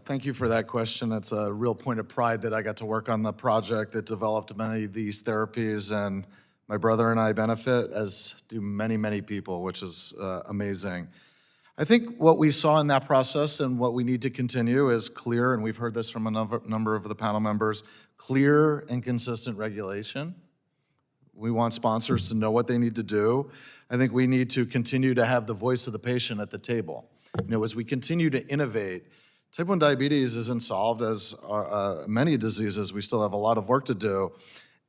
Thank you for that question. It's a real point of pride that I got to work on the project that developed many of these therapies, and my brother and I benefit, as do many, many people, which is amazing. I think what we saw in that process and what we need to continue is clear, and we've heard this from a number of the panel members, clear and consistent regulation. We want sponsors to know what they need to do. I think we need to continue to have the voice of the patient at the table. You know, as we continue to innovate, type 1 diabetes isn't solved as many diseases. We still have a lot of work to do.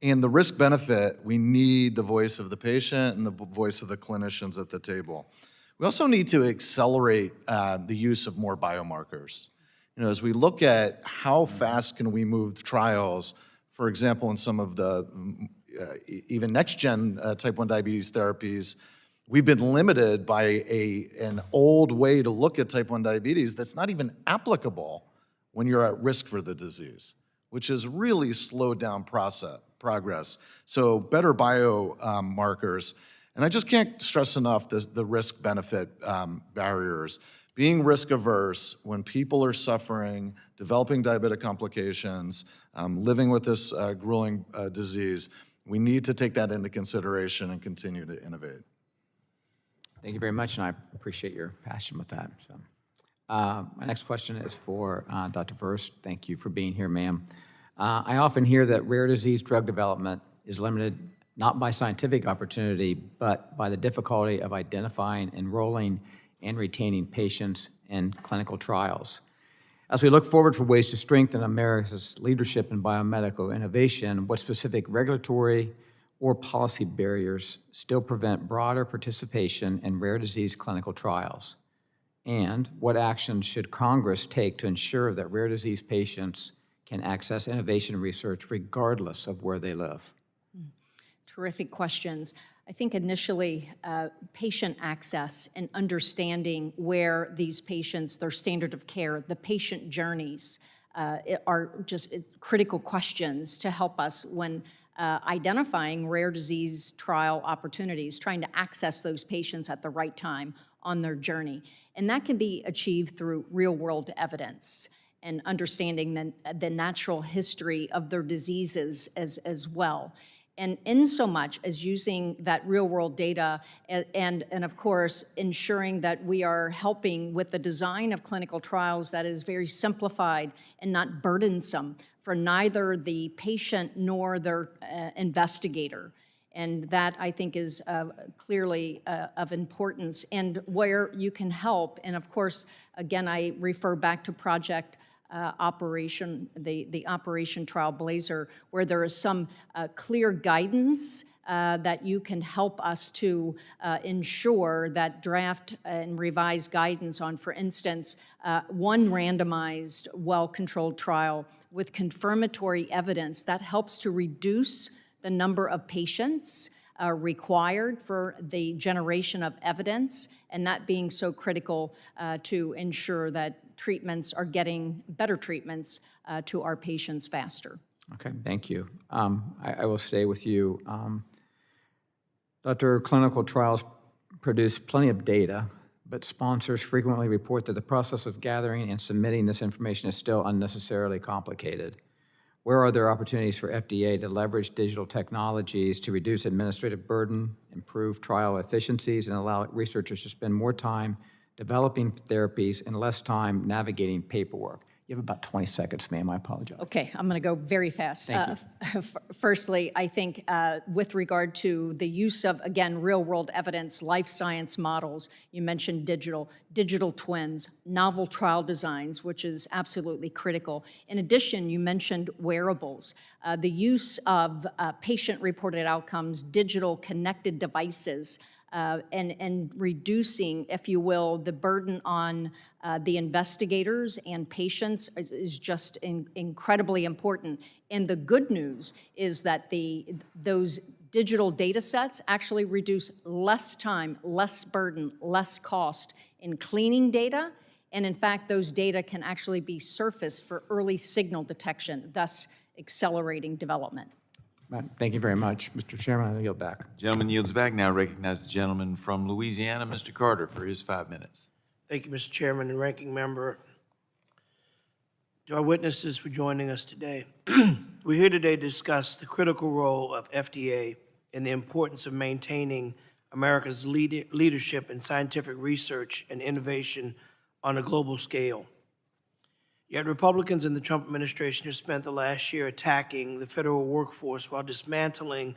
And the risk-benefit, we need the voice of the patient and the voice of the clinicians at the table. We also need to accelerate the use of more biomarkers. You know, as we look at how fast can we move trials, for example, in some of the even next-gen type 1 diabetes therapies, we've been limited by an old way to look at type 1 diabetes that's not even applicable when you're at risk for the disease, which has really slowed down progress. So better biomarkers. And I just can't stress enough the risk-benefit barriers. Being risk-averse when people are suffering, developing diabetic complications, living with this grueling disease, we need to take that into consideration and continue to innovate. Thank you very much, and I appreciate your passion with that. So, my next question is for Dr. Verst. Thank you for being here, ma'am. I often hear that rare disease drug development is limited not by scientific opportunity, but by the difficulty of identifying, enrolling, and retaining patients in clinical trials. As we look forward for ways to strengthen America's leadership in biomedical innovation, what specific regulatory or policy barriers still prevent broader participation in rare disease clinical trials? And what actions should Congress take to ensure that rare disease patients can access innovation research regardless of where they live? Terrific questions. I think initially, patient access and understanding where these patients, their standard of care, the patient journeys are just critical questions to help us when identifying rare disease trial opportunities, trying to access those patients at the right time on their journey. And that can be achieved through real-world evidence and understanding the natural history of their diseases as well. And in so much as using that real-world data and of course, ensuring that we are helping with the design of clinical trials that is very simplified and not burdensome for neither the patient nor their investigator. And that, I think, is clearly of importance. And where you can help, and of course, again, I refer back to Project Operation, the Operation Trailblazer, where there is some clear guidance that you can help us to ensure that draft and revise guidance on, for instance, one randomized, well-controlled trial with confirmatory evidence that helps to reduce the number of patients required for the generation of evidence, and that being so critical to ensure that treatments are getting better treatments to our patients faster. Okay, thank you. I will stay with you. Dr. Clinical trials produce plenty of data, but sponsors frequently report that the process of gathering and submitting this information is still unnecessarily complicated. Where are there opportunities for FDA to leverage digital technologies to reduce administrative burden, improve trial efficiencies, and allow researchers to spend more time developing therapies and less time navigating paperwork? You have about 20 seconds, ma'am. I apologize. Okay, I'm going to go very fast. Thank you. Firstly, I think with regard to the use of, again, real-world evidence, life science models, you mentioned digital twins, novel trial designs, which is absolutely critical. In addition, you mentioned wearables. The use of patient-reported outcomes, digital connected devices, and reducing, if you will, the burden on the investigators and patients is just incredibly important. And the good news is that those digital data sets actually reduce less time, less burden, less cost in cleaning data. And in fact, those data can actually be surfaced for early signal detection, thus accelerating development. Thank you very much. Mr. Chairman, I yield back. Gentleman yields back. Now recognize the gentleman from Louisiana, Mr. Carter, for his 5 minutes. Thank you, Mr. Chairman and Ranking Member. To our witnesses for joining us today. We're here today to discuss the critical role of FDA and the importance of maintaining America's leadership in scientific research and innovation on a global scale. Yet Republicans in the Trump administration have spent the last year attacking the federal workforce while dismantling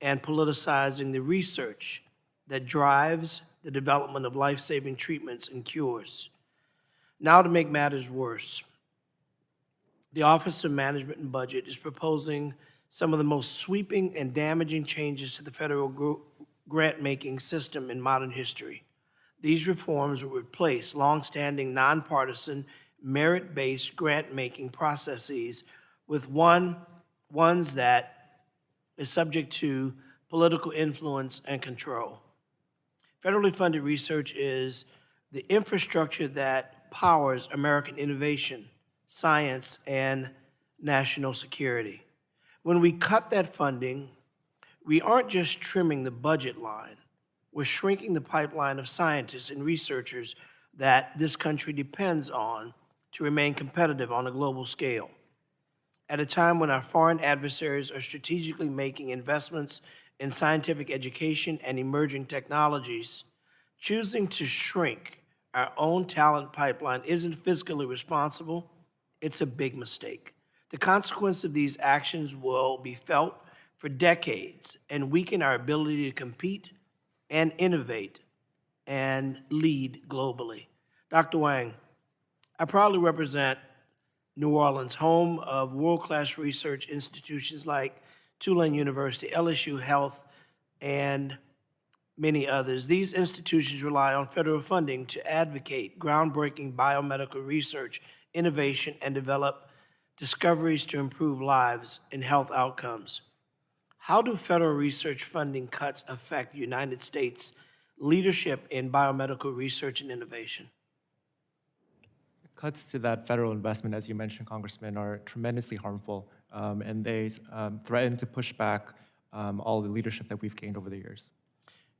and politicizing the research that drives the development of life-saving treatments and cures. Now, to make matters worse, the Office of Management and Budget is proposing some of the most sweeping and damaging changes to the federal grant-making system in modern history. These reforms will replace longstanding nonpartisan merit-based grant-making processes with ones that is subject to political influence and control. Federally funded research is the infrastructure that powers American innovation, science, and national security. When we cut that funding, we aren't just trimming the budget line, we're shrinking the pipeline of scientists and researchers that this country depends on to remain competitive on a global scale. At a time when our foreign adversaries are strategically making investments in scientific education and emerging technologies, choosing to shrink our own talent pipeline isn't fiscally responsible, it's a big mistake. The consequence of these actions will be felt for decades and weaken our ability to compete and innovate and lead globally. Dr. Wang, I proudly represent New Orleans, home of world-class research institutions like Tulane University, LSU Health, and many others. These institutions rely on federal funding to advocate groundbreaking biomedical research, innovation, and develop discoveries to improve lives and health outcomes. How do federal research funding cuts affect the United States leadership in biomedical research and innovation? Cuts to that federal investment, as you mentioned, Congressman, are tremendously harmful, and they threaten to push back all the leadership that we've gained over the years.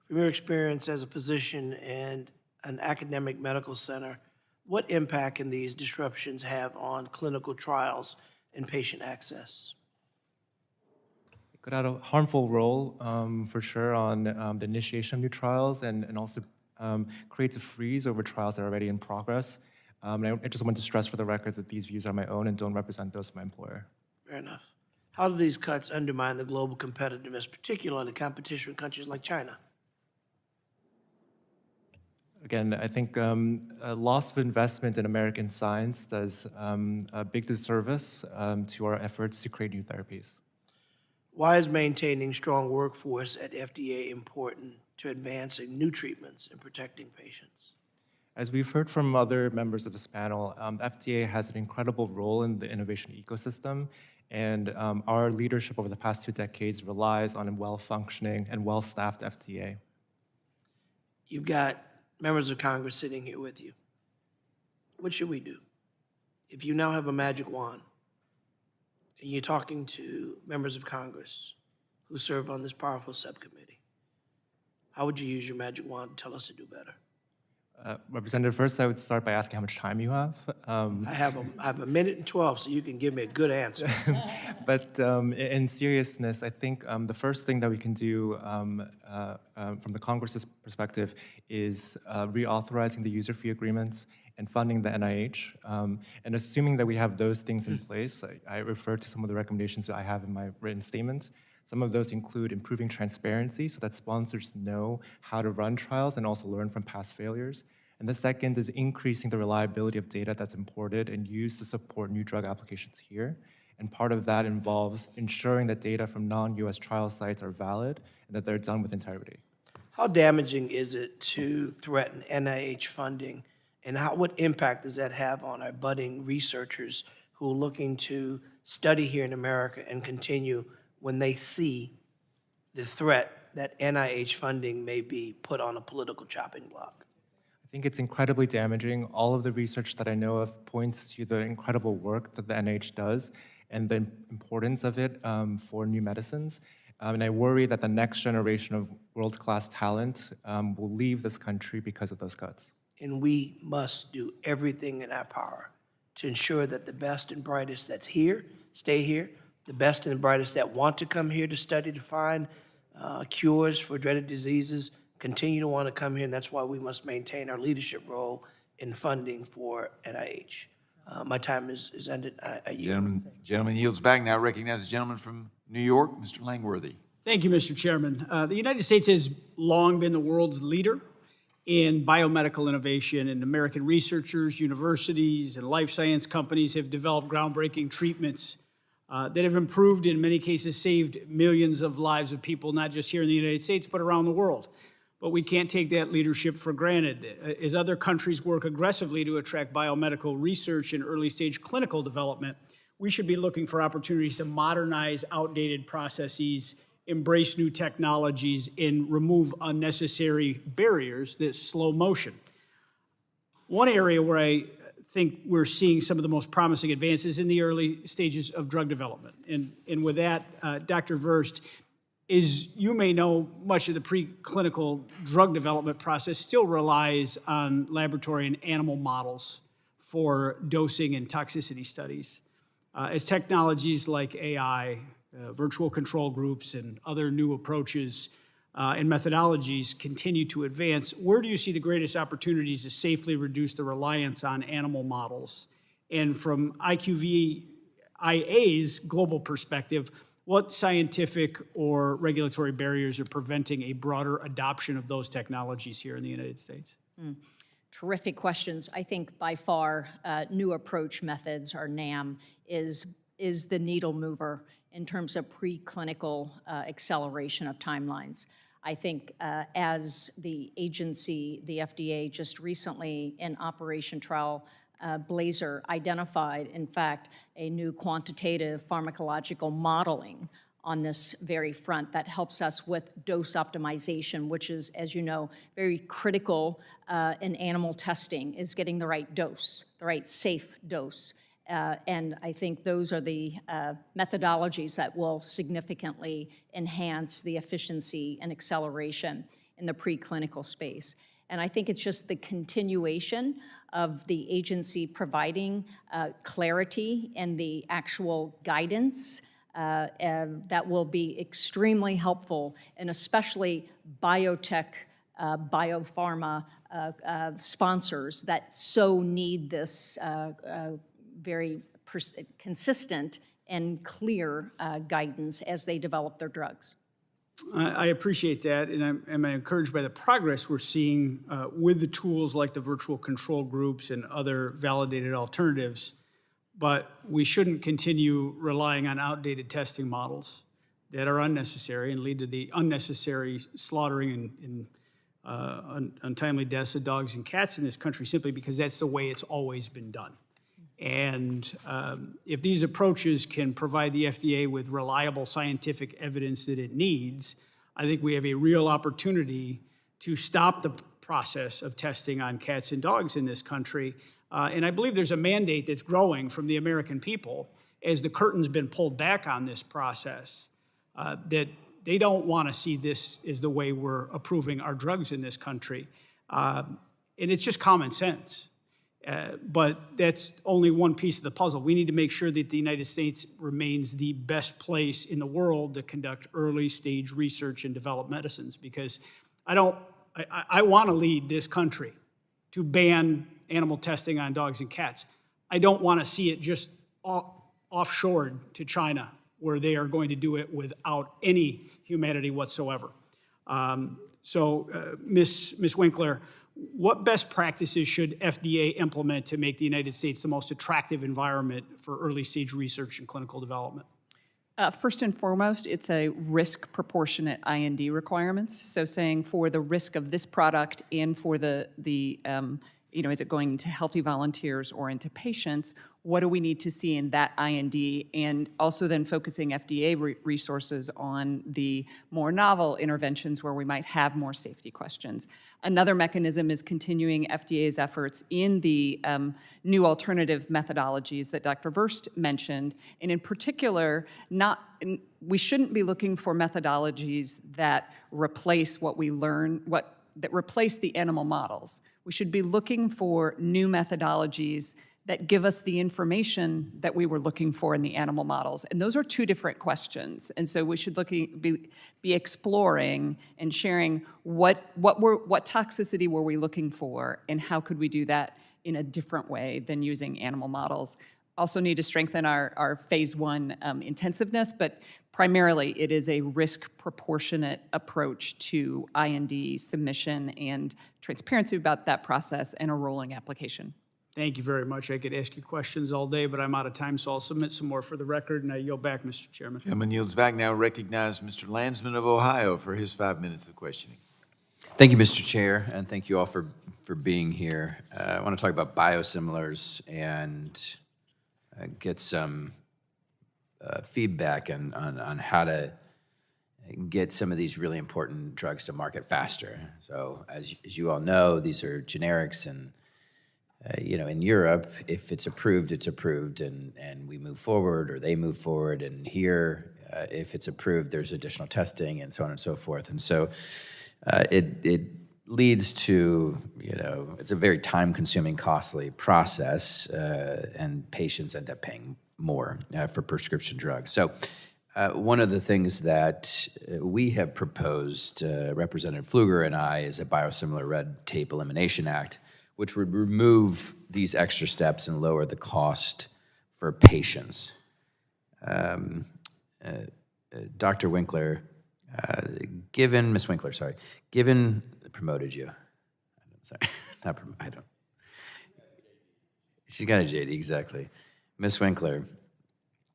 From your experience as a physician and an academic medical center, what impact can these disruptions have on clinical trials and patient access? It could have a harmful role, for sure, on the initiation of new trials and also creates a freeze over trials that are already in progress. And I just want to stress for the record that these views are my own and don't represent those of my employer. Fair enough. How do these cuts undermine the global competitiveness, particularly competition with countries like China? Again, I think a loss of investment in American science does a big disservice to our efforts to create new therapies. Why is maintaining strong workforce at FDA important to advancing new treatments and protecting patients? As we've heard from other members of this panel, FDA has an incredible role in the innovation ecosystem, and our leadership over the past 2 decades relies on a well-functioning and well-staffed FDA. You've got members of Congress sitting here with you. What should we do? If you now have a magic wand and you're talking to members of Congress who serve on this powerful subcommittee, how would you use your magic wand to tell us to do better? Representative, first I would start by asking how much time you have. I have a minute and 12, so you can give me a good answer. But in seriousness, I think the first thing that we can do from the Congress's perspective is reauthorizing the user fee agreements and funding the NIH. And assuming that we have those things in place, I refer to some of the recommendations that I have in my written statement. Some of those include improving transparency so that sponsors know how to run trials and also learn from past failures. And the second is increasing the reliability of data that's imported and used to support new drug applications here. And part of that involves ensuring that data from non-US trial sites are valid and that they're done with integrity. How damaging is it to threaten NIH funding, and what impact does that have on our budding researchers who are looking to study here in America and continue when they see the threat that NIH funding may be put on a political chopping block? I think it's incredibly damaging. All of the research that I know of points to the incredible work that the NIH does and the importance of it for new medicines. And I worry that the next generation of world-class talent will leave this country because of those cuts. And we must do everything in our power to ensure that the best and brightest that's here stay here, the best and the brightest that want to come here to study to find cures for dreaded diseases continue to want to come here, and that's why we must maintain our leadership role in funding for NIH. My time is ended. I yield. Gentleman yields back. Now recognize the gentleman from New York, Mr. Langworthy. Thank you, Mr. Chairman. The United States has long been the world's leader in biomedical innovation, and American researchers, universities, and life science companies have developed groundbreaking treatments that have improved, in many cases, saved millions of lives of people, not just here in the United States, but around the world. But we can't take that leadership for granted. As other countries work aggressively to attract biomedical research and early-stage clinical development, we should be looking for opportunities to modernize outdated processes, embrace new technologies, and remove unnecessary barriers that slow motion. One area where I think we're seeing some of the most promising advances in the early stages of drug development. And with that, Dr. Verst, as you may know, much of the preclinical drug development process still relies on laboratory and animal models for dosing and toxicity studies. As technologies like AI, virtual control groups, and other new approaches and methodologies continue to advance, where do you see the greatest opportunities to safely reduce the reliance on animal models? And from IQVIA's global perspective, what scientific or regulatory barriers are preventing a broader adoption of those technologies here in the United States? Terrific questions. I think by far, new approach methods, or NAM, is the needle mover in terms of preclinical acceleration of timelines. I think as the agency, the FDA, just recently in Operation Trial Blazer identified, in fact, a new quantitative pharmacological modeling on this very front that helps us with dose optimization, which is, as you know, very critical in animal testing, is getting the right dose, the right safe dose. And I think those are the methodologies that will significantly enhance the efficiency and acceleration in the preclinical space. And I think it's just the continuation of the agency providing clarity and the actual guidance that will be extremely helpful, and especially biotech, biopharma sponsors that so need this very consistent and clear guidance as they develop their drugs. I appreciate that, and I'm encouraged by the progress we're seeing with the tools like the virtual control groups and other validated alternatives, but we shouldn't continue relying on outdated testing models that are unnecessary and lead to the unnecessary slaughtering and untimely deaths of dogs and cats in this country, simply because that's the way it's always been done. And if these approaches can provide the FDA with reliable scientific evidence that it needs, I think we have a real opportunity to stop the process of testing on cats and dogs in this country. And I believe there's a mandate that's growing from the American people as the curtain's been pulled back on this process, that they don't want to see this as the way we're approving our drugs in this country. And it's just common sense. But that's only one piece of the puzzle. We need to make sure that the United States remains the best place in the world to conduct early stage research and develop medicines, because I want to lead this country to ban animal testing on dogs and cats. I don't want to see it just offshored to China, where they are going to do it without any humanity whatsoever. Ms. Winkler, what best practices should FDA implement to make the United States the most attractive environment for early stage research and clinical development? First and foremost, it's a risk proportionate IND requirements. So saying for the risk of this product and for is it going into healthy volunteers or into patients, what do we need to see in that IND? And also then focusing FDA resources on the more novel interventions where we might have more safety questions. Another mechanism is continuing FDA's efforts in the new alternative methodologies that Dr. Verst mentioned. And in particular, we shouldn't be looking for methodologies that replace what we learn, that replace the animal models. We should be looking for new methodologies that give us the information that we were looking for in the animal models. And those are two different questions. And so we should be exploring and sharing what toxicity were we looking for, and how could we do that in a different way than using animal models. Also need to strengthen our phase 1 intensiveness, but primarily it is a risk proportionate approach to IND submission and transparency about that process and a rolling application. Thank you very much. I could ask you questions all day, but I'm out of time, so I'll submit some more for the record, and I yield back, Mr. Chairman. Chairman yields back. Now recognize Mr. Landsman of Ohio for his 5 minutes of questioning. Thank you, Mr. Chair, and thank you all for being here. I want to talk about biosimilars and get some feedback on how to get some of these really important drugs to market faster. So as you all know, these are generics, and in Europe, if it's approved, and we move forward, or they move forward. And here, if it's approved, there's additional testing and so on and so forth. And so it leads to, it's a very time-consuming, costly process, and patients end up paying more for prescription drugs. So one of the things that we have proposed, Representative Pfluger and I, is a Biosimilar Red Tape Elimination Act, which would remove these extra steps and lower the cost for patients. Dr. Winkler, Ms. Winkler, given, promoted you. Sorry, I don't. She's got a JD, exactly. Ms. Winkler,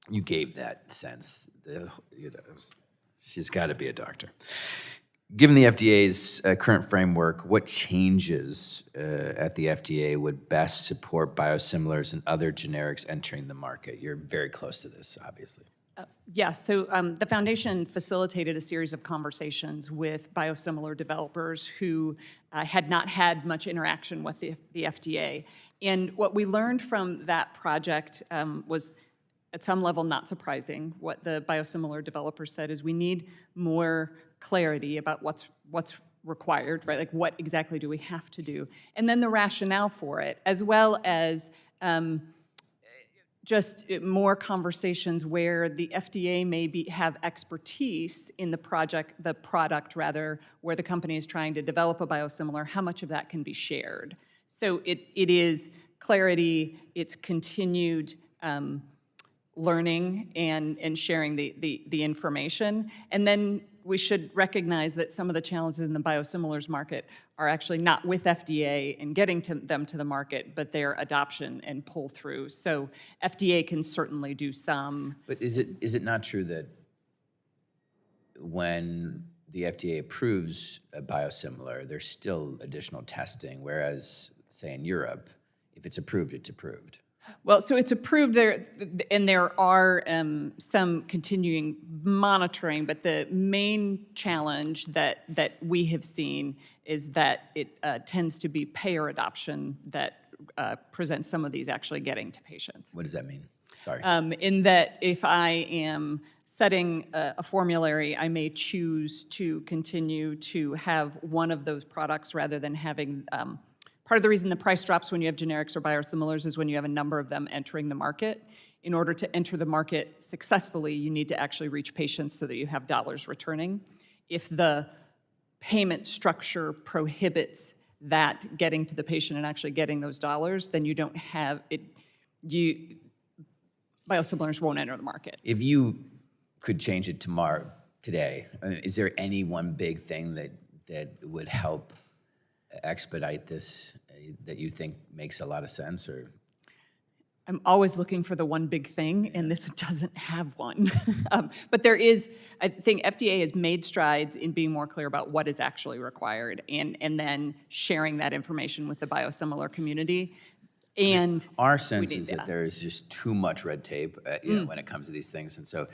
you gave that sense. She's got to be a doctor. Given the FDA's current framework, what changes at the FDA would best support biosimilars and other generics entering the market? You're very close to this, obviously. Yes, so the foundation facilitated a series of conversations with biosimilar developers who had not had much interaction with the FDA. And what we learned from that project was, at some level, not surprising. What the biosimilar developers said is we need more clarity about what's required, right? Like what exactly do we have to do? And then the rationale for it, as well as just more conversations where the FDA may have expertise in the product rather, where the company is trying to develop a biosimilar, how much of that can be shared. So it is clarity, it's continued learning and sharing the information. And then we should recognize that some of the challenges in the biosimilars market are actually not with FDA and getting them to the market, but their adoption and pull through. So FDA can certainly do some. But is it not true that when the FDA approves a biosimilar, there's still additional testing, whereas, say, in Europe, if it's approved, it's approved? Well, so it's approved there, and there are some continuing monitoring, but the main challenge that we have seen is that it tends to be payer adoption that presents some of these actually getting to patients. What does that mean? Sorry. In that if I am setting a formulary, I may choose to continue to have one of those products rather than having part of the reason the price drops when you have generics or biosimilars is when you have a number of them entering the market. In order to enter the market successfully, you need to actually reach patients so that you have dollars returning. If the payment structure prohibits that getting to the patient and actually getting those dollars, then you don't have it. Biosimilars won't enter the market. If you could change it today, is there any one big thing that would help expedite this that you think makes a lot of sense? Or I'm always looking for the one big thing, and this doesn't have one. But there is, I think FDA has made strides in being more clear about what is actually required and then sharing that information with the biosimilar community. And our sense is that there is just too much red tape when it comes to these things. And so,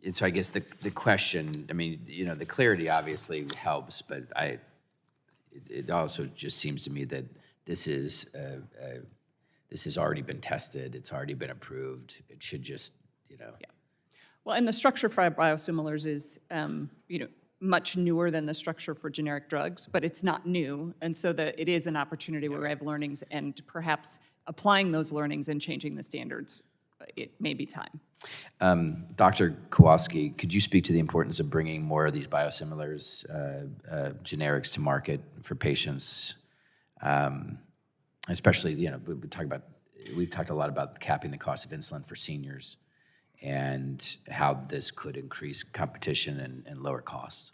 and so I guess the question, I mean, the clarity obviously helps, but it also just seems to me that this has already been tested, it's already been approved. It should just, Yeah. Well, and the structure for biosimilars is, much newer than the structure for generic drugs, but it's not new, and so it is an opportunity where we have learnings and perhaps applying those learnings and changing the standards. It may be time. Dr. Kowalski, could you speak to the importance of bringing more of these biosimilars, generics to market for patients? Especially, we've talked a lot about capping the cost of insulin for seniors and how this could increase competition and lower costs.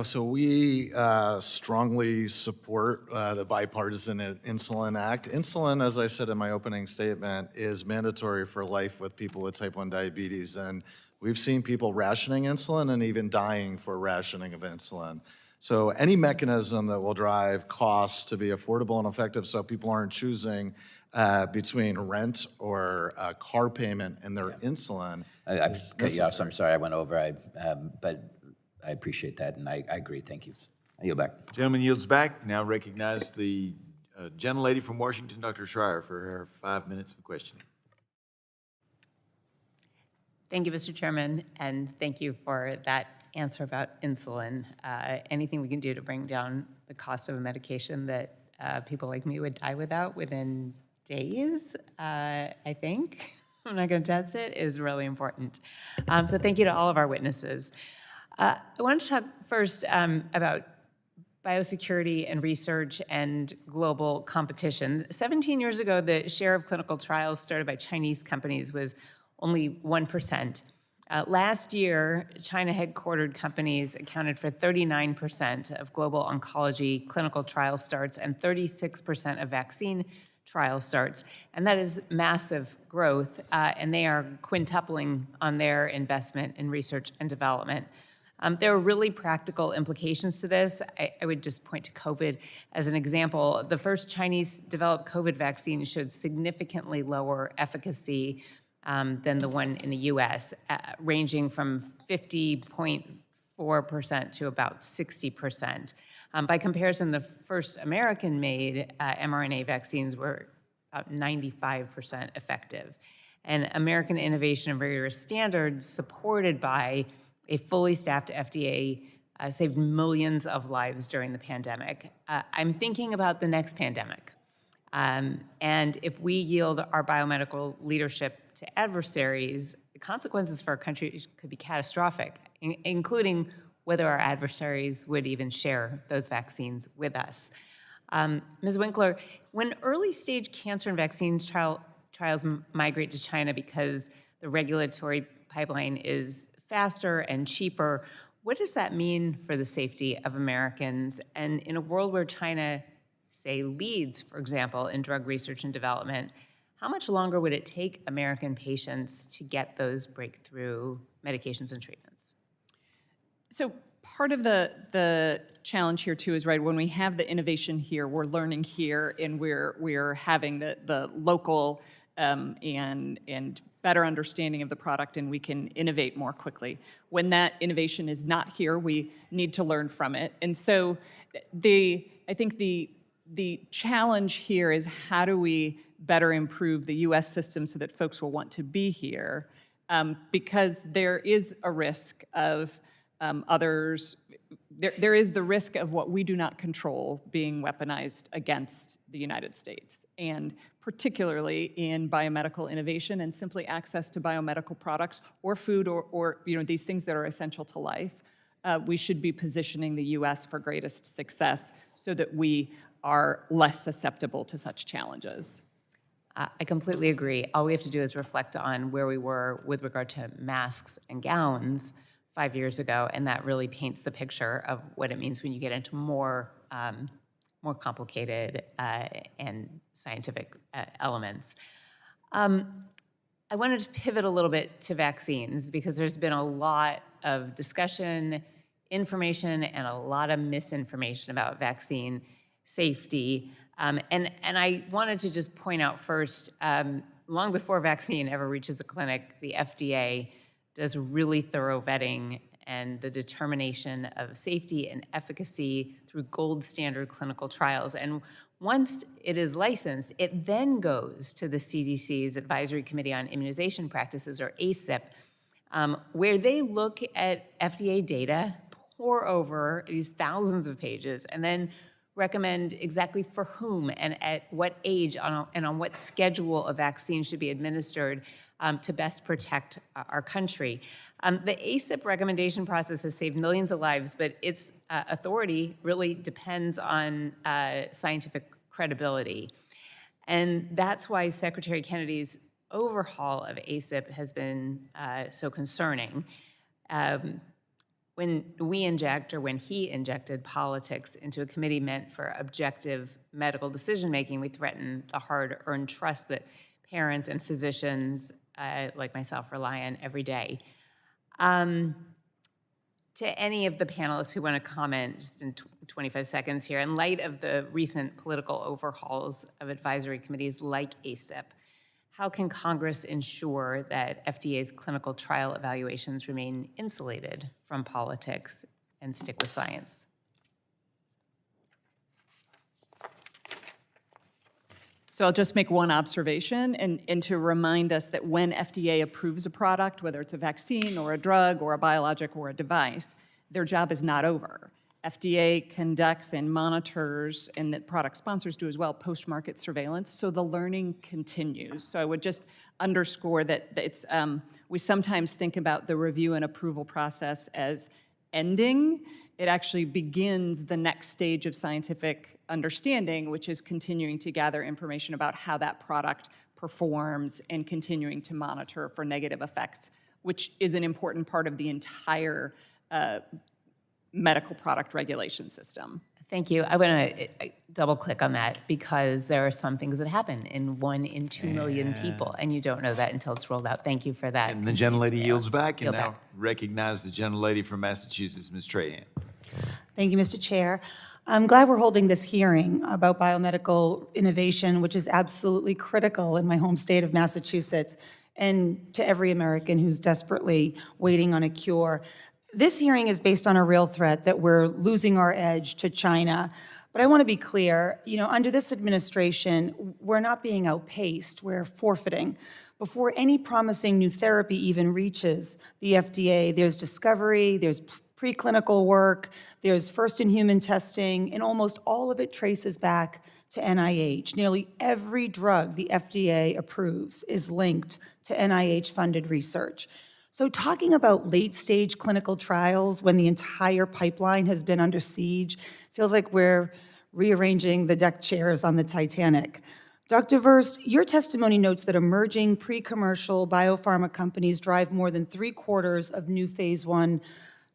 So we strongly support the Bipartisan Insulin Act. Insulin, as I said in my opening statement, is mandatory for life with people with type 1 diabetes. And we've seen people rationing insulin and even dying for rationing of insulin. So any mechanism that will drive costs to be affordable and effective so people aren't choosing between rent or a car payment and their insulin. I've cut you off, so I'm sorry I went over. But I appreciate that, and I agree. Thank you. I yield back. Gentleman yields back. Now recognize the gentlelady from Washington, Dr. Schreier, for her 5 minutes of questioning. Thank you, Mr. Chairman, and thank you for that answer about insulin. Anything we can do to bring down the cost of a medication that people like me would die without within days, I think, I'm not going to test it, is really important. So thank you to all of our witnesses. I want to talk first about biosecurity and research and global competition. 17 years ago, the share of clinical trials started by Chinese companies was only 1%. Last year, China-headquartered companies accounted for 39% of global oncology clinical trial starts and 36% of vaccine trial starts. And that is massive growth, and they are quintupling on their investment in research and development. There are really practical implications to this. I would just point to COVID as an example. The first Chinese-developed COVID vaccine showed significantly lower efficacy than the one in the US, ranging from 50.4% to about 60%. By comparison, the first American-made mRNA vaccines were about 95% effective. And American innovation and rigorous standards supported by a fully staffed FDA saved millions of lives during the pandemic. I'm thinking about the next pandemic. And if we yield our biomedical leadership to adversaries, the consequences for our country could be catastrophic, including whether our adversaries would even share those vaccines with us. Ms. Winkler, when early-stage cancer and vaccines trials migrate to China because the regulatory pipeline is faster and cheaper, what does that mean for the safety of Americans? And in a world where China, say, leads, for example, in drug research and development, how much longer would it take American patients to get those breakthrough medications and treatments? So part of the challenge here too is, right, when we have the innovation here, we're learning here, and we're having the local and better understanding of the product, and we can innovate more quickly. When that innovation is not here, we need to learn from it. And so I think the challenge here is, how do we better improve the US system so that folks will want to be here? Because there is a risk of there is the risk of what we do not control being weaponized against the United States, and particularly in biomedical innovation and simply access to biomedical products or food or these things that are essential to life. We should be positioning the US for greatest success so that we are less susceptible to such challenges. I completely agree. All we have to do is reflect on where we were with regard to masks and gowns 5 years ago, and that really paints the picture of what it means when you get into more complicated and scientific elements. I wanted to pivot a little bit to vaccines, because there's been a lot of discussion, information, and a lot of misinformation about vaccine safety. And I wanted to just point out first, long before vaccine ever reaches a clinic, the FDA does really thorough vetting and the determination of safety and efficacy through gold standard clinical trials. And once it is licensed, it then goes to the CDC's Advisory Committee on Immunization Practices, or ACIP, where they look at FDA data, pore over these thousands of pages, and then recommend exactly for whom and at what age and on what schedule a vaccine should be administered to best protect our country. The ACIP recommendation process has saved millions of lives, but its authority really depends on scientific credibility. And that's why Secretary Kennedy's overhaul of ACIP has been so concerning. When we inject, or when he injected politics into a committee meant for objective medical decision-making, we threaten the hard-earned trust that parents and physicians like myself rely on every day. To any of the panelists who want to comment, just in 25 seconds here, in light of the recent political overhauls of advisory committees like ACIP, how can Congress ensure that FDA's clinical trial evaluations remain insulated from politics and stick with science? So I'll just make one observation, and to remind us that when FDA approves a product, whether it's a vaccine or a drug or a biologic or a device, their job is not over. FDA conducts and monitors, and the product sponsors do as well, post-market surveillance, so the learning continues. So I would just underscore that it's, we sometimes think about the review and approval process as ending. It actually begins the next stage of scientific understanding, which is continuing to gather information about how that product performs and continuing to monitor for negative effects which is an important part of the entire medical product regulation system. Thank you. I want to double click on that because there are some things that happen in 1 in 2 million people, and you don't know that until it's rolled out. Thank you for that. And the gentlelady yields back, and Yield now back. recognize the gentlelady from Massachusetts, Ms. Trahan. Thank you, Mr. Chair. I'm glad we're holding this hearing about biomedical innovation, which is absolutely critical in my home state of Massachusetts and to every American who's desperately waiting on a cure. This hearing is based on a real threat that we're losing our edge to China. But I want to be clear, under this administration, we're not being outpaced, we're forfeiting. Before any promising new therapy even reaches the FDA, there's discovery, there's preclinical work, there's first-in-human testing, and almost all of it traces back to NIH. Nearly every drug the FDA approves is linked to NIH-funded research. So talking about late-stage clinical trials when the entire pipeline has been under siege feels like we're rearranging the deck chairs on the Titanic. Dr. Verst, your testimony notes that emerging pre-commercial biopharma companies drive more than 3/4 of new phase 1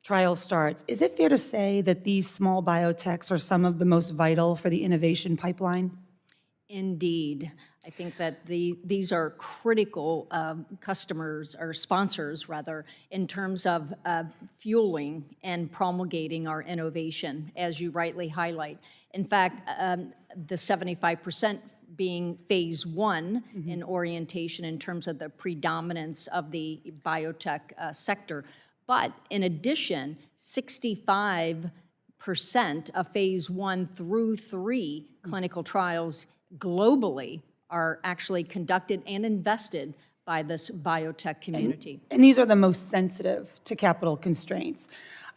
trial starts. Is it fair to say that these small biotechs are some of the most vital for the innovation pipeline? Indeed. I think that these are critical customers, or sponsors rather, in terms of fueling and promulgating our innovation, as you rightly highlight. In fact, the 75% being phase 1 in orientation in terms of the predominance of the biotech sector. But in addition, 65% of phase 1 through 3 clinical trials globally are actually conducted and invested by this biotech community. And these are the most sensitive to capital constraints.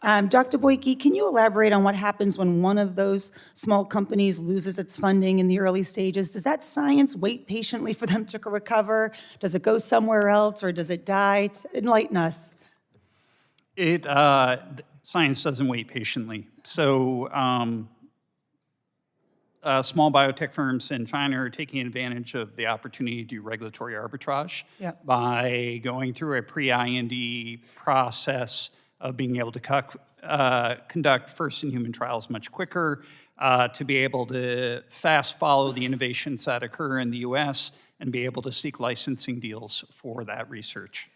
Dr. Boyke, can you elaborate on what happens when one of those small companies loses its funding in the early stages? Does that science wait patiently for them to recover? Does it go somewhere else, or does it die? Enlighten us. Science doesn't wait patiently. So small biotech firms in China are taking advantage of the opportunity to do regulatory arbitrage by going through a pre-IND process of being able to conduct first-in-human trials much quicker, to be able to fast follow the innovations that occur in the U.S. and be able to seek licensing deals for that research.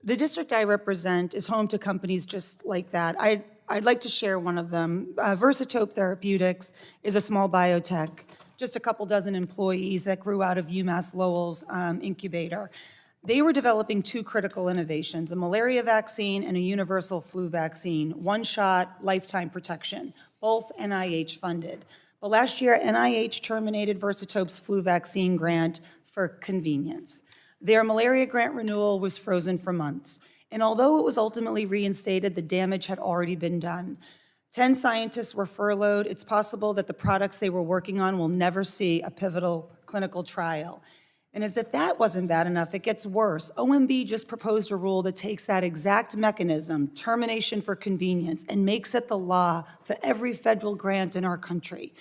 The district I represent is home to companies just like that. I'd like to share one of them. Versatope Therapeutics is a small biotech, just a couple dozen employees that grew out of UMass Lowell's incubator. They were developing 2 critical innovations, a malaria vaccine and a universal flu vaccine, one-shot, lifetime protection, both NIH funded. But last year, NIH terminated Versatope's flu vaccine grant for convenience. Their malaria grant renewal was frozen for months. And although it was ultimately reinstated, the damage had already been done. 10 scientists were furloughed. It's possible that the products they were working on will never see a pivotal clinical trial. And as if that wasn't bad enough, it gets worse. OMB just proposed a rule that takes that exact mechanism, termination for convenience, and makes it the law for every federal grant in our country.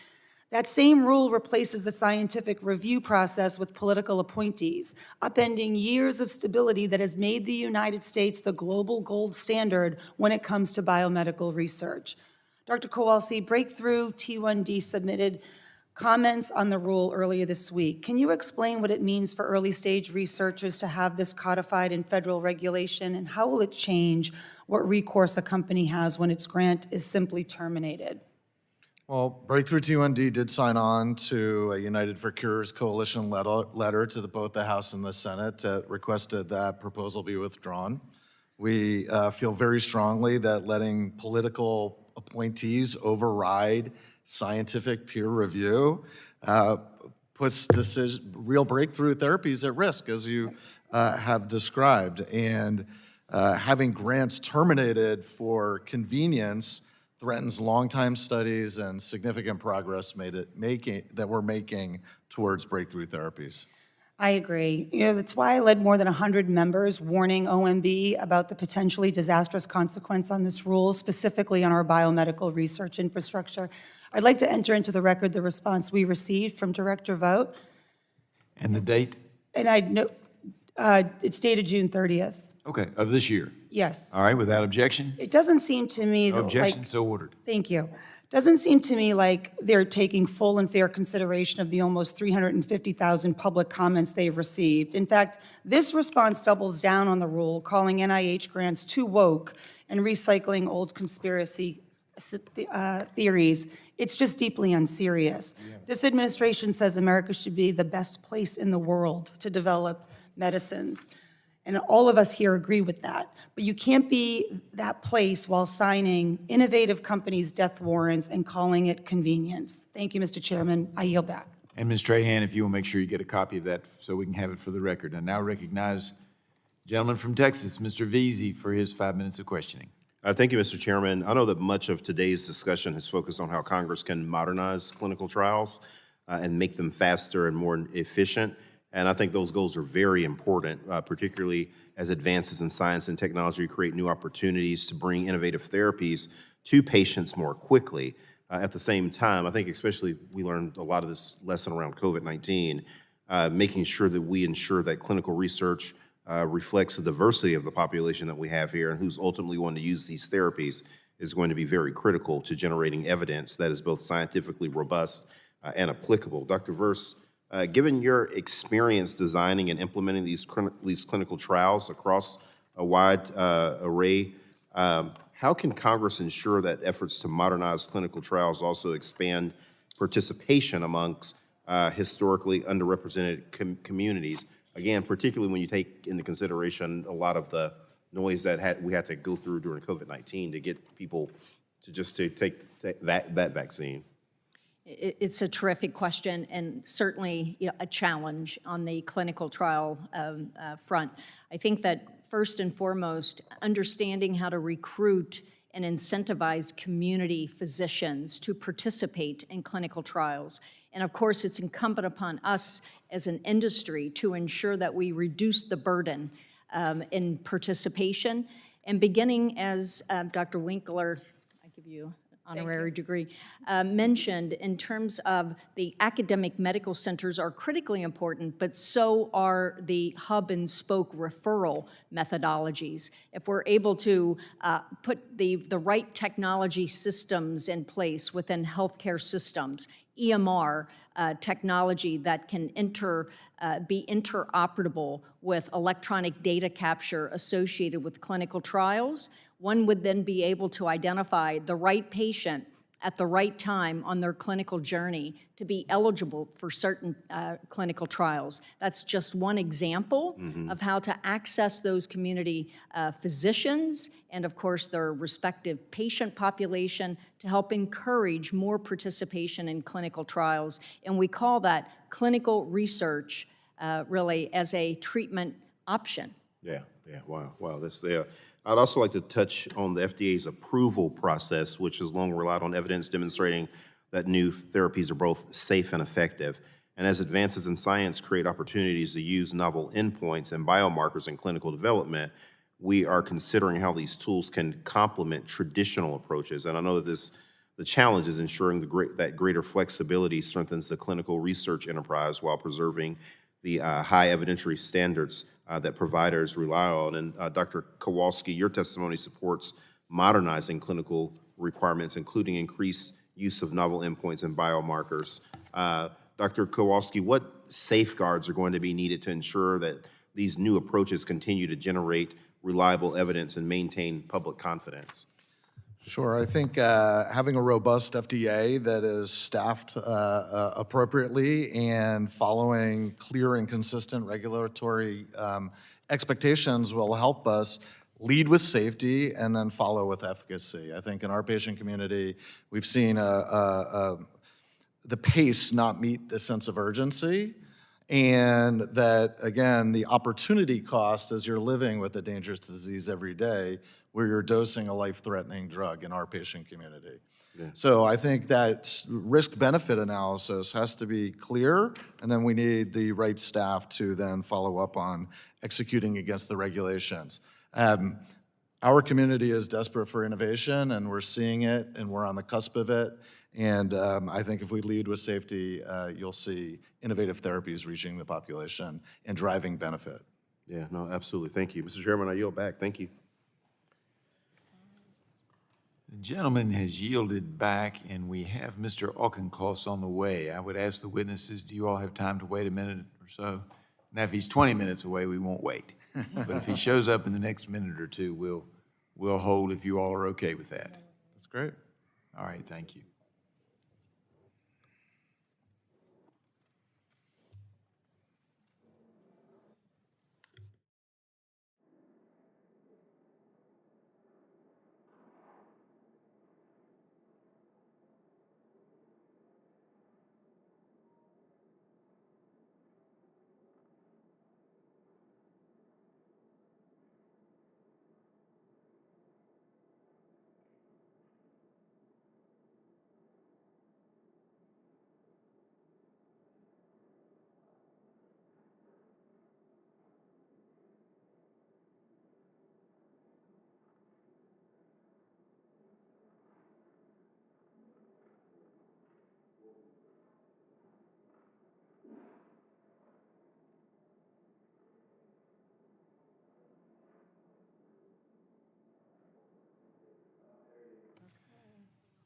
That same rule replaces the scientific review process with political appointees, upending years of stability that has made the United States the global gold standard when it comes to biomedical research. Dr. Kowalski, Breakthrough T1D submitted comments on the rule earlier this week. Can you explain what it means for early stage researchers to have this codified in federal regulation, and how will it change what recourse a company has when its grant is simply terminated? Well, Breakthrough T1D did sign on to a United for Cures coalition letter to both the House and the Senate that requested that proposal be withdrawn. We feel very strongly that letting political appointees override scientific peer review puts real breakthrough therapies at risk, as you have described. And having grants terminated for convenience threatens long-time studies and significant progress that we're making towards breakthrough therapies. I agree. That's why I led more than 100 members warning OMB about the potentially disastrous consequence on this rule, specifically on our biomedical research infrastructure. I'd like to enter into the record the response we received from Director Vogt. And the date? And it's dated June 30th. Okay, of this year? Yes. All right, without objection? It doesn't seem to me No that, objection, like, so ordered. thank you. Doesn't seem to me like they're taking full and fair consideration of the almost 350,000 public comments they've received. In fact, this response doubles down on the rule, calling NIH grants too woke and recycling old conspiracy theories. It's just deeply unserious. This administration says America should be the best place in the world to develop medicines. And all of us here agree with that. But you can't be that place while signing innovative companies' death warrants and calling it convenience. Thank you, Mr. Chairman. I yield back. And Ms. Trahan, if you will make sure you get a copy of that so we can have it for the record. I now recognize gentleman from Texas, Mr. Veazey, for his 5 minutes of questioning. Thank you, Mr. Chairman. I know that much of today's discussion has focused on how Congress can modernize clinical trials and make them faster and more efficient. And I think those goals are very important, particularly as advances in science and technology create new opportunities to bring innovative therapies to patients more quickly. At the same time, I think especially we learned a lot of this lesson around COVID-19, making sure that we ensure that clinical research reflects the diversity of the population that we have here and who's ultimately going to use these therapies is going to be very critical to generating evidence that is both scientifically robust and applicable. Dr. Verse, given your experience designing and implementing these clinical trials across a wide array, how can Congress ensure that efforts to modernize clinical trials also expand participation amongst historically underrepresented communities? Again, particularly when you take into consideration a lot of the noise that we had to go through during COVID-19 to get people to take that vaccine. It's a terrific question and certainly a challenge on the clinical trial front. I think that first and foremost, understanding how to recruit and incentivize community physicians to participate in clinical trials. And of course, it's incumbent upon us as an industry to ensure that we reduce the burden in participation. And beginning as Dr. Winkler, I give you honorary degree, mentioned in terms of the academic medical centers are critically important, but so are the hub and spoke referral methodologies. If we're able to put the right technology systems in place within healthcare systems, EMR technology that can be interoperable with electronic data capture associated with clinical trials, one would then be able to identify the right patient at the right time on their clinical journey to be eligible for certain clinical trials. That's just one example of how to access those community physicians and, of course, their respective patient population to help encourage more participation in clinical trials. And we call that clinical research really as a treatment option. Yeah, wow, that's there. I'd also like to touch on the FDA's approval process, which has long relied on evidence demonstrating that new therapies are both safe and effective. And as advances in science create opportunities to use novel endpoints and biomarkers in clinical development, we are considering how these tools can complement traditional approaches. And I know that the challenge is ensuring that greater flexibility strengthens the clinical research enterprise while preserving the high evidentiary standards that providers rely on. And Dr. Kowalski, your testimony supports modernizing clinical requirements, including increased use of novel endpoints and biomarkers. Dr. Kowalski, what safeguards are going to be needed to ensure that these new approaches continue to generate reliable evidence and maintain public confidence? Sure. I think having a robust FDA that is staffed appropriately and following clear and consistent regulatory expectations will help us lead with safety and then follow with efficacy. I think in our patient community, we've seen the pace not meet the sense of urgency, and that, again, the opportunity cost as you're living with a dangerous disease every day where you're dosing a life-threatening drug in our patient community. Yeah. So I think that risk-benefit analysis has to be clear, and then we need the right staff to then follow up on executing against the regulations. Our community is desperate for innovation, and we're seeing it, and we're on the cusp of it. And I think if we lead with safety, you'll see innovative therapies reaching the population and driving benefit. Yeah, no, absolutely. Thank you. Mr. Chairman, I yield back. Thank you. The gentleman has yielded back, and we have Mr. Auchincloss on the way. I would ask the witnesses, do you all have time to wait a minute or so? Now, if he's 20 minutes away, we won't wait. But if he shows up in the next minute or two, we'll hold if you all are okay with that. That's great. All right, thank you.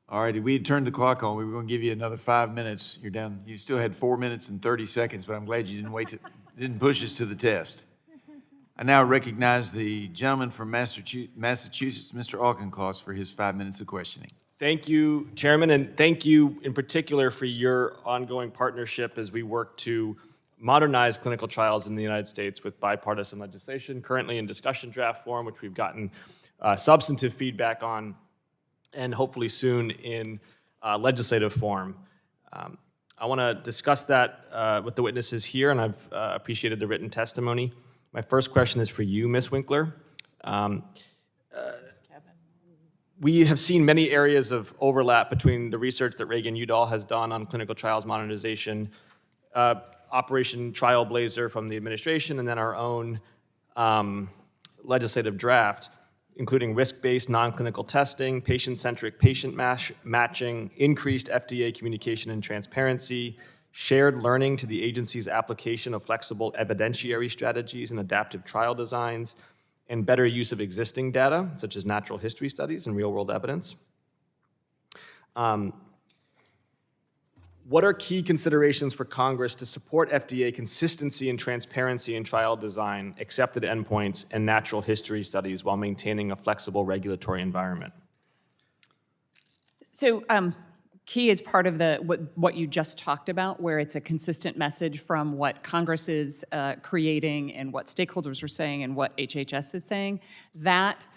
All righty, we had turned the clock on. We were going to give you another 5 minutes. You're down. You still had 4 minutes and 30 seconds, but I'm glad you didn't push us to the test. I now recognize the gentleman from Massachusetts, Mr. Auchincloss, for his 5 minutes of questioning. Thank you, Chairman, and thank you in particular for your ongoing partnership as we work to modernize clinical trials in the United States with bipartisan legislation, currently in discussion draft form, which we've gotten substantive feedback on, and hopefully soon in legislative form. I want to discuss that with the witnesses here, and I've appreciated the written testimony. My first question is for you, Ms. Winkler. We have seen many areas of overlap between the research that Reagan-Udall has done on clinical trials modernization, Operation Trailblazer from the administration, and then our own legislative draft, including risk-based non-clinical testing, patient-centric patient matching, increased FDA communication and transparency, shared learning to the agency's application of flexible evidentiary strategies and adaptive trial designs, and better use of existing data, such as natural history studies and real-world evidence. What are key considerations for Congress to support FDA consistency and transparency in trial design, accepted endpoints, and natural history studies while maintaining a flexible regulatory environment? So key is part of what you just talked about, where it's a consistent message from what Congress is creating and what stakeholders are saying and what HHS is saying. That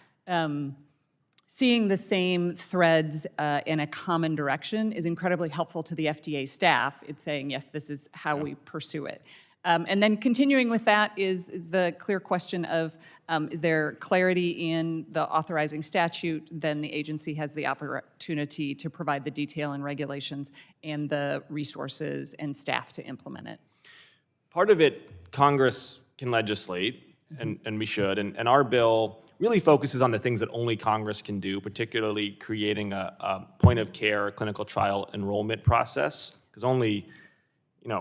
seeing the same threads in a common direction is incredibly helpful to the FDA staff. It's saying, yes, this is how we pursue it. And then continuing with that is the clear question of, is there clarity in the authorizing statute? Then the agency has the opportunity to provide the detail and regulations and the resources and staff to implement it. Part of it, Congress can legislate, and we should, and our bill really focuses on the things that only Congress can do, particularly creating a point-of-care clinical trial enrollment process, because only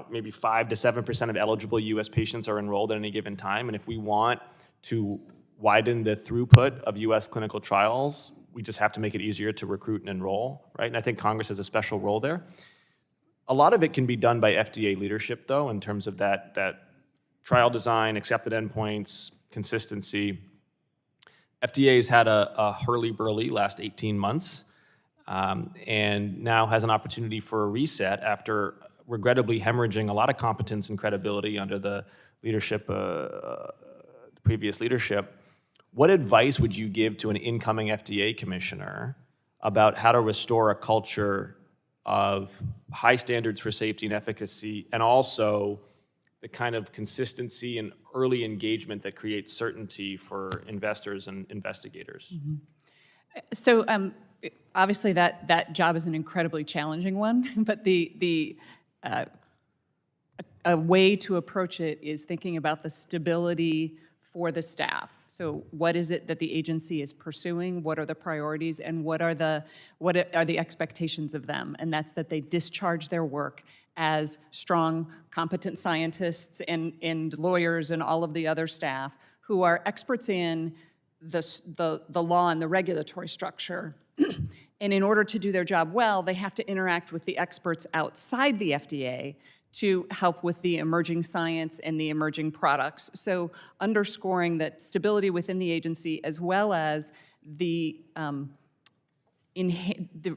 maybe 5 to 7% of eligible U.S. patients are enrolled at any given time, and if we want to widen the throughput of U.S. clinical trials, we just have to make it easier to recruit and enroll, right? And I think Congress has a special role there. A lot of it can be done by FDA leadership, though, in terms of that trial design, accepted endpoints, consistency. FDA's had a hurly-burly last 18 months, and now has an opportunity for a reset after regrettably hemorrhaging a lot of competence and credibility under the leadership, the previous leadership. What advice would you give to an incoming FDA commissioner about how to restore a culture of high standards for safety and efficacy, and also the kind of consistency and early engagement that creates certainty for investors and investigators? So obviously that job is an incredibly challenging one, but a way to approach it is thinking about the stability for the staff. So what is it that the agency is pursuing? What are the priorities, and what are the expectations of them? And that's that they discharge their work as strong, competent scientists and lawyers and all of the other staff who are experts in the law and the regulatory structure. And in order to do their job well, they have to interact with the experts outside the FDA to help with the emerging science and the emerging products. So underscoring that stability within the agency, as well as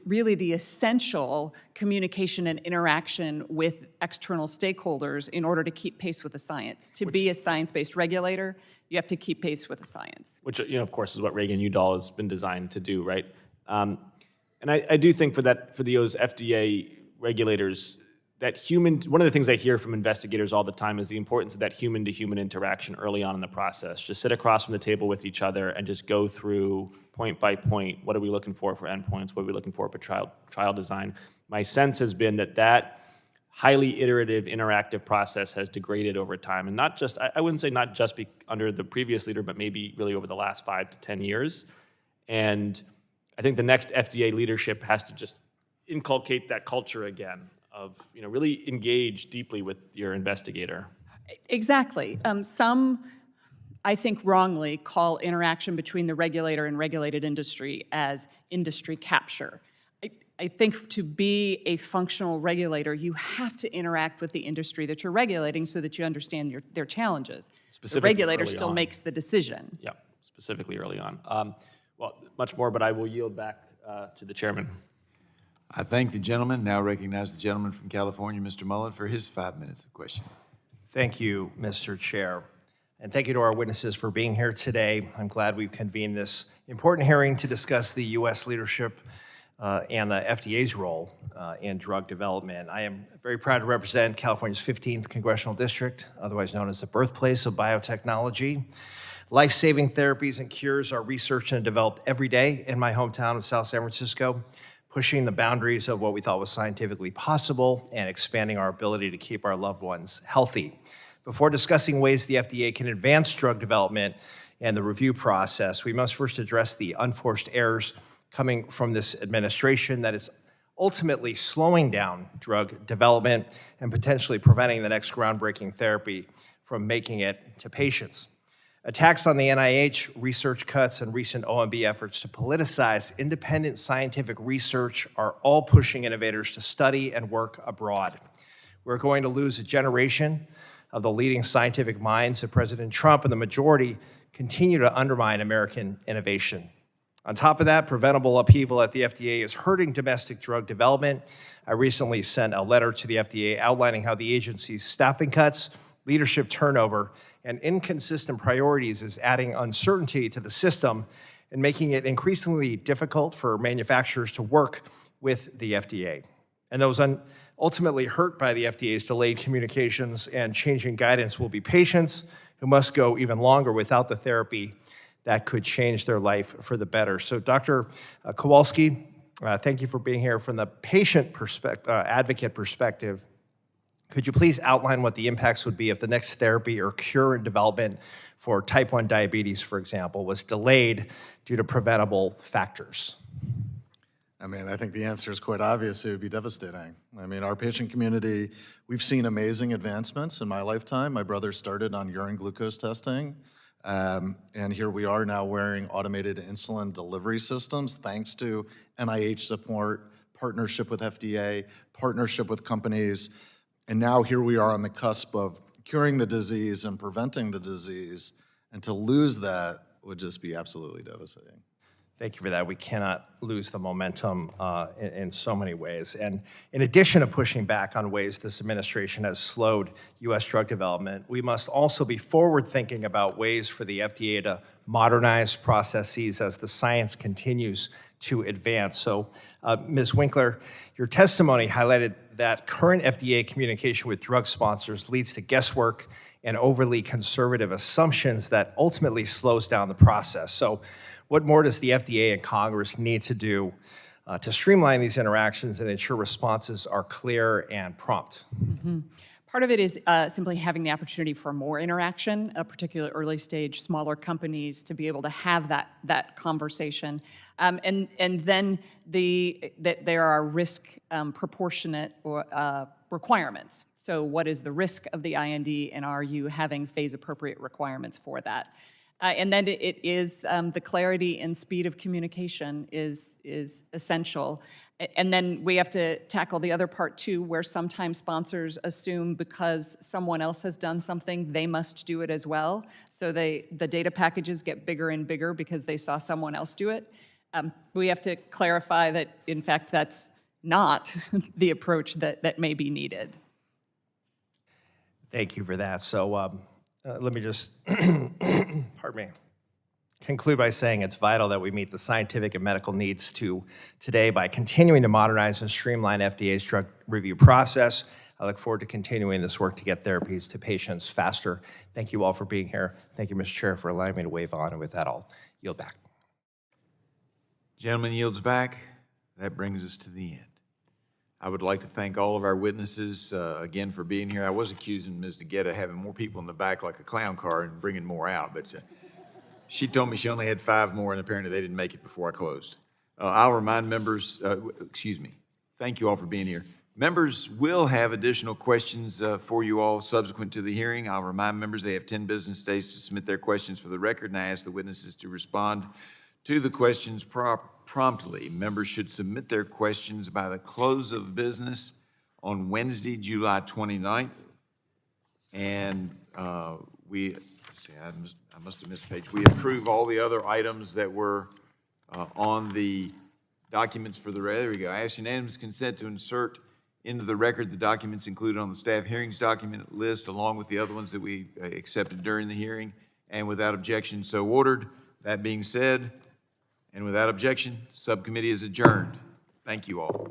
really the essential communication and interaction with external stakeholders in order to keep pace with the science. To be a science-based regulator, you have to keep pace with the science. Which, of course, is what Reagan-Udall has been designed to do, right? And I do think for those FDA regulators, one of the things I hear from investigators all the time is the importance of that human-to-human interaction early on in the process. Just sit across from the table with each other and just go through point by point, what are we looking for endpoints, what are we looking for trial design. My sense has been that highly iterative, interactive process has degraded over time. And not just, I wouldn't say not just under the previous leader, but maybe really over the last 5 to 10 years. And I think the next FDA leadership has to just inculcate that culture again of really engage deeply with your investigator. Exactly. Some, I think wrongly, call interaction between the regulator and regulated industry as industry capture. I think to be a functional regulator, you have to interact with the industry that you're regulating so that you understand their challenges. The regulator still makes the decision. Yeah, specifically early on. Well, much more, but I will yield back to the chairman. I thank the gentleman. Now recognize the gentleman from California, Mr. Mullen, for his 5 minutes of questioning. Thank you, Mr. Chair. And thank you to our witnesses for being here today. I'm glad we've convened this important hearing to discuss the U.S. leadership and the FDA's role in drug development. I am very proud to represent California's 15th Congressional District, otherwise known as the birthplace of biotechnology. Life-saving therapies and cures are researched and developed every day in my hometown of South San Francisco, pushing the boundaries of what we thought was scientifically possible and expanding our ability to keep our loved ones healthy. Before discussing ways the FDA can advance drug development and the review process, we must first address the unforced errors coming from this administration that is ultimately slowing down drug development and potentially preventing the next groundbreaking therapy from making it to patients. Attacks on the NIH, research cuts, and recent OMB efforts to politicize independent scientific research are all pushing innovators to study and work abroad. We're going to lose a generation of the leading scientific minds if President Trump and the majority continue to undermine American innovation. On top of that, preventable upheaval at the FDA is hurting domestic drug development. I recently sent a letter to the FDA outlining how the agency's staffing cuts, leadership turnover, and inconsistent priorities is adding uncertainty to the system and making it increasingly difficult for manufacturers to work with the FDA. And those ultimately hurt by the FDA's delayed communications and changing guidance will be patients who must go even longer without the therapy that could change their life for the better. So Dr. Kowalski, thank you for being here. From the patient advocate perspective, could you please outline what the impacts would be if the next therapy or cure in development for type 1 diabetes, for example, was delayed due to preventable factors? I mean, I think the answer is quite obvious. It would be devastating. I mean, our patient community, we've seen amazing advancements in my lifetime. My brother started on urine glucose testing, and here we are now wearing automated insulin delivery systems thanks to NIH support, partnership with FDA, partnership with companies. And now here we are on the cusp of curing the disease and preventing the disease, and to lose that would just be absolutely devastating. Thank you for that. We cannot lose the momentum in so many ways. And in addition to pushing back on ways this administration has slowed U.S. drug development, we must also be forward-thinking about ways for the FDA to modernize processes as the science continues to advance. So, Ms. Winkler, your testimony highlighted that current FDA communication with drug sponsors leads to guesswork and overly conservative assumptions that ultimately slows down the process. So, what more does the FDA and Congress need to do to streamline these interactions and ensure responses are clear and prompt? Mm-hmm. Part of it is simply having the opportunity for more interaction, particularly early stage, smaller companies to be able to have that conversation. And then that there are risk proportionate or requirements. So what is the risk of the IND, and are you having phase-appropriate requirements for that? And then it is the clarity and speed of communication is essential. And then we have to tackle the other part too, where sometimes sponsors assume because someone else has done something, they must do it as well. So the data packages get bigger and bigger because they saw someone else do it. We have to clarify that, in fact, that's not the approach that may be needed. Thank you for that. So let me just, pardon me, conclude by saying it's vital that we meet the scientific and medical needs today by continuing to modernize and streamline FDA's drug review process. I look forward to continuing this work to get therapies to patients faster. Thank you all for being here. Thank you, Mr. Chair, for allowing me to wave on, and with that, I'll yield back. Gentleman yields back. That brings us to the end. I would like to thank all of our witnesses again for being here. I was accusing Ms. DeGette of having more people in the back like a clown car and bringing more out, but she told me she only had 5 more, and apparently they didn't make it before I closed. I'll remind members, thank you all for being here. Members will have additional questions for you all subsequent to the hearing. I'll remind members they have 10 business days to submit their questions for the record, and I ask the witnesses to respond to the questions promptly. Members should submit their questions by the close of business on Wednesday, July 29th. And I must have missed a page. We approve all the other items that were on the documents for the, there we go. I ask unanimous consent to insert into the record the documents included on the staff hearings document list, along with the other ones that we accepted during the hearing, and without objection, so ordered. That being said, and without objection, subcommittee is adjourned. Thank you all.